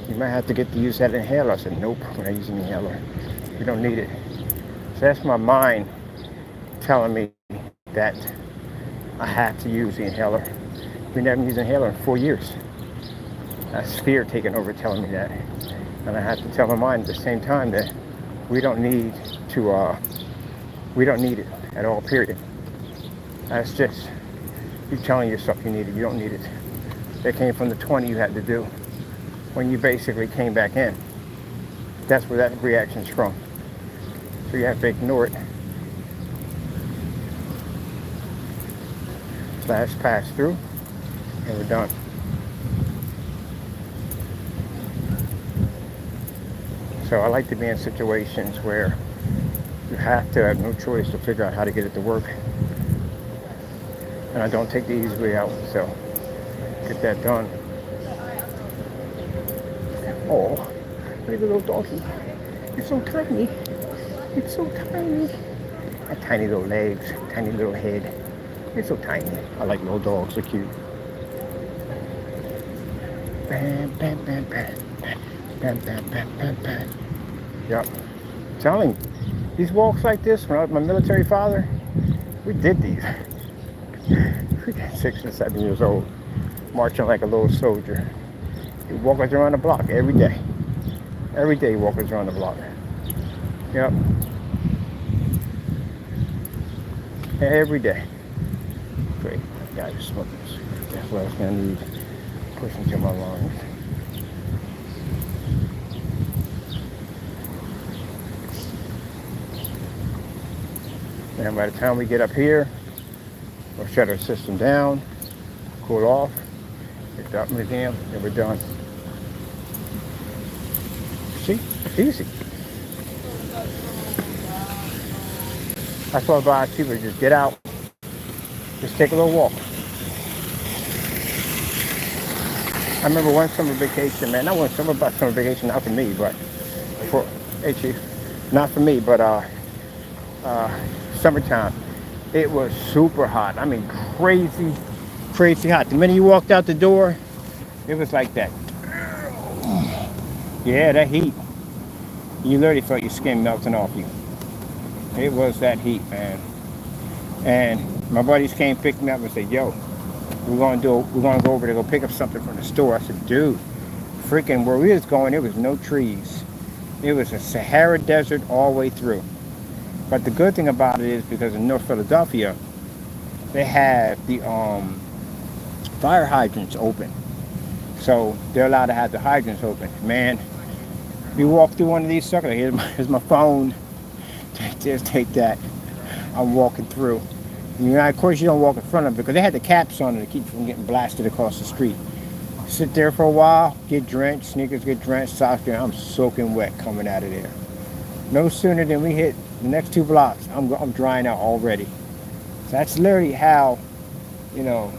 you might have to get to use that inhaler. I said, nope, we're not using the inhaler. You don't need it. So that's my mind telling me that I have to use the inhaler. We never used an inhaler in 4 years. That's fear taking over, telling me that. And I have to tell my mind at the same time that we don't need it at all, period. That's just you telling yourself you need it. You don't need it. That came from the 20 you had to do when you basically came back in. That's where that reaction's from. So you have to ignore it. Flash pass through, and we're done. So I like to be in situations where you have to have no choice to figure out how to get it to work. And I don't take the easy way out, so get that done. Oh, look at the little doggy. You're so tiny. You're so tiny. That tiny little legs, tiny little head. You're so tiny. I like little dogs, they're cute. Bam, bam, bam, bam. Bam, bam, bam, bam, bam. Yep. I'm telling you, these walks like this, when I was my military father, we did these. We got 6 and 7 years old, marching like a little soldier. He walked us around the block every day. Every day he walked us around the block. Yep. Every day. Great. Got to smoke this. That's what I was going to need. Push into my lungs. And by the time we get up here, we'll shut our system down, cool off, get up museum, and we're done. See? It's easy. That's why I advise people to just get out, just take a little walk. I remember one summer vacation, man, not one summer vacation, not for me, but for, hey Chief, not for me, but summertime. It was super hot. I mean, crazy, crazy hot. The minute you walked out the door, it was like that. Yeah, that heat. You literally felt your skin melting off you. It was that heat, man. And my buddies came pick me up and said, yo, we're gonna go over to go pick up something from the store. I said, dude, freaking where we was going, there was no trees. It was a Sahara desert all the way through. But the good thing about it is because in North Philadelphia, they have the fire hydrants open. So they're allowed to have the hydrants open. Man, you walk through one of these suckers, here's my phone. Just take that. I'm walking through. You know, of course you don't walk in front of it because they had the caps on it to keep from getting blasted across the street. Sit there for a while, get drenched, sneakers get drenched, socks get, I'm soaking wet coming out of there. No sooner than we hit the next 2 blocks, I'm drying out already. So that's literally how, you know,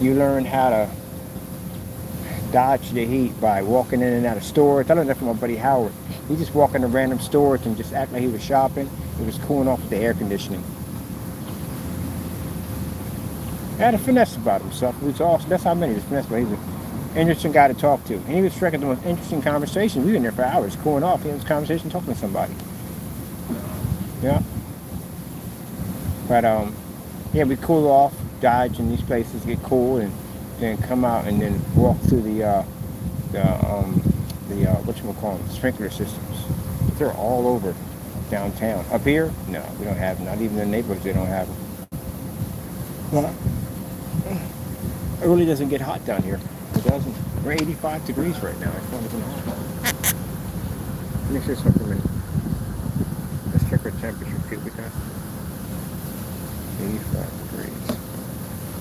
you learn how to dodge the heat by walking in and out of stores. I learned that from my buddy Howard. He just walk into random stores and just act like he was shopping. He was cooling off with the air conditioning. He had a finesse about himself. It was awesome. That's how many was finesse, but he was an interesting guy to talk to. And he was striking the most interesting conversation. We were in there for hours, cooling off. He had this conversation talking to somebody. Yeah. But yeah, we cool off, dodge in these places, get cool, and then come out and then walk through the whatchamacallit, sprinkler systems. They're all over downtown. Up here, no, we don't have them. Not even in the neighborhoods, they don't have them. But it really doesn't get hot down here. It doesn't. We're 85 degrees right now. It's not even hot. Let me see something a minute. Let's check our temperature. See what we got. 85 degrees.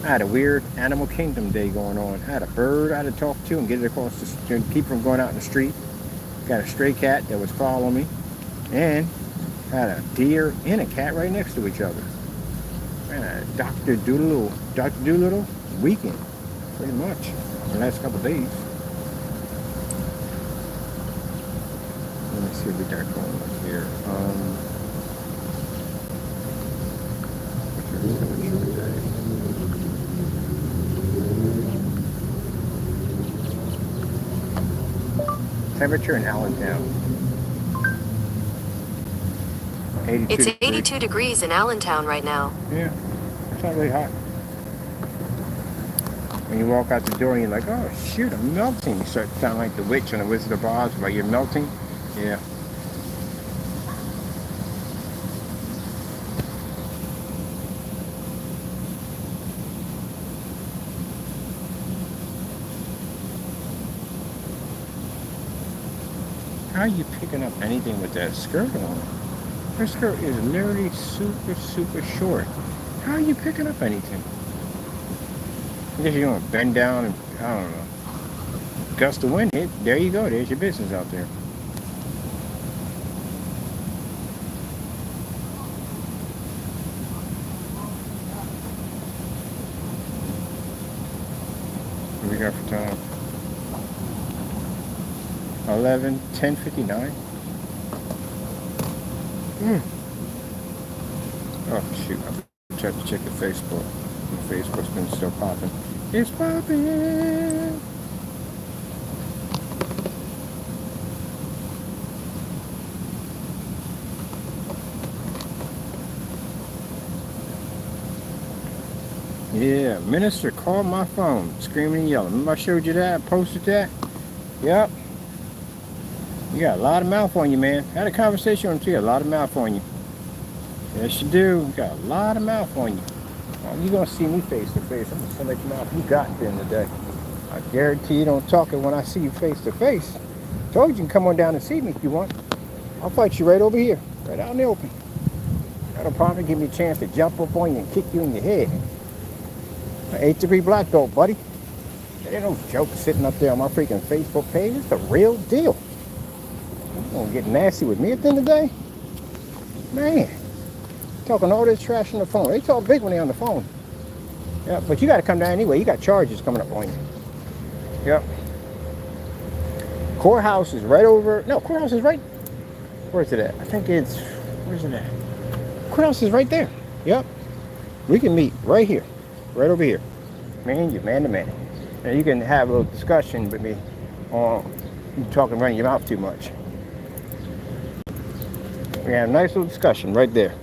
I had a weird animal kingdom day going on. I had a bird I had to talk to and get it across to keep from going out in the street. Got a stray cat that was following me. And had a deer and a cat right next to each other. Man, Dr. Doolittle weekend, pretty much, the last couple of days. Let me see what we got going on here. What's your temperature today? Temperature in Allentown. 82 It's degrees. 82 degrees in Allentown right now. Yeah, it's not really hot. When you walk out the door and you're like, oh shoot, I'm melting. You start to sound like the witch on the Wizard of Oz, but you're melting. Yeah. How are you picking up anything with that skirt on? Her skirt is literally super, super short. How are you picking up anything? I guess you're going to bend down and, I don't know, gust of wind hit. There you go. There's your business out there. What we got for time? 10:59. Oh shoot, I tried to check the Facebook. The Facebook's been still popping. It's popping! Yeah, minister called my phone, screaming and yelling. Remember I showed you that? I posted that? Yep. You got a lot of mouth on you, man. Had a conversation with you, a lot of mouth on you. Yes, you do. You got a lot of mouth on you. You're going to see me face to face. I'm going to send that mouth you got at the end of the day. I guarantee you don't talk it when I see you face to face. Told you can come on down and see me if you want. I'll fight you right over here, right out in the open. Got a problem, give me a chance to jump up on you and kick you in your head. An 8th-degree black belt, buddy. There ain't no joke sitting up there on my freaking Facebook page. It's the real deal. You gonna get nasty with me at the end of the day? Man. Talking all this trash on the phone. They talk big when they're on the phone. Yeah, but you got to come down anyway. You got charges coming up on you. Yep. Courthouse is right over. No, courthouse is right. Where's it at? I think it's. Where's it at? Courthouse is right there. Yep. We can meet right here. Right over here. Man, you're man to man. And you can have a little discussion with me on you talking running your mouth too much. We can have a nice little discussion right there.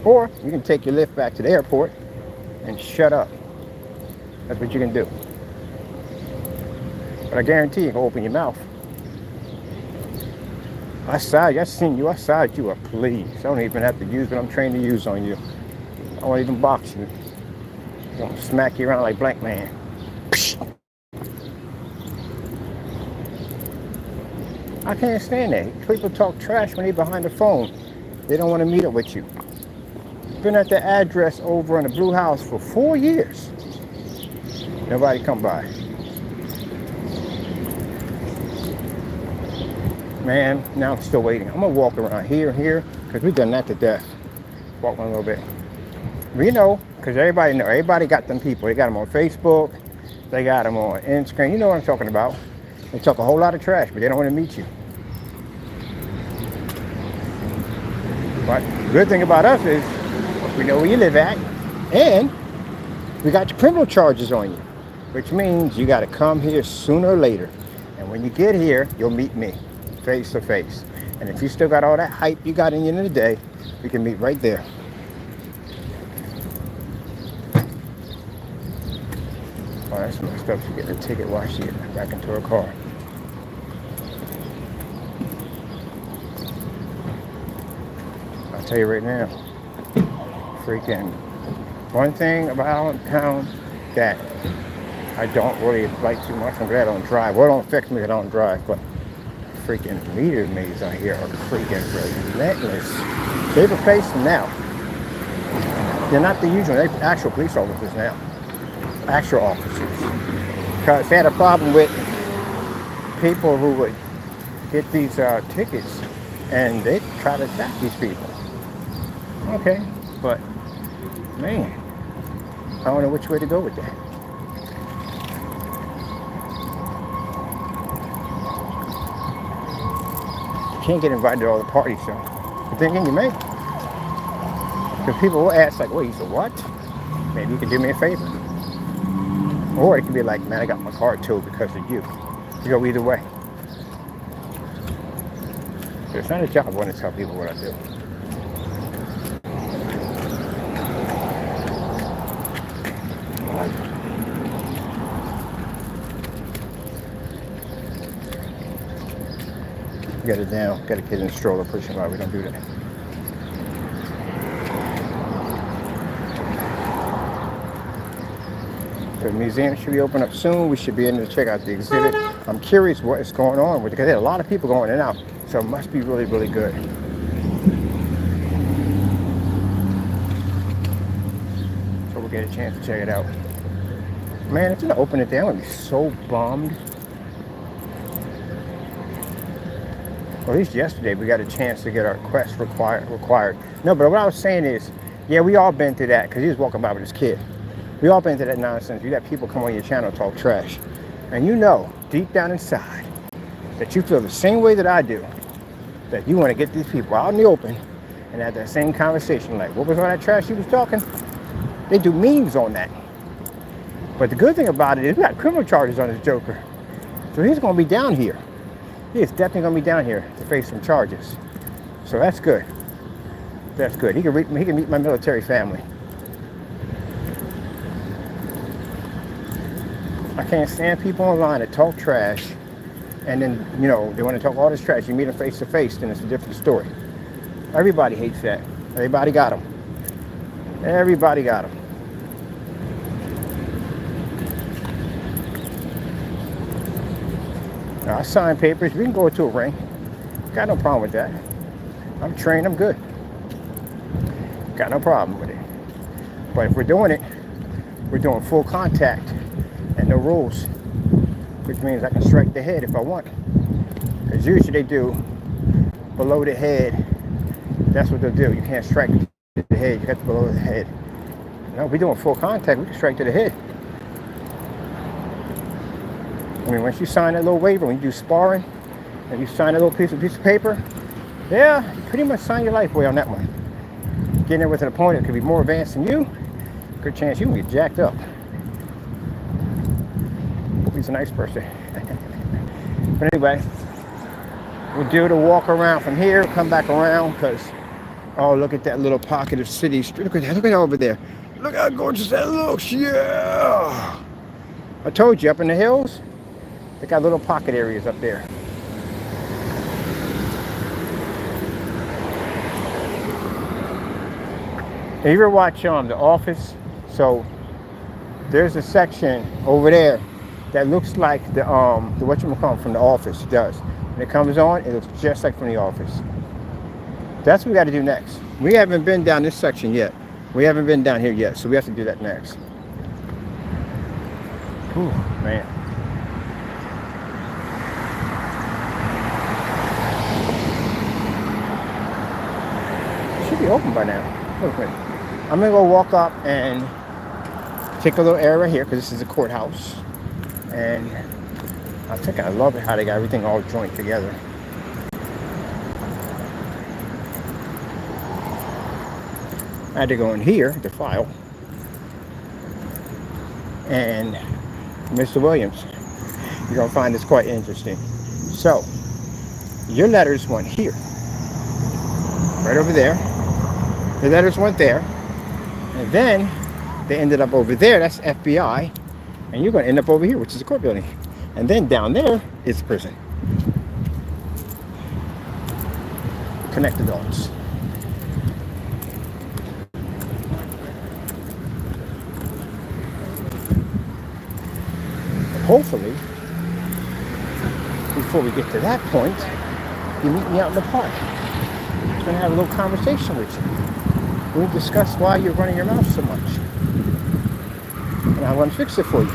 Or you can take your lift back to the airport and shut up. That's what you can do. But I guarantee you can open your mouth. I seen you, I sized you up, please. I don't even have to use what I'm trained to use on you. I won't even box you. I'm gonna smack you around like Blank Man. I can't stand that. People talk trash when they're behind the phone. They don't want to meet up with you. Been at the address over in the Blue House for 4 years. Nobody come by. Man, now I'm still waiting. I'm gonna walk around here, because we've done that to death. Walk a little bit. We know, because everybody know. Everybody got them people. They got them on Facebook. They got them on Instagram. You know what I'm talking about. They talk a whole lot of trash, but they don't want to meet you. But the good thing about us is we know where you live at, and we got the criminal charges on you, which means you got to come here sooner or later. And when you get here, you'll meet me face to face. And if you still got all that hype you got in the end of the day, We can meet right there. Oh, that's messed up. She get a ticket while she get back into her car. I'll tell you right now, freaking one thing about Allentown that I don't really like too much. I'm glad I don't drive. Well, it don't affect me if I don't drive, but freaking meter maids out here are freaking relentless. They've replaced them now. They're not the usual. They're actual police officers now. Actual officers. Because they had a problem with people who would get these tickets and they try to attack these people. Okay, but man, I don't know which way to go with that. You can't get invited to all the parties, so you're thinking you may. Because people will ask, like, wait, you said what? Maybe you can do me a favor. Or it could be like, man, I got my car towed because of you. You go either way. But it's not a job. I want to tell people what I do. Get it down. Got a kid in the stroller pushing by. We don't do that. So the museum should be open up soon. We should be able to check out the exhibit. I'm curious what is going on with it because there are a lot of people going in and out. So it must be really, really good. So we'll get a chance to check it out. Man, if it's gonna open it down, I'm gonna be so bummed. Well, at least yesterday we got a chance to get our quest required. No, but what I was saying is, yeah, we all been through that because he was walking by with his kid. We all been through that nonsense. You got people come on your channel talk trash. And you know, deep down inside, that you feel the same way that I do. That you want to get these people out in the open and have that same conversation. Like, what was all that trash you was talking? They do memes on that. But the good thing about it is we got criminal charges on this joker. So he's going to be down here. He is definitely going to be down here to face some charges. So that's good. That's good. He can meet my military family. I can't stand people online that talk trash and then, you know, they want to talk all this trash. You meet them face to face, then it's a different story. Everybody hates that. Everybody got them. Everybody got them. Now, I sign papers. We can go to a ring. Got no problem with that. I'm trained. I'm good. Got no problem with it. But if we're doing it, we're doing full contact and no rules, which means I can strike the head if I want. Because usually they do below the head. That's what they'll do. You can't strike the head. You got to below the head. No, we're doing full contact. We can strike to the head. I mean, once you sign that little waiver, when you do sparring, and you sign a little piece of paper, yeah, you pretty much sign your life away on that one. Getting there with an opponent that could be more advanced than you, good chance you can get jacked up. He's a nice person. But anyway, we'll do the walk around from here, come back around, because, oh, look at that little pocket of city street. Look at that over there. Look how gorgeous that looks, yeah! I told you, up in the hills, they got little pocket areas up there. Have you ever watched The Office? So there's a section over there that looks like the whatchamacallit from The Office. It does. When it comes on, it looks just like from The Office. That's what we got to do next. We haven't been down this section yet. We haven't been down here yet, so we have to do that next. Whew, man. It should be open by now. Look at it. I'm gonna go walk up and take a little air right here because this is a courthouse. And I think I love it how they got everything all joined together. I had to go in here to file. And Mr. Williams, you're gonna find this quite interesting. So, your letters went here, right over there. The letters went there, and then they ended up over there. That's FBI, and you're going to end up over here, which is the court building, and then down there is the prison. Connect the dots. Hopefully, before we get to that point, you meet me out in the park. I'm going to have a little conversation with you. We'll discuss why you're running your mouth so much. And I want to fix it for you.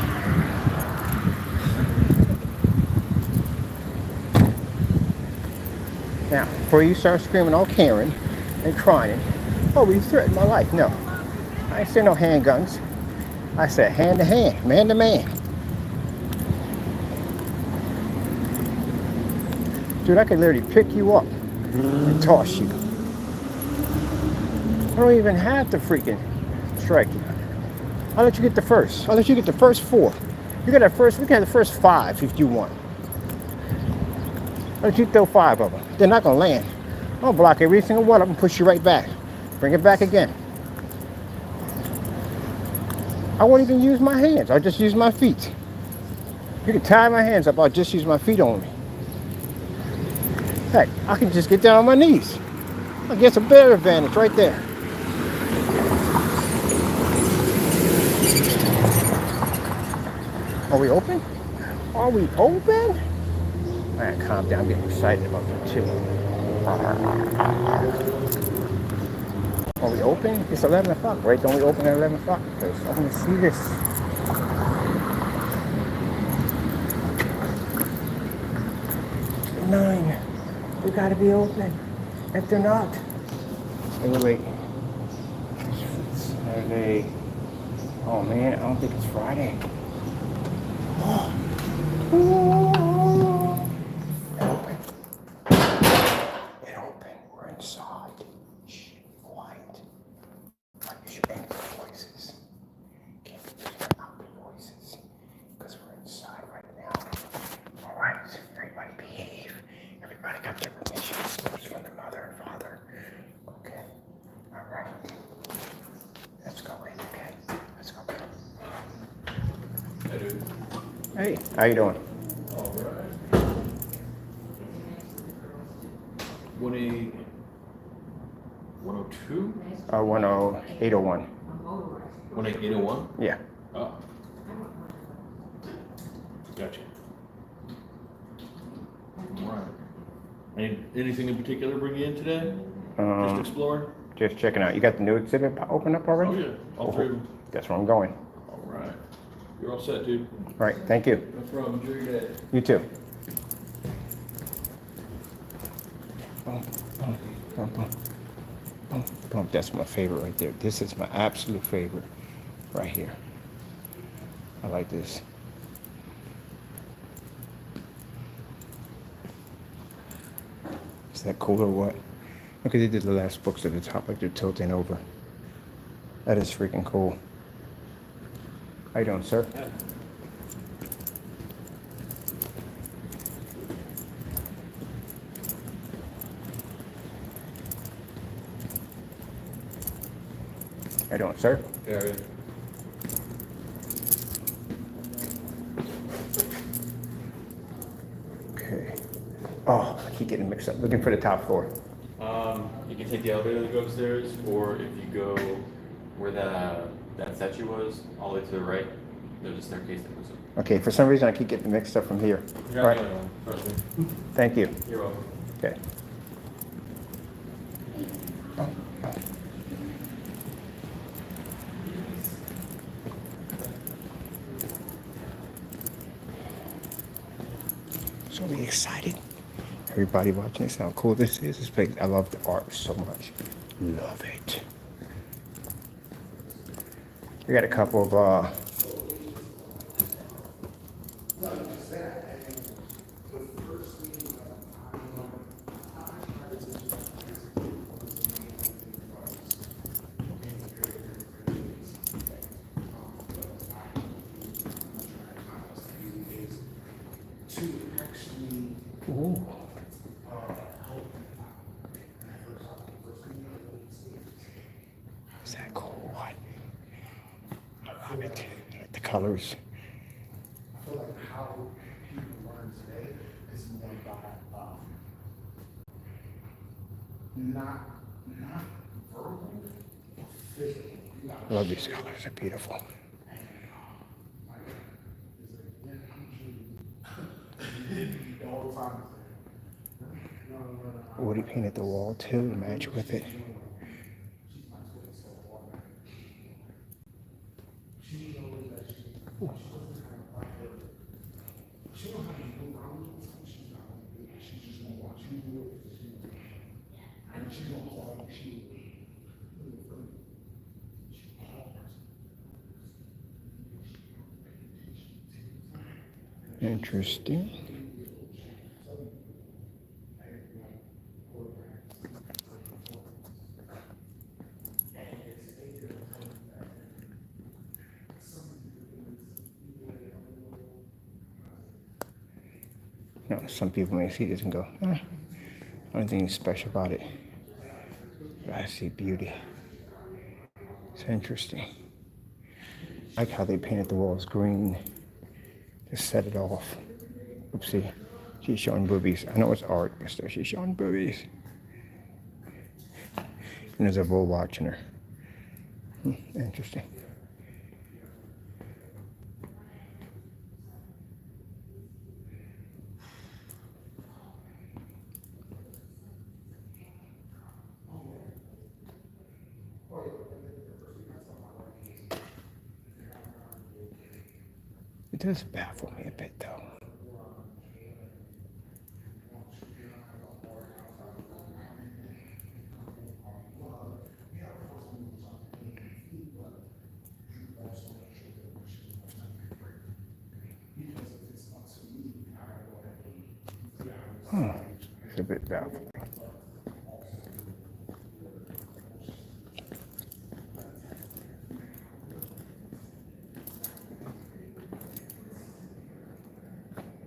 Now, before you start screaming all Karen and crying, oh, you threatened my life. No, I ain't say no handguns. I said hand to hand, man to man. Dude, I could literally pick you up and toss you. I don't even have to freaking strike you. I'll let you get the first. I'll let you get the first 4. You got the first, we can have the first 5 if you want. I'll let you throw 5 of them. They're not gonna land. I'll block every single one of them, push you right back. Bring it back again. I won't even use my hands. I'll just use my feet. You can tie my hands up, I'll just use my feet only. Heck, I can just get down on my knees. I'll get some better advantage right there. Are we open? Are we open? Alright, calm down. I'm getting excited about that too. Are we open? It's 11 o'clock, right? Don't we open at 11 o'clock? Because I want to see this. It's 9. We gotta be open. If they're not. Wait. Saturday. Oh man, I don't think it's Friday. Open. It open. We're inside. Shh, quiet. You should enter voices. Can't be using outward voices. Because we're inside right now. Alright, everybody behave. Everybody got their permissions from their mother and father. Okay. Alright. Let's go in, okay? Let's go. Hey, dude. Hey, how you doing? All right. 102? 10801. 18801? Yeah. Oh. Gotcha. All right. Anything in particular bring you in today? Just exploring? Just checking out. You got the new exhibit open up already? Oh, yeah. All 3 of them. That's where I'm going. All right. You're all set, dude. All right, thank you. No problem. Enjoy your day. You too. Boom, boom, boom, boom, boom, boom. That's my favorite right there. This is my absolute favorite right here. I like this. Is that cool or what? Look at they did the last books at the top like they're tilting over. That is freaking cool. How you doing, sir? How you doing, sir? Gary. Okay. Oh, I keep getting mixed up. Looking for the top floor. You can take the elevator to go upstairs, or if you go where that statue was, all the way to the right, there's a staircase that goes up. Okay, for some reason I keep getting mixed up from here. You're All not right. the only one, trust me. Thank you. You're welcome. Okay. So we excited. Everybody watching this, how cool this is. This place, I love the art so much. Love it. We got a couple of colors. I feel like how people learn today is more about not verbal, but physical. I love these colors, they're beautiful. Woody painted the wall too to match with it. Ooh. Interesting. Now, some people may see this and go, I don't think anything special about it. But I see beauty. It's interesting. I like how they painted the walls green to set it off. Oopsie. She's showing boobies. I know it's art, but still she's showing boobies. And there's a bull watching her. Interesting. It does baffle me a bit, though. It's a bit baffling.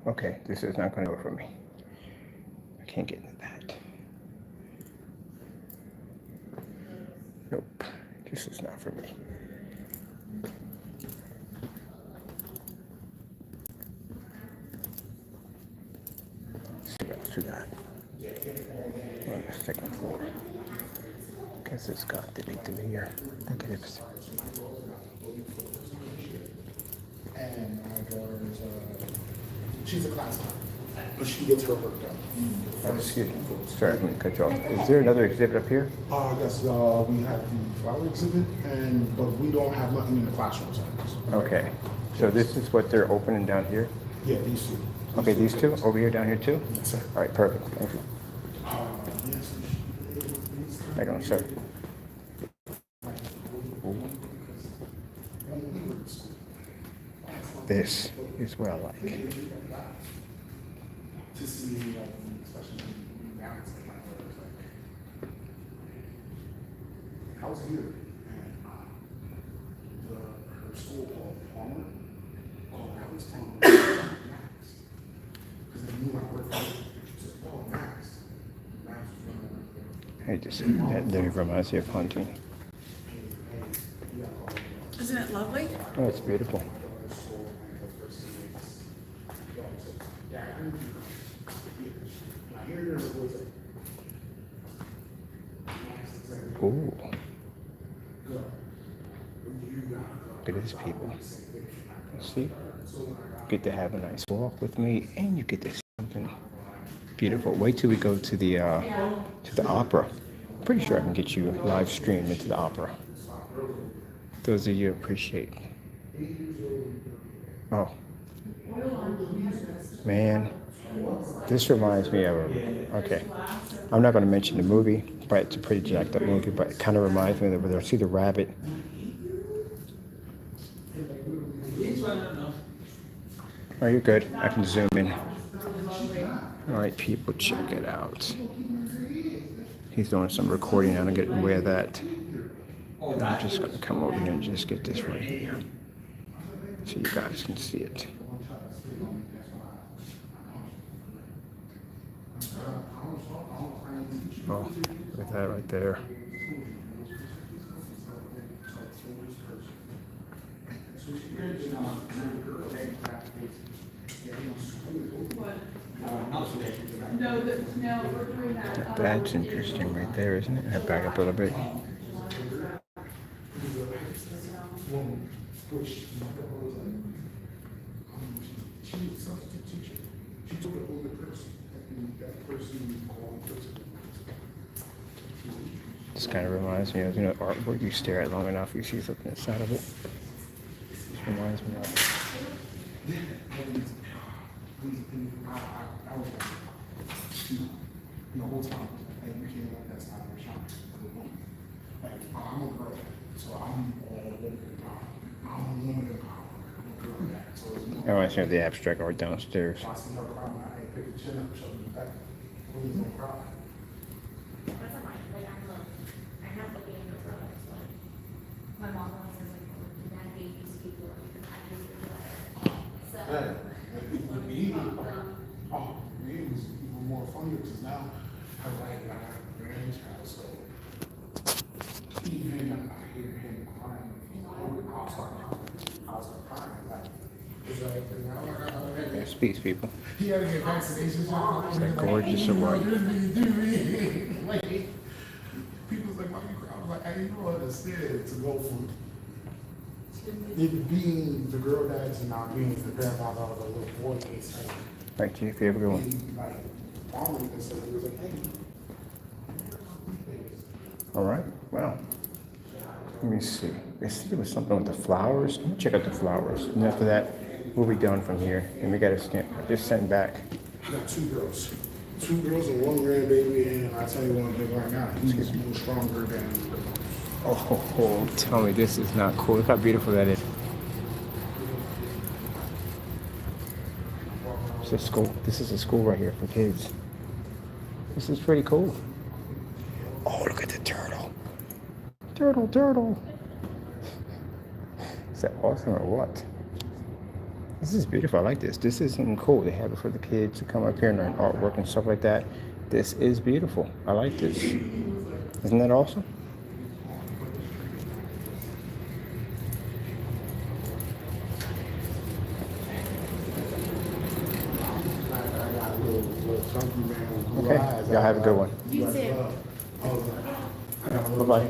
Okay, this is not going to go for me. I can't get into that. Nope, this is not for me. Let's see what else we got. We're on the second floor. Guess it's got to be through here. Negatives. And my daughter's, she's a class clown, but she gets her work done. Oh, excuse me. Sorry, I'm going to cut you off. Is there another exhibit up here? Yes, we have the flower exhibit, but we don't have nothing in the classroom settings. Okay. So this is what they're opening down here? Yeah, these two. Okay, these two? Over here, down here too? Yes, sir. All right, perfect. Thank you. Yes. Hang on, sir. This is what I like. To see, like, especially balance, like, I was here, and her school called Palmer, I was telling them Max, because they knew I worked for them. She said, oh, Max. Max was Hey, just that literally reminds me of hunting. Isn't it lovely? Oh, it's beautiful. Ooh. Look at these people. See? Get to have a nice walk with me, and you get to see something beautiful. Wait till we go to the opera. I'm pretty sure I can get you live streamed into the opera. Those of you who appreciate. Oh. Man. This reminds me of okay. I'm not going to mention the movie, but it's a pretty jacked up movie, but it kind of reminds me of where see the rabbit. Oh, you're good. I can zoom in. All right, people, check it out. He's doing some recording. I'm getting aware of that. I'm just going to come over here and just get this right here so you guys can see it. Oh, look at that right there. That's interesting right there, isn't it? I back up a little bit. Woman, which my girl was like, she was a substitute teacher. She took an older person, and that person called person. This kind of reminds me of, artwork. You stare at long enough, you see something inside of it. This reminds me of it. Yeah, I was like, the whole time, like, you can't let that stop your shot. Like, I'm a girl, so I'm all woman power. I'm a woman in power. I'm a girl in that. So it's more. That reminds me of the abstract art downstairs. I see her crying, I pick the chin up, shove it back. Women's gonna cry. That's fine. Like I'm not looking at the products. Like my mom always says like, "That baby's people like I do so." Yeah. With me, me was even more funny because now I like I have a grandchild, so even I hear him crying, I'll start crying. Like, it's like, now Yeah, speaks, people. he had to get vaccinations. Is that gorgeous or what? Like, people's like, why you cry? I was like, I didn't understand to go from it being the girl dad to not being the grandfather of the little boy case. Right, Chief, you have a good one. Like, following this, so he was like, hey. All right, well, let me see. They said there was something with the flowers. Let me check out the flowers. And after that, we'll be done from here. And we got to just send back. I got two girls. Two girls and one grandbaby, and I tell you one thing right now, he's more stronger than. Oh, tell me this is not cool. Look how beautiful that is. It's a school. This is a school right here for kids. This is pretty cool. Oh, look at the turtle. Turtle. Is that awesome or what? This is beautiful. I like this. This is something cool. They have it for the kids to come up here and learn artwork and stuff like that. This is beautiful. I like this. Isn't that awesome? Okay, y'all have a good one. You too. Bye-bye.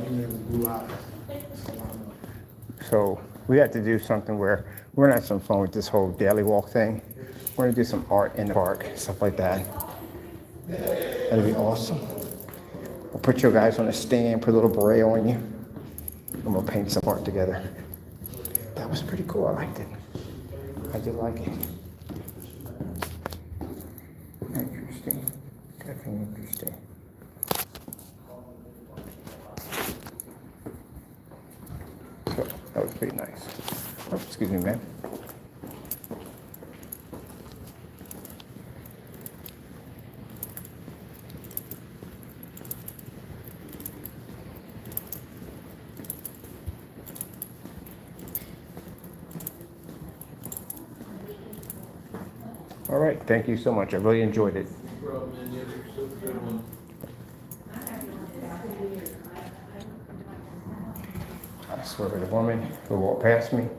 So we have to do something where we're gonna have some fun with this whole daily walk thing. We're gonna do some art in the park, stuff like that. That'll be awesome. We'll put you guys on a stand, put a little beret on you, and we'll paint some art together. That was pretty cool. I liked it. I did like it. Interesting. Definitely interesting. So that was pretty nice. Oh, excuse me, ma'am. All right, thank you so much. I really enjoyed it. No problem, man. You have yourself a good one. I swear to the woman who walked past me,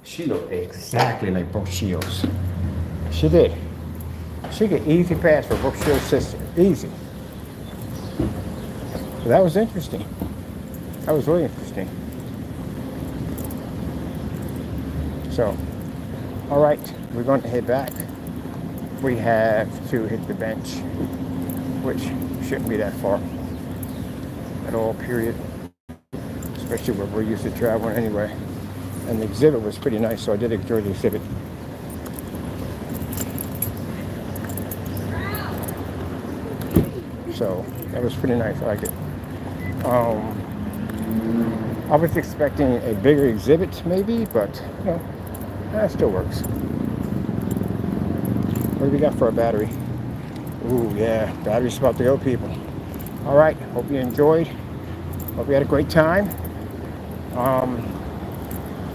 she looked exactly like Brooke Shields. She did. She could easy pass for Brooke Shields' sister. Easy. So that was interesting. That was really interesting. So, all right, we're going to head back. We have to hit the bench, which shouldn't be that far at all, period. Especially where we're used to traveling anyway. And the exhibit was pretty nice, so I did enjoy the exhibit. So that was pretty nice. I liked it. I was expecting a bigger exhibit, maybe, but that still works. What do we got for a battery? Ooh, yeah, battery's about to go, people. All right, hope you enjoyed. Hope you had a great time.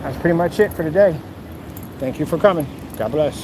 That's pretty much it for today. Thank you for coming. God bless.